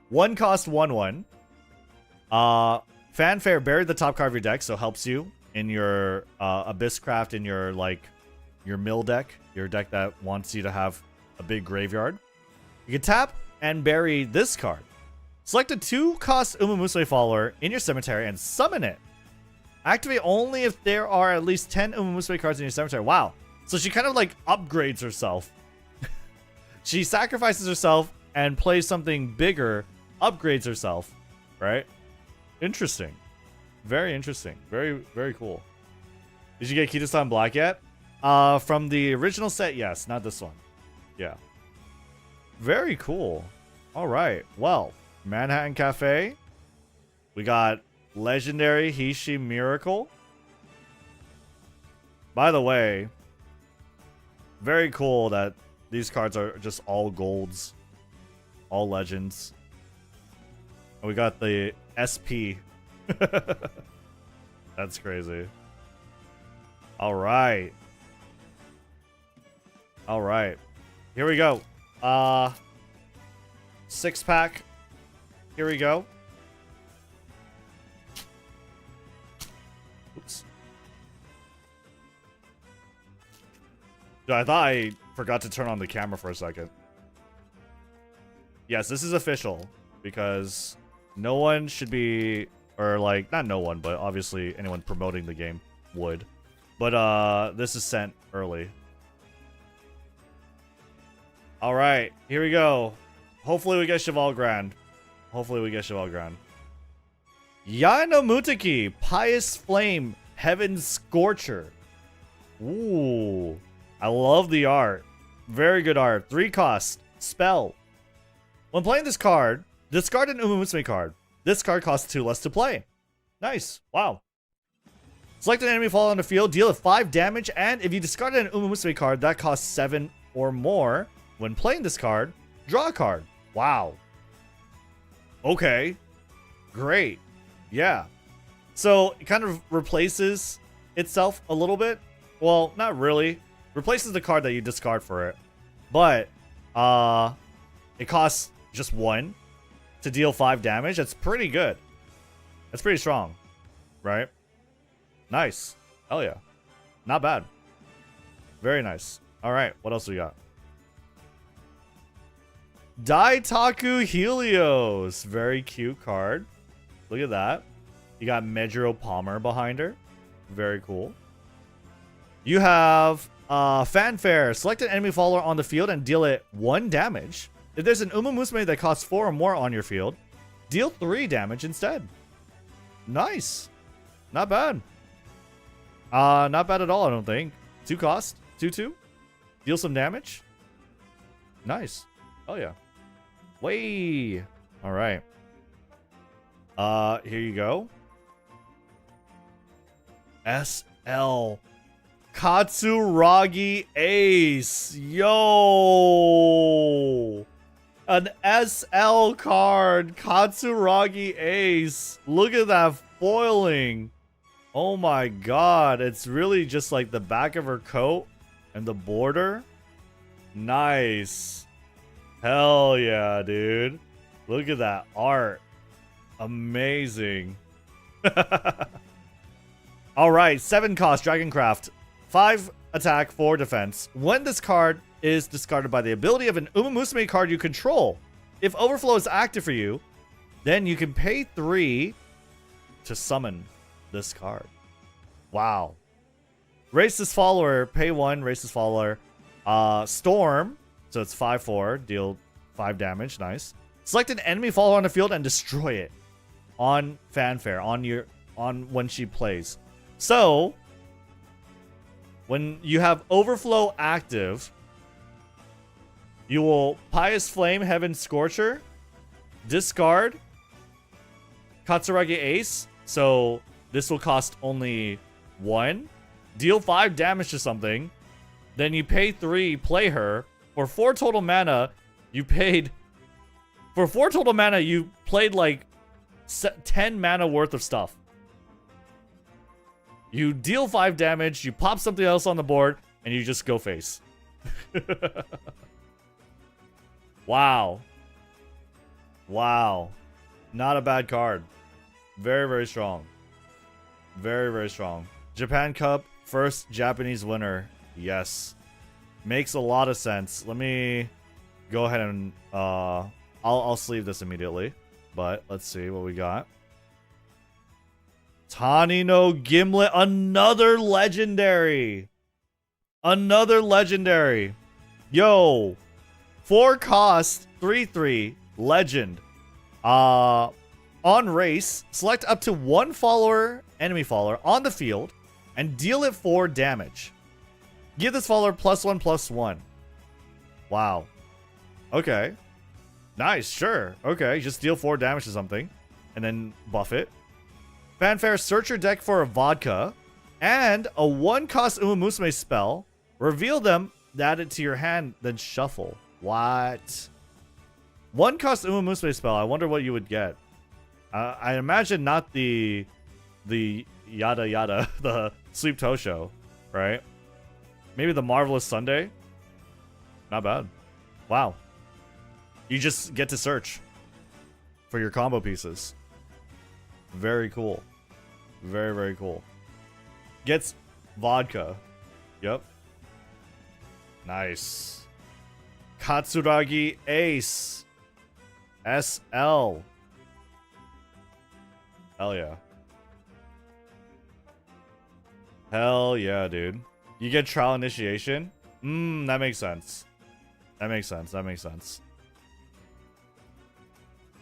[SPEAKER 2] 1 cost 1/1. Fanfare, bury the top card of your deck, so helps you in your Abysscraft, in your your mill deck, your deck that wants you to have a big graveyard. You can tap and bury this card. Select a 2-cost UMAMUSUME follower in your cemetery and summon it. Activate only if there are at least 10 UMAMUSUME cards in your cemetery. Wow. So she kind of like upgrades herself. She sacrifices herself and plays something bigger, upgrades herself, right? Interesting. Very interesting. Very, very cool. Did you get Kita-san Black yet? From the original set, yes. Not this one. Yeah. Very cool. All right. Well, Manhattan Cafe. We got Legendary Hishi Miracle. By the way, very cool that these cards are just all golds. All legends. And we got the SP. That's crazy. All right. All right. Here we go. 6-pack. Here we go. Oops. Dude, I thought I forgot to turn on the camera for a second. Yes, this is official because no one should be, or like, not no one, but obviously anyone promoting the game would. But this is sent early. All right, here we go. Hopefully we get Cheval Grand. Hopefully we get Cheval Grand. Yano Mutaki, Pious Flame, Heaven Scorcher. Ooh, I love the art. Very good art. 3 cost. Spell. When playing this card, discard an UMAMUSUME card. This card costs 2 less to play. Nice. Wow. Select an enemy fall on the field, deal it 5 damage, and if you discarded an UMAMUSUME card that costs 7 or more, when playing this card, draw a card. Wow. Okay. Great. Yeah. So it kind of replaces itself a little bit. Well, not really. Replaces the card that you discard for it. But it costs just 1 to deal 5 damage. That's pretty good. That's pretty strong. Right? Nice. Hell yeah. Not bad. Very nice. All right. What else we got? Daitaku Helios. Very cute card. Look at that. You got Medjiro Palmer behind her. Very cool. You have Fanfare. Select an enemy follower on the field and deal it 1 damage. If there's an UMAMUSUME that costs 4 or more on your field, deal 3 damage instead. Nice. Not bad. Not bad at all, I don't think. 2 cost. 2/2. Deal some damage. Nice. Oh yeah. Way. All right. Here you go. SL Katsuragi Ace. Yo. An SL card. Katsuragi Ace. Look at that foiling. Oh my god. It's really just like the back of her coat and the border. Nice. Hell yeah, dude. Look at that art. Amazing. Alright, 7 cost, Dragoncraft. 5 attack, 4 defense. When this card is discarded by the ability of an UMAMUSUME card you control, if Overflow is active for you, then you can pay 3 to summon this card. Wow. Racist Follower, pay 1, Racist Follower. Storm, so it's 5/4, deal 5 damage, nice. Select an enemy follower on the field and destroy it on Fanfare, on when she plays. So, when you have Overflow active, you will Pious Flame, Heaven Scorcher, discard Katsuragi Ace, so this will cost only 1, deal 5 damage to something, then you pay 3, play her. For 4 total mana, you played like 10 mana worth of stuff. You deal 5 damage, you pop something else on the board, and you just go face. Wow. Wow. Not a bad card. Very, very strong. Very, very strong. Japan Cup, first Japanese winner. Yes. Makes a lot of sense. Let me go ahead and I'll sleeve this immediately. But let's see what we got. Tani no Gimlet, another legendary. Another legendary. Yo. 4 cost, 3/3, legend. On race, select up to 1 follower, enemy follower, on the field, and deal it 4 damage. Give this follower +1/+1. Wow. Okay. Nice, sure. Okay, just deal 4 damage to something, and then buff it. Fanfare, search your deck for a vodka, and a 1-cost UMAMUSUME spell. Reveal them, add it to your hand, then shuffle. What? 1-cost UMAMUSUME spell, I wonder what you would get. I imagine not the yada yada, the Sleep Tosho, right? Maybe the Marvelous Sunday? Not bad. Wow. You just get to search for your combo pieces. Very cool. Very, very cool. Gets vodka. Yep. Nice. Katsuragi Ace. SL. Hell yeah. Hell yeah, dude. You get trial initiation? That makes sense. That makes sense. That makes sense.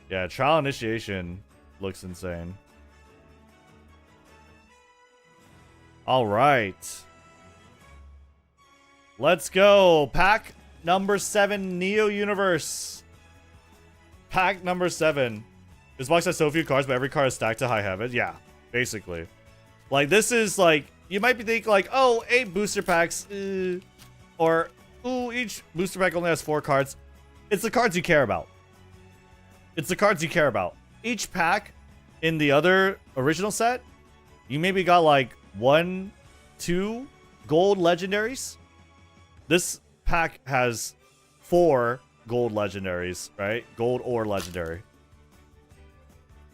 [SPEAKER 2] Yeah, trial initiation looks insane. All right. Let's go. Pack number 7, Neo Universe. Pack number 7. This box has so few cards, but every card is stacked to high heaven. Yeah, basically. Like, this is like, you might be thinking like, oh, 8 booster packs. Or, ooh, each booster pack only has 4 cards. It's the cards you care about. It's the cards you care about. Each pack in the other original set, you maybe got like 1, 2 gold legendaries. This pack has 4 gold legendaries, right? Gold or legendary.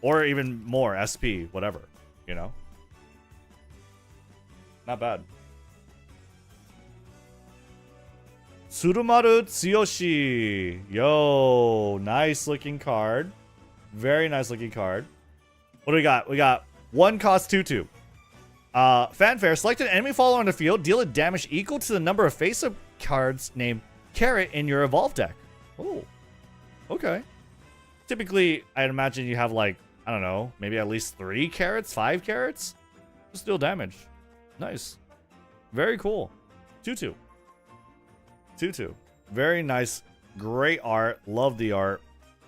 [SPEAKER 2] Or even more, SP, whatever, you know? Not bad. Tsurumaru Tsuyoshi. Yo, nice looking card. Very nice looking card. What do we got? We got 1 cost 2/2. Fanfare, select an enemy follower on the field, deal a damage equal to the number of face-up cards named Carrot in your Evolve deck. Oh, okay. Typically, I'd imagine you have like, I don't know, maybe at least 3 carrots, 5 carrots. Just deal damage. Nice. Very cool. 2-2. 2-2. Very nice. Great art. Love the art.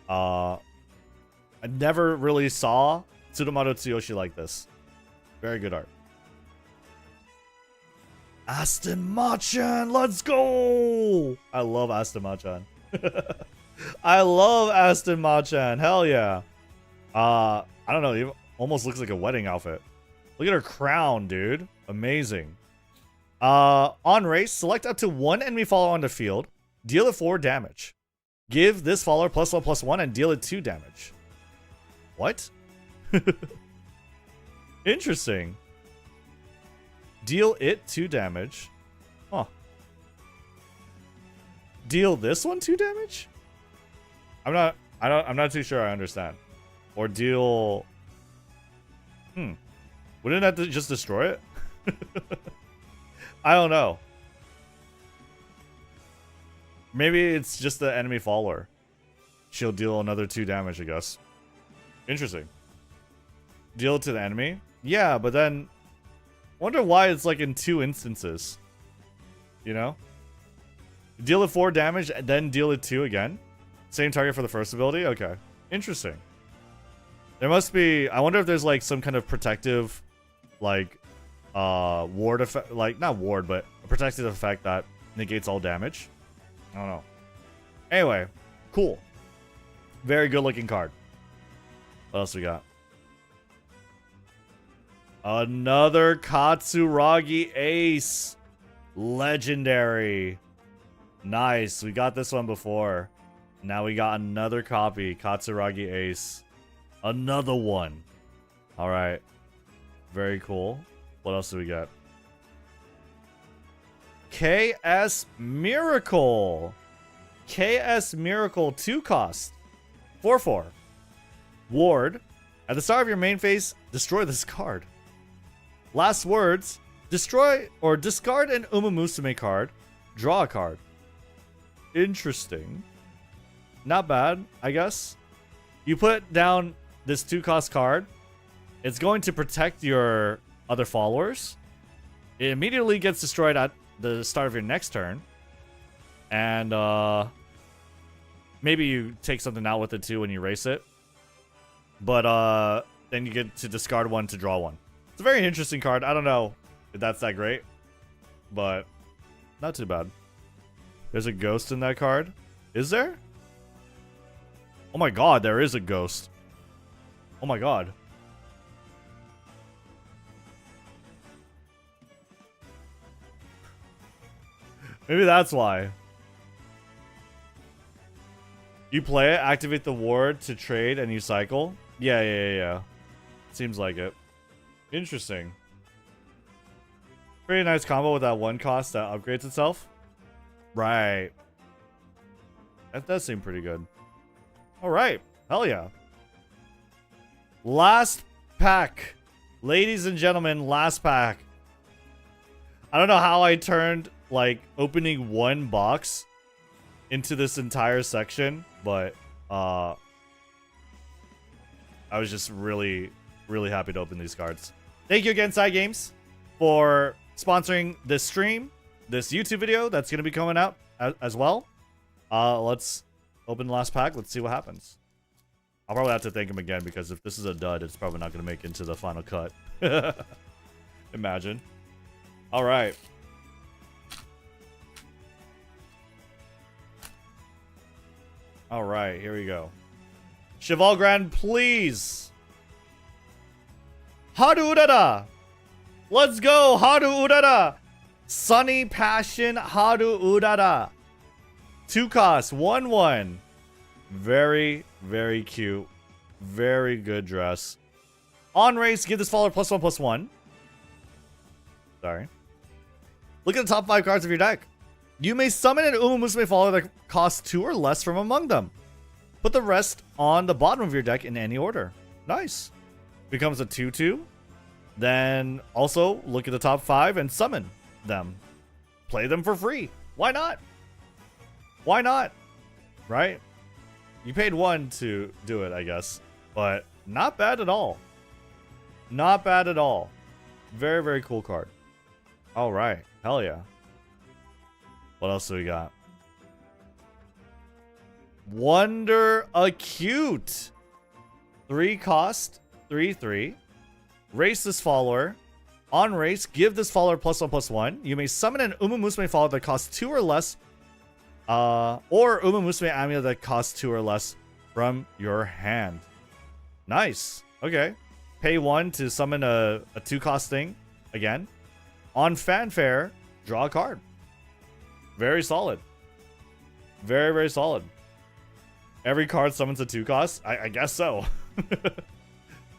[SPEAKER 2] I never really saw Tsurumaru Tsuyoshi like this. Very good art. Aston Machan, let's go! I love Aston Machan. I love Aston Machan. Hell yeah. I don't know. It almost looks like a wedding outfit. Look at her crown, dude. Amazing. On race, select up to one enemy follower on the field. Deal it 4 damage. Give this follower +1/+1 and deal it 2 damage. What? Interesting. Deal it 2 damage. Huh. Deal this one 2 damage? I'm not too sure I understand. Or deal... Wouldn't that just destroy it? I don't know. Maybe it's just the enemy follower. She'll deal another 2 damage, I guess. Interesting. Deal it to the enemy? Yeah, but then... Wonder why it's like in 2 instances. You know? Deal it 4 damage, and then deal it 2 again? Same target for the first ability? Okay. Interesting. There must be... I wonder if there's like some kind of protective... Like... ward effect... Like, not ward, but a protective effect that negates all damage. I don't know. Anyway. Cool. Very good looking card. What else we got? Another Katsuragi Ace. Legendary. Nice. We got this one before. Now we got another copy. Katsuragi Ace. Another one. Alright. Very cool. What else do we got? KS Miracle. KS Miracle 2 cost. 4/4. Ward. At the start of your main phase, destroy this card. Last words. Destroy or discard an UMAMUSUME card. Draw a card. Interesting. Not bad, I guess. You put down this 2-cost card. It's going to protect your other followers. It immediately gets destroyed at the start of your next turn. And maybe you take something out with it too when you race it. But then you get to discard one to draw one. It's a very interesting card. I don't know if that's that great, but not too bad. There's a ghost in that card. Is there? Oh my god, there is a ghost. Oh my god. Maybe that's why. You play it, activate the ward to trade, and you cycle? Yeah. Seems like it. Interesting. Pretty nice combo with that 1 cost that upgrades itself. Right. That does seem pretty good. Alright. Hell yeah. Last pack. Ladies and gentlemen, last pack. I don't know how I turned, like, opening 1 box into this entire section, but I was just really happy to open these cards. Thank you again, Side Games, for sponsoring this stream, this YouTube video that's going to be coming out as well. Let's open the last pack. Let's see what happens. I'll probably have to thank him again, because if this is a dud, it's probably not going to make it into the final cut. Imagine. All right. All right, here we go. Cheval Grand, please. Haru Urara. Let's go, Haru Urara. Sunny Passion Haru Urara. 2 costs, 1/1. Very cute. Very good dress. On race, give this follower +1/+1. Sorry. Look at the top 5 cards of your deck. You may summon an UMAMUSUME follower that costs 2 or less from among them. Put the rest on the bottom of your deck in any order. Nice. Becomes a 2/2. Then also look at the top 5 and summon them. Play them for free. Why not? Why not? Right? You paid 1 to do it, I guess. But not bad at all. Not bad at all. Very, very cool card. All right. Hell yeah. What else do we got? Wonder Acute. 3 cost, 3/3. Race this follower. On race, give this follower +1/+1. You may summon an UMAMUSUME follower that costs 2 or less. Or UMAMUSUME amulet that costs 2 or less from your hand. Nice. Okay. Pay 1 to summon a 2-cost thing again. On fanfare, draw a card. Very solid. Very, very solid. Every card summons a 2-cost? I guess so.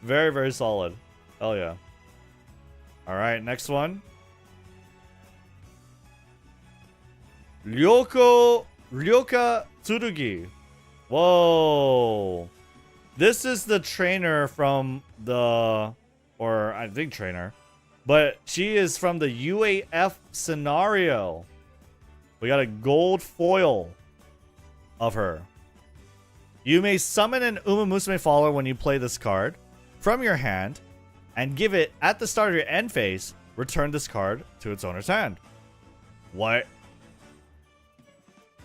[SPEAKER 2] Very, very solid. Hell yeah. Alright, next one. Ryoka Tsurugi. Whoa. This is the trainer from the... Or, I think trainer. But she is from the UAF scenario. We got a gold foil of her. You may summon an UMAMUSUME follower when you play this card from your hand and give it at the start of your end phase. Return this card to its owner's hand. What?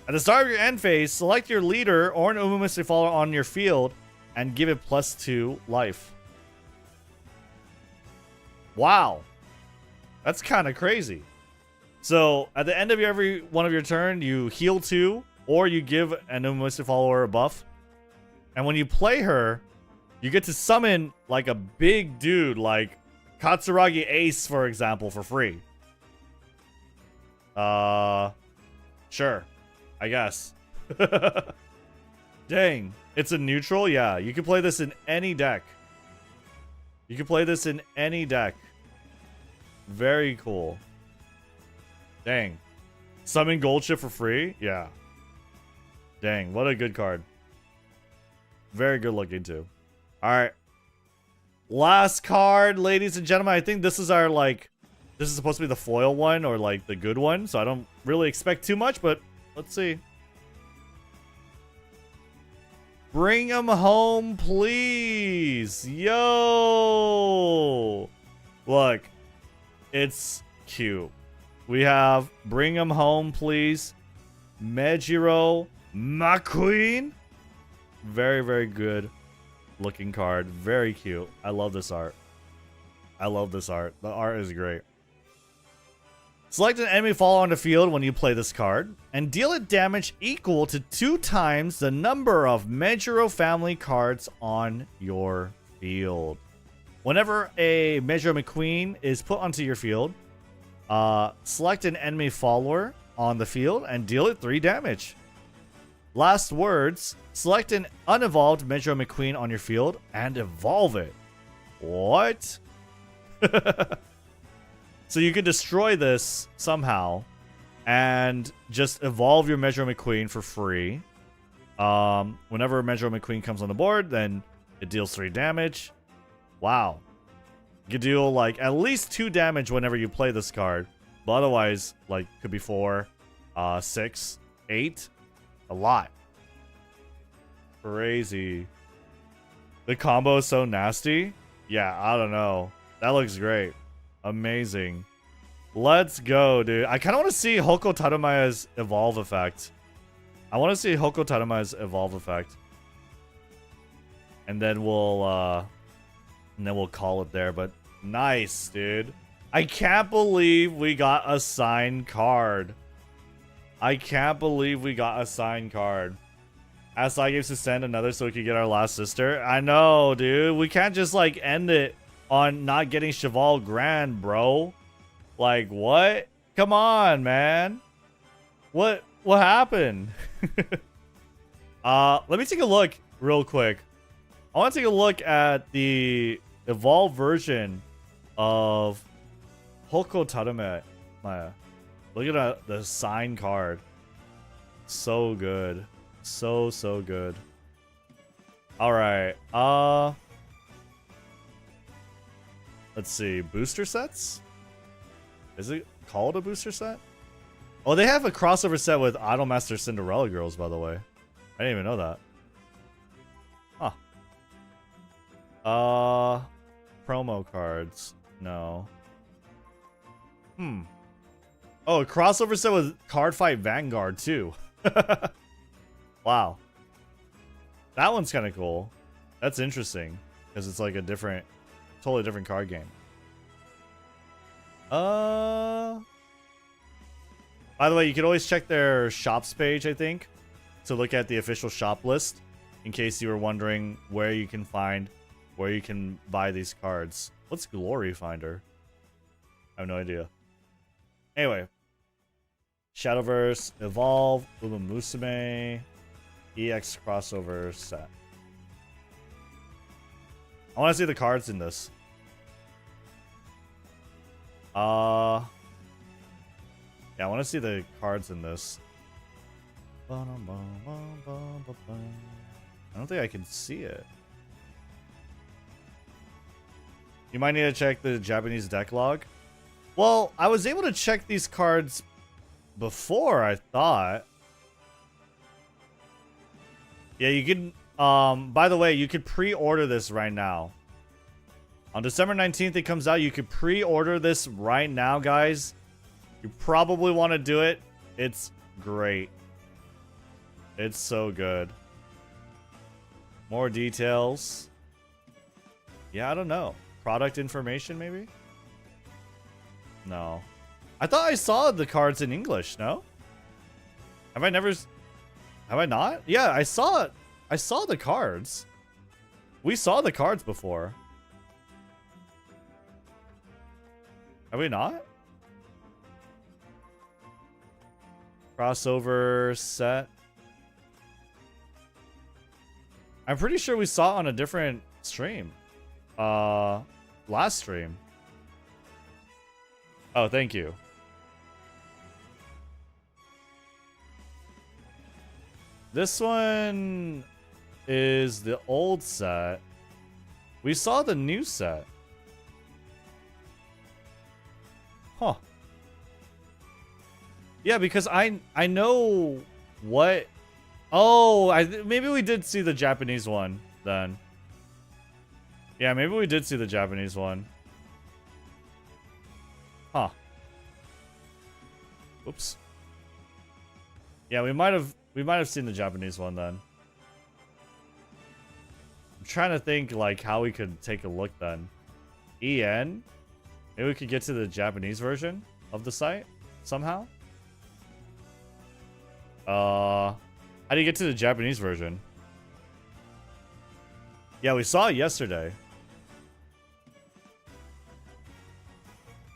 [SPEAKER 2] At the start of your end phase, select your leader or an UMAMUSUME follower on your field and give it +2 life. Wow. That's kind of crazy. So, at the end of every one of your turn, you heal 2 or you give an UMAMUSUME follower a buff. And when you play her, you get to summon like a big dude like Katsuragi Ace, for example, for free. Sure. I guess. Dang. It's a neutral? Yeah. You can play this in any deck. You can play this in any deck. Very cool. Dang. Summon gold chip for free? Yeah. Dang. What a good card. Very good looking too. Alright. Last card, ladies and gentlemen. I think this is our, like... This is supposed to be the foil one or, like, the good one. So I don't really expect too much, but let's see. Bring him home, please. Yo! Look. It's cute. We have Bring him home, please. Mejiro McQueen. Very, very good looking card. Very cute. I love this art. I love this art. The art is great. Select an enemy follower on the field when you play this card and deal it damage equal to 2 times the number of Mejiro family cards on your field. Whenever a Mejiro McQueen is put onto your field, select an enemy follower on the field and deal it 3 damage. Last words, select an unevolved Mejiro McQueen on your field and evolve it. What? So you could destroy this somehow and just evolve your Mejiro McQueen for free. Whenever a Mejiro McQueen comes on the board, then it deals 3 damage. Wow. You could deal like at least 2 damage whenever you play this card. But otherwise, like, could be 4, 6, 8. A lot. Crazy. The combo is so nasty. Yeah, I don't know. That looks great. Amazing. Let's go, dude. I kind of want to see Hoko Tarumaya's evolve effect. I want to see Hoko Tarumaya's evolve effect. And then we'll call it there. But nice, dude. I can't believe we got a signed card. I can't believe we got a signed card. Ask Games to send another so we could get our last sister. I know, dude. We can't just, like, end it on not getting Cheval Grand, bro. Like, what? Come on, man. What happened? Let me take a look real quick. I want to take a look at the evolved version of Hoko Tarumaya. Look at the signed card. So good. So good. Alright. Let's see. Booster sets? Is it called a booster set? Oh, they have a crossover set with Idolmaster Cinderella Girls, by the way. I didn't even know that. Huh. Promo cards. No. Oh, a crossover set with Card Fight Vanguard too. Wow. That one's kind of cool. That's interesting because it's like a different, totally different card game. By the way, you can always check their shops page, I think, to look at the official shop list in case you were wondering where you can buy these cards. What's Glory Finder? I have no idea. Anyway, Shadowverse, Evolve, UMAMUSUME, EX crossover set. I want to see the cards in this. Yeah, I want to see the cards in this. I don't think I can see it. You might need to check the Japanese deck log. Well, I was able to check these cards before, I thought. Yeah, you can, by the way, you could pre-order this right now. On December 19th, it comes out. You could pre-order this right now, guys. You probably want to do it. It's great. It's so good. More details. Yeah, I don't know. Product information, maybe? No. I thought I saw the cards in English, no? Have I not? Yeah, I saw it. I saw the cards. We saw the cards before. Have we not? Crossover set. I'm pretty sure we saw it on a different stream. Last stream. Oh, thank you. This one is the old set. We saw the new set. Huh. Yeah, because I know what. Oh, maybe we did see the Japanese one then. Yeah, maybe we did see the Japanese one. Huh. Oops. Yeah, we might have seen the Japanese one then. I'm trying to think like how we could take a look then. EN? Maybe we could get to the Japanese version of the site somehow. How do you get to the Japanese version? Yeah, we saw it yesterday.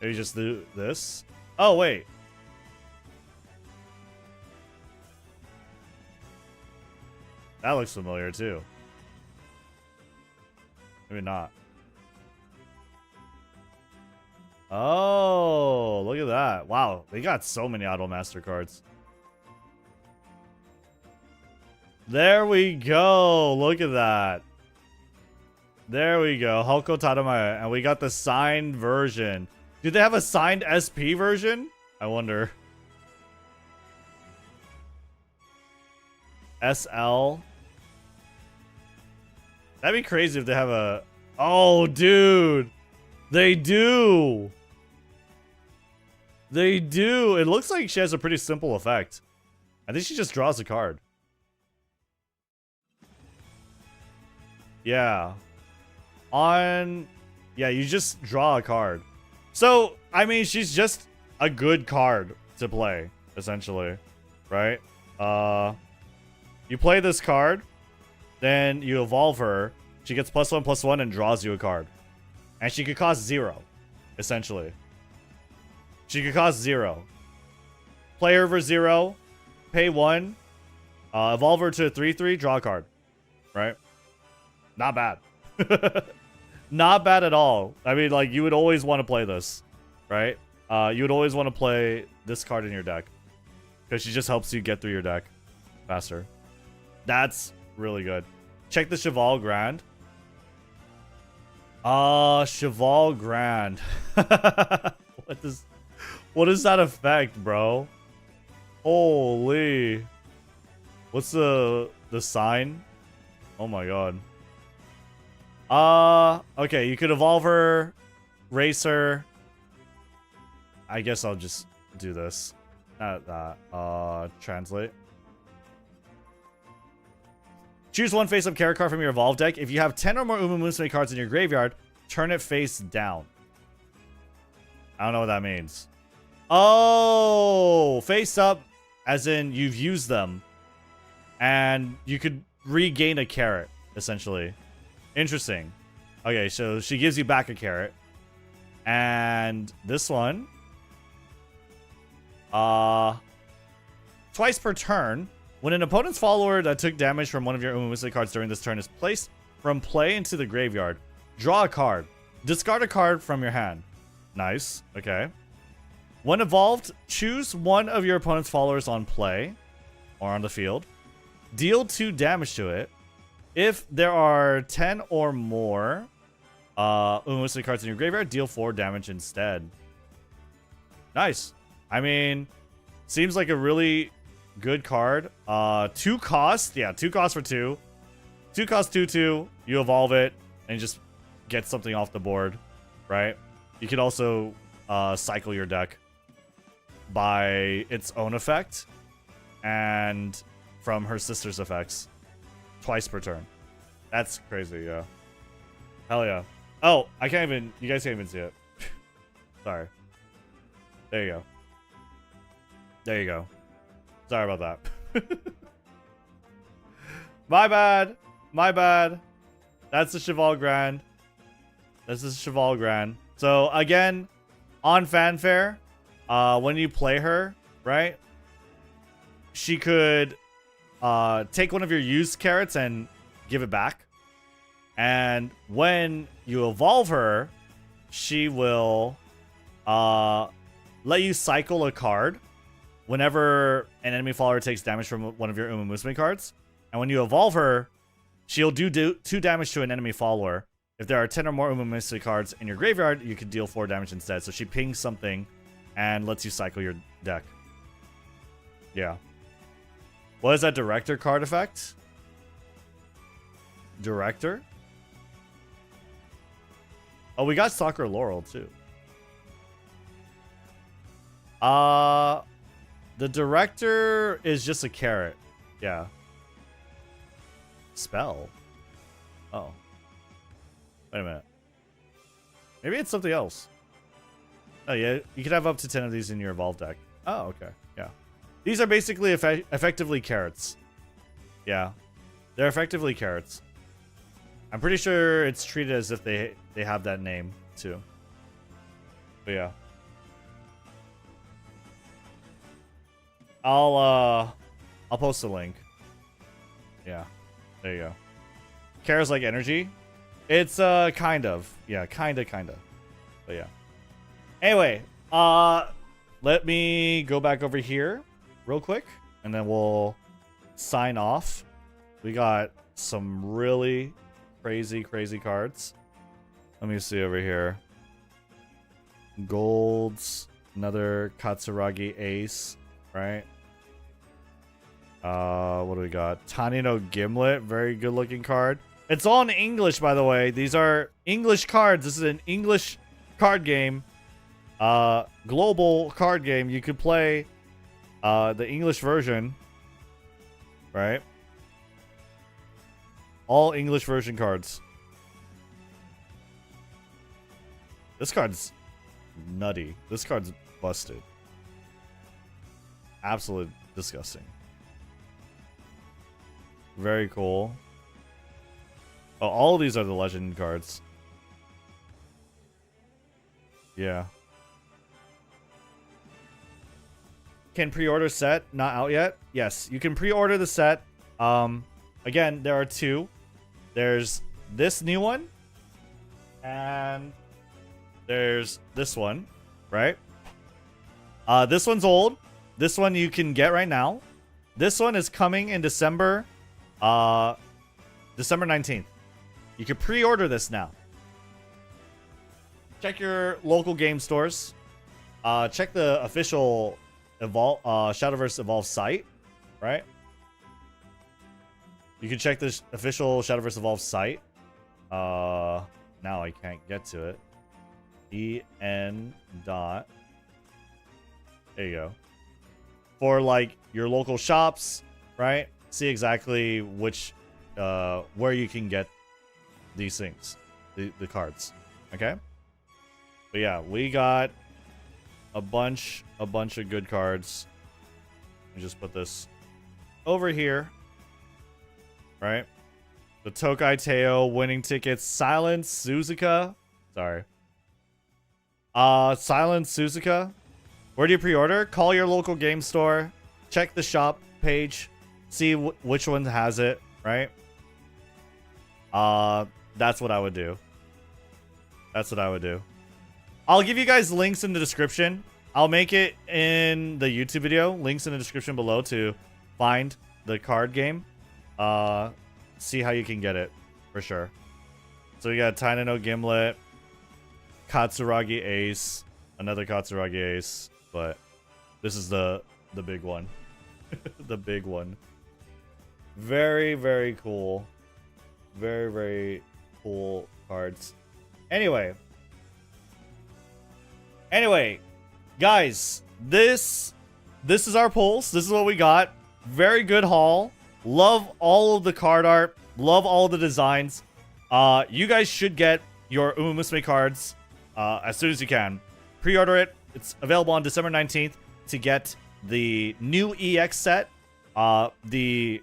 [SPEAKER 2] Maybe just do this. Oh, wait. That looks familiar too. Maybe not. Oh, look at that. Wow, they got so many Auto Master cards. There we go. Look at that. There we go. Hoko Tadamaya. And we got the signed version. Do they have a signed SP version? I wonder. SL. That'd be crazy if they have a... Oh, dude. They do. They do. It looks like she has a pretty simple effect. I think she just draws a card. Yeah. Yeah, you just draw a card. So, I mean, she's just a good card to play, essentially. Right? You play this card, then you evolve her. She gets +1/+1 and draws you a card. And she could cost 0, essentially. She could cost 0. Play her for 0, pay 1, evolve her to a 3/3, draw a card. Right? Not bad. Not bad at all. I mean, like, you would always want to play this, right? You would always want to play this card in your deck. Because she just helps you get through your deck faster. That's really good. Check the Cheval Grand. Cheval Grand. What is that effect, bro? Holy. What's the sign? Oh my god. Okay, you could evolve her, race her. I guess I'll just do this. Not that. Translate. Choose one face-up character card from your evolved deck. If you have 10 or more UMAMUSUME cards in your graveyard, turn it face down. I don't know what that means. Oh, face up, as in you've used them. And you could regain a carrot, essentially. Interesting. Okay, so she gives you back a carrot. And this one. Twice per turn. When an opponent's follower that took damage from one of your UMAMUSUME cards during this turn is placed from play into the graveyard, draw a card. Discard a card from your hand. Nice. Okay. When evolved, choose one of your opponent's followers on play or on the field. Deal 2 damage to it. If there are 10 or more UMAMUSUME cards in your graveyard, deal 4 damage instead. Nice. I mean, seems like a really good card. 2 cost. Yeah, 2 cost for 2. 2 cost 2/2. You evolve it and just get something off the board, right? You can also cycle your deck by its own effect and from her sister's effects twice per turn. That's crazy, yeah. Hell yeah. Oh, I can't even, you guys can't even see it. Sorry. There you go. There you go. Sorry about that. My bad. My bad. That's the Cheval Grand. This is Cheval Grand. So again, on Fanfare, when you play her, right? She could take one of your used carrots and give it back. And when you evolve her, she will let you cycle a card whenever an enemy follower takes damage from one of your UMAMUSUME cards. And when you evolve her, she'll do 2 damage to an enemy follower. If there are 10 or more UMAMUSUME cards in your graveyard, you could deal 4 damage instead. So she pings something and lets you cycle your deck. Yeah. What is that director card effect? Director? Oh, we got Soccer Laurel too. The director is just a carrot. Yeah. Spell? Oh. Wait a minute. Maybe it's something else. Oh, yeah. You can have up to 10 of these in your evolved deck. Oh, okay. Yeah. These are basically effectively carrots. Yeah. They're effectively carrots. I'm pretty sure it's treated as if they have that name, too. But yeah. I'll post a link. Yeah. There you go. Cares like energy? It's kind of. Yeah, kinda. But yeah. Anyway, let me go back over here real quick and then we'll sign off. We got some really crazy cards. Let me see over here. Golds, another Katsuragi Ace, right? What do we got? Tanino Gimlet, very good looking card. It's all in English, by the way. These are English cards. This is an English card game. Global card game. You could play the English version, right? All English version cards. This card's nutty. This card's busted. Absolute disgusting. Very cool. Oh, all of these are the legend cards. Yeah. Can pre-order set not out yet? Yes, you can pre-order the set. Again, there are 2. There's this new one and there's this one, right? This one's old. This one you can get right now. This one is coming in December 19th. You can pre-order this now. Check your local game stores. Check the official Shadowverse Evolve site, right? You can check the official Shadowverse Evolve site. Now I can't get to it. en.shadowverse There you go. For like your local shops, right? See exactly which where you can get these things, the cards. Okay? But yeah, we got a bunch of good cards. Let me just put this over here. Right? The Tokai Teo winning tickets, Silence Suzuka. Sorry. Silence Suzuka. Where do you pre-order? Call your local game store. Check the shop page. See which one has it, right? That's what I would do. That's what I would do. I'll give you guys links in the description. I'll make it in the YouTube video. Links in the description below to find the card game. See how you can get it, for sure. So we got Taina no Gimlet, Katsuragi Ace, another Katsuragi Ace, but this is the big one. The big one. Very, very cool. Very, very cool cards. Anyway, guys, this is our pulls. This is what we got. Very good haul. Love all of the card art. Love all the designs. You guys should get your UMAMUSUME cards as soon as you can. Pre-order it. It's available on December 19th to get the new EX set. The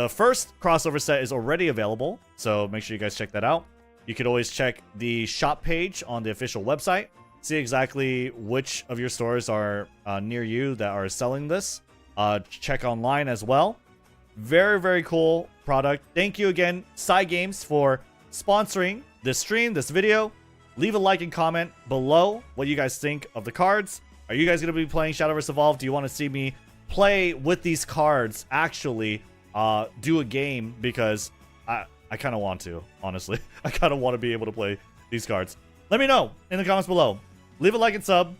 [SPEAKER 2] first crossover set is already available, so make sure you guys check that out. You could always check the shop page on the official website. See exactly which of your stores are near you that are selling this. Check online as well. Very, very cool product. Thank you again, Cygames, for sponsoring this stream, this video. Leave a like and comment below what you guys think of the cards. Are you guys going to be playing Shadowverse Evolved? Do you want to see me play with these cards, actually do a game? Because I kind of want to, honestly. I kind of want to be able to play these cards. Let me know in the comments below. Leave a like and sub.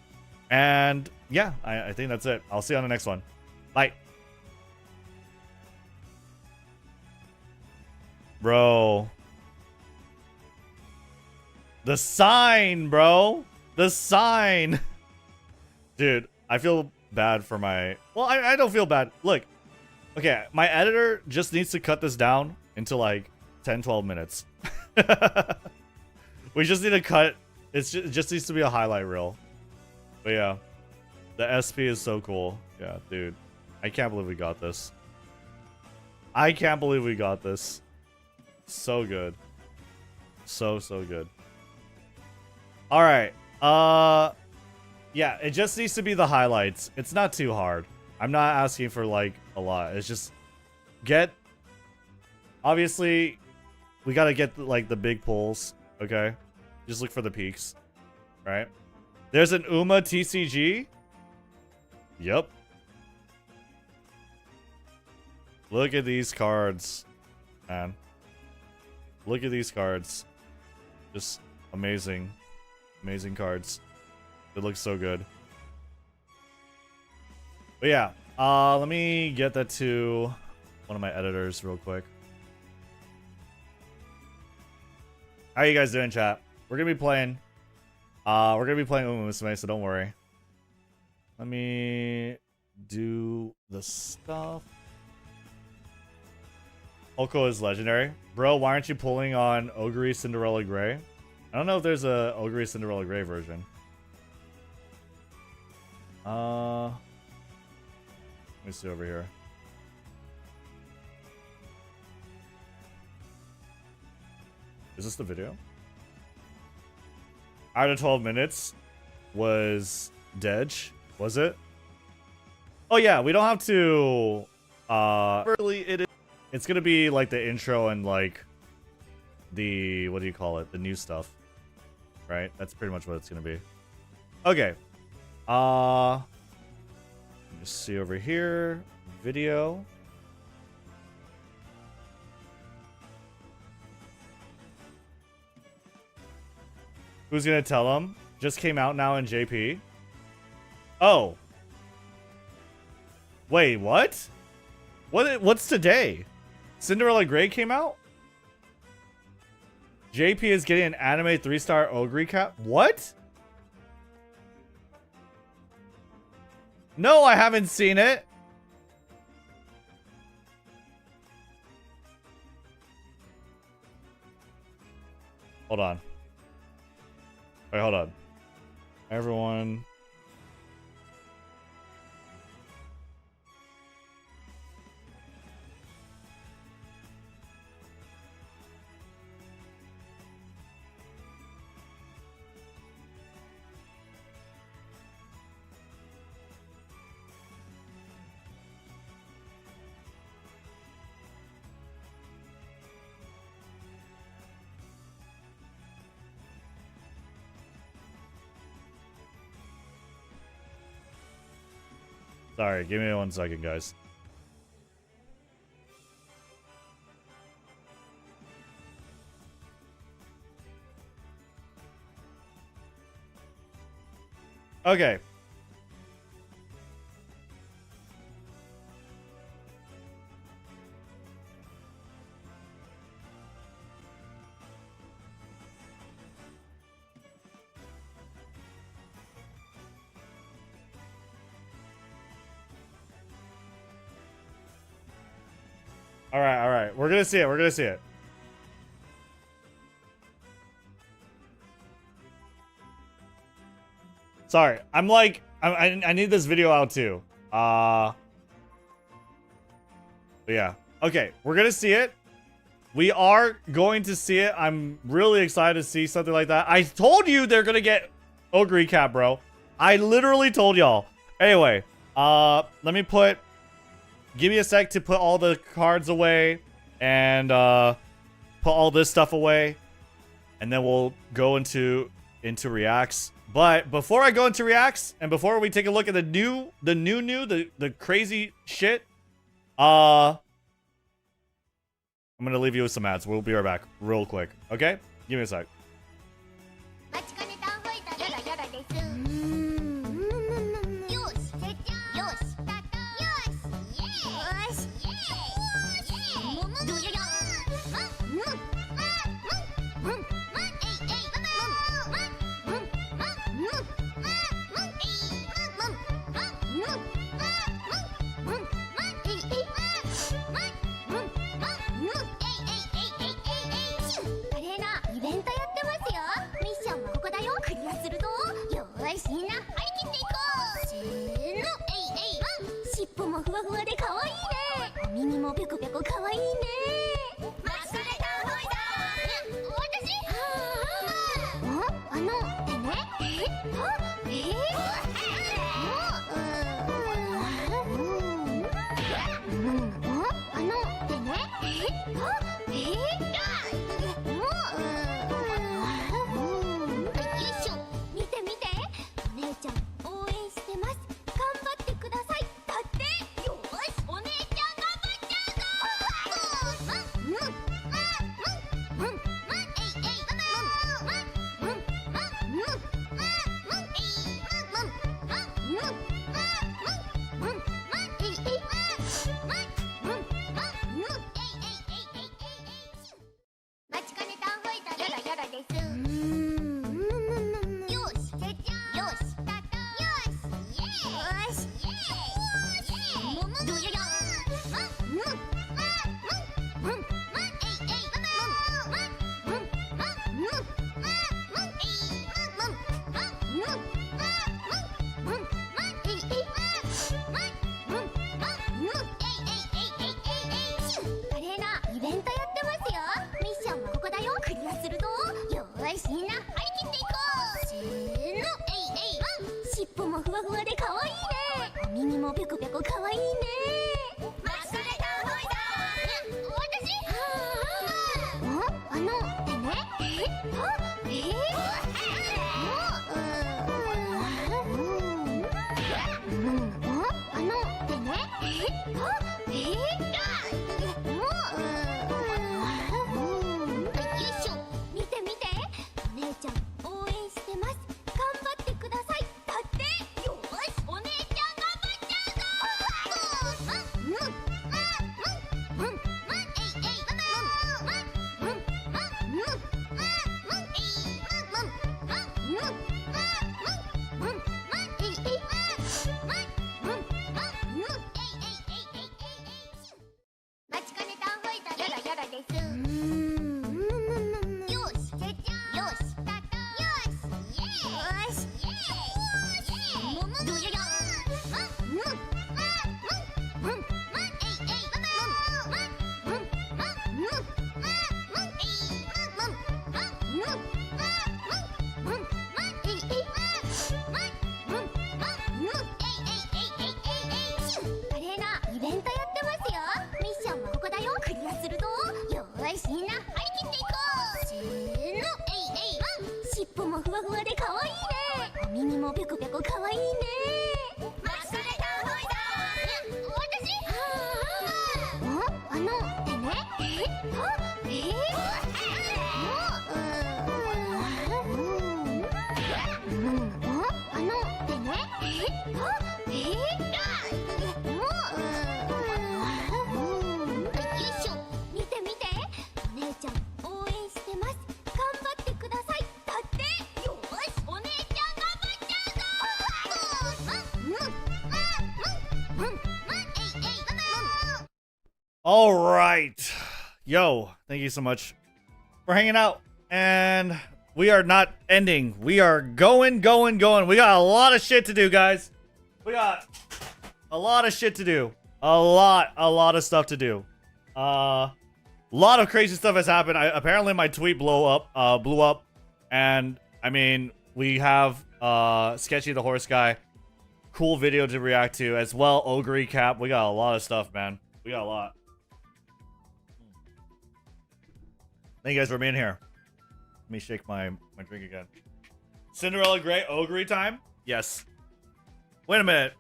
[SPEAKER 2] And yeah, I think that's it. I'll see you on the next one. Bye. Bro. The sign, bro. The sign. Dude, I feel bad for my... Well, I don't feel bad. Look. Okay, my editor just needs to cut this down into like 10-12 minutes. We just need to cut... it just needs to be a highlight reel. But yeah. The SP is so cool. Yeah, dude. I can't believe we got this. I can't believe we got this. So good. So good. Alright. Yeah, it just needs to be the highlights. It's not too hard. I'm not asking for like a lot. It's just get... Obviously, we gotta get like the big pulls. Okay? Just look for the peaks. Right? There's an UMA TCG. Yep. Look at these cards, man. Look at these cards. Just amazing. Amazing cards. It looks so good. But yeah, let me get that to one of my editors real quick. How you guys doing, chat? We're gonna be playing UMAMUSUME, so don't worry. Let me do the stuff. Oko is legendary. Bro, why aren't you pulling on Ogre Cinderella Grey? I don't know if there's a Ogre Cinderella Grey version. Let me see over here. Is this the video? Out of 12 minutes was Dej, was it? Oh yeah, we don't have to really it's gonna be like the intro and like the what do you call it? The new stuff. Right? That's pretty much what it's gonna be. Okay. Let me see over here. Video. Who's gonna tell them? Just came out now in JP. Oh. Wait, what? What's today? Cinderella Grey came out? JP is getting an anime 3-star Ogre cap. What? No, I haven't seen it. Hold on. Wait, hold on. Everyone. Sorry, give me 1 second, guys. Okay. All right. We're gonna see it. Sorry, I'm like, I need this video out too. But yeah. Okay, we're gonna see it. We are going to see it. I'm really excited to see something like that. I told you they're gonna get Ogre recap, bro. I literally told y'all. Anyway, let me put. Give me a sec to put all the cards away and put all this stuff away, and then we'll go into reacts. But before I go into reacts and before we take a look at the crazy shit, I'm gonna leave you with some ads. We'll be right back real quick. Okay? Give me a sec.
[SPEAKER 1] 待ちかねたほいだやらやらですよしせっちゃんよしたたよしイエーイよしイエーイももどやや華麗なイベントやってますよ。ミッションはここだよ。クリアするとよーしみんな張り切っていこう。せーのえいえい尻尾もふわふわでかわいいね。お耳もぴょこぴょこかわいいね。待ちかねたほいだ私ってね見て見てお姉ちゃん応援してます。頑張ってください。だってよーしお姉ちゃん頑張っちゃうぞ。待ちかねたほいだやらやらですよしせっちゃんよしたたよしイエーイよしイエーイももどやや華麗なイベントやってますよ。ミッションはここだよ。クリアするとよーしみんな張り切っていこう。せーのえいえい尻尾もふわふわでかわいいね。お耳もぴょこぴょこかわいいね。待ちかねたほいだ私ってねってねしみんな張り切っていこう。せーの、えいえい。尻尾もふわふわで可愛いね。お耳もペコペコ可愛いね。マスカレタホイだ。私？ってね。見て見て、お姉ちゃん応援してます。頑張ってください。だって。よし、お姉ちゃん頑張っちゃうぞ。
[SPEAKER 2] All right. Yo, thank you so much for hanging out. And we are not ending. We are going. We got a lot of shit to do, guys. We got a lot of shit to do. A lot of stuff to do. A lot of crazy stuff has happened. Apparently my tweet blew up. And I mean, we have Sketchy the Horse Guy. Cool video to react to as well. Ogre recap. We got a lot of stuff, man. We got a lot. Thank you guys for being here. Let me shake my drink again. Cinderella Grey Ogre time? Yes. Wait a minute.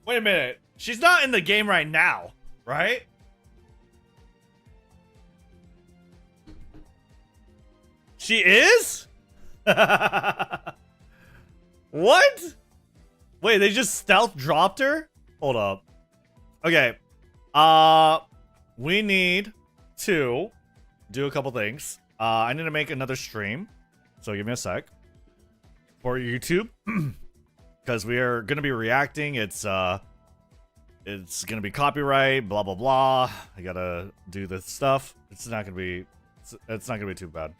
[SPEAKER 2] Wait a minute. She's not in the game right now, right? She is? What? Wait, they just stealth dropped her? Hold up. Okay. We need to do a couple things. I need to make another stream. So give me a sec. For YouTube. Because we are going to be reacting. It's going to be copyright, blah, blah, blah. I got to do this stuff. It's not going to be too bad.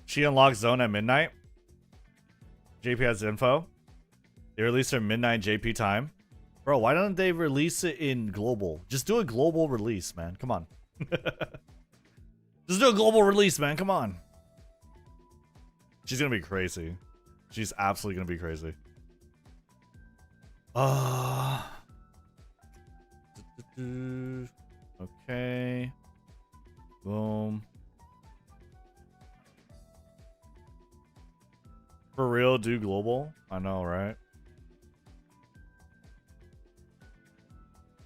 [SPEAKER 2] She unlocks zone at midnight. JP has info. They released her midnight JP time. Bro, why don't they release it in global? Just do a global release, man. Come on. Just do a global release, man. Come on. She's gonna be crazy. She's absolutely gonna be crazy. Okay. Boom. For real, do global? I know, right?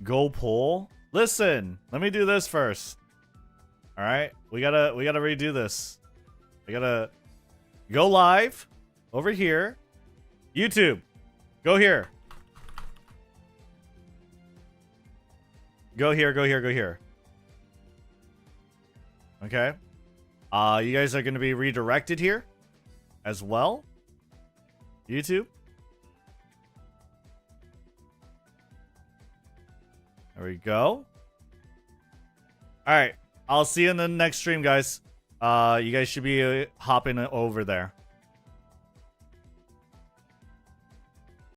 [SPEAKER 2] Go pull. Listen, let me do this first. All right, we gotta redo this. We gotta go live over here. YouTube, go here. Go here. Okay. You guys are gonna be redirected here as well. YouTube. There we go. All right. I'll see you in the next stream, guys. You guys should be hopping over there.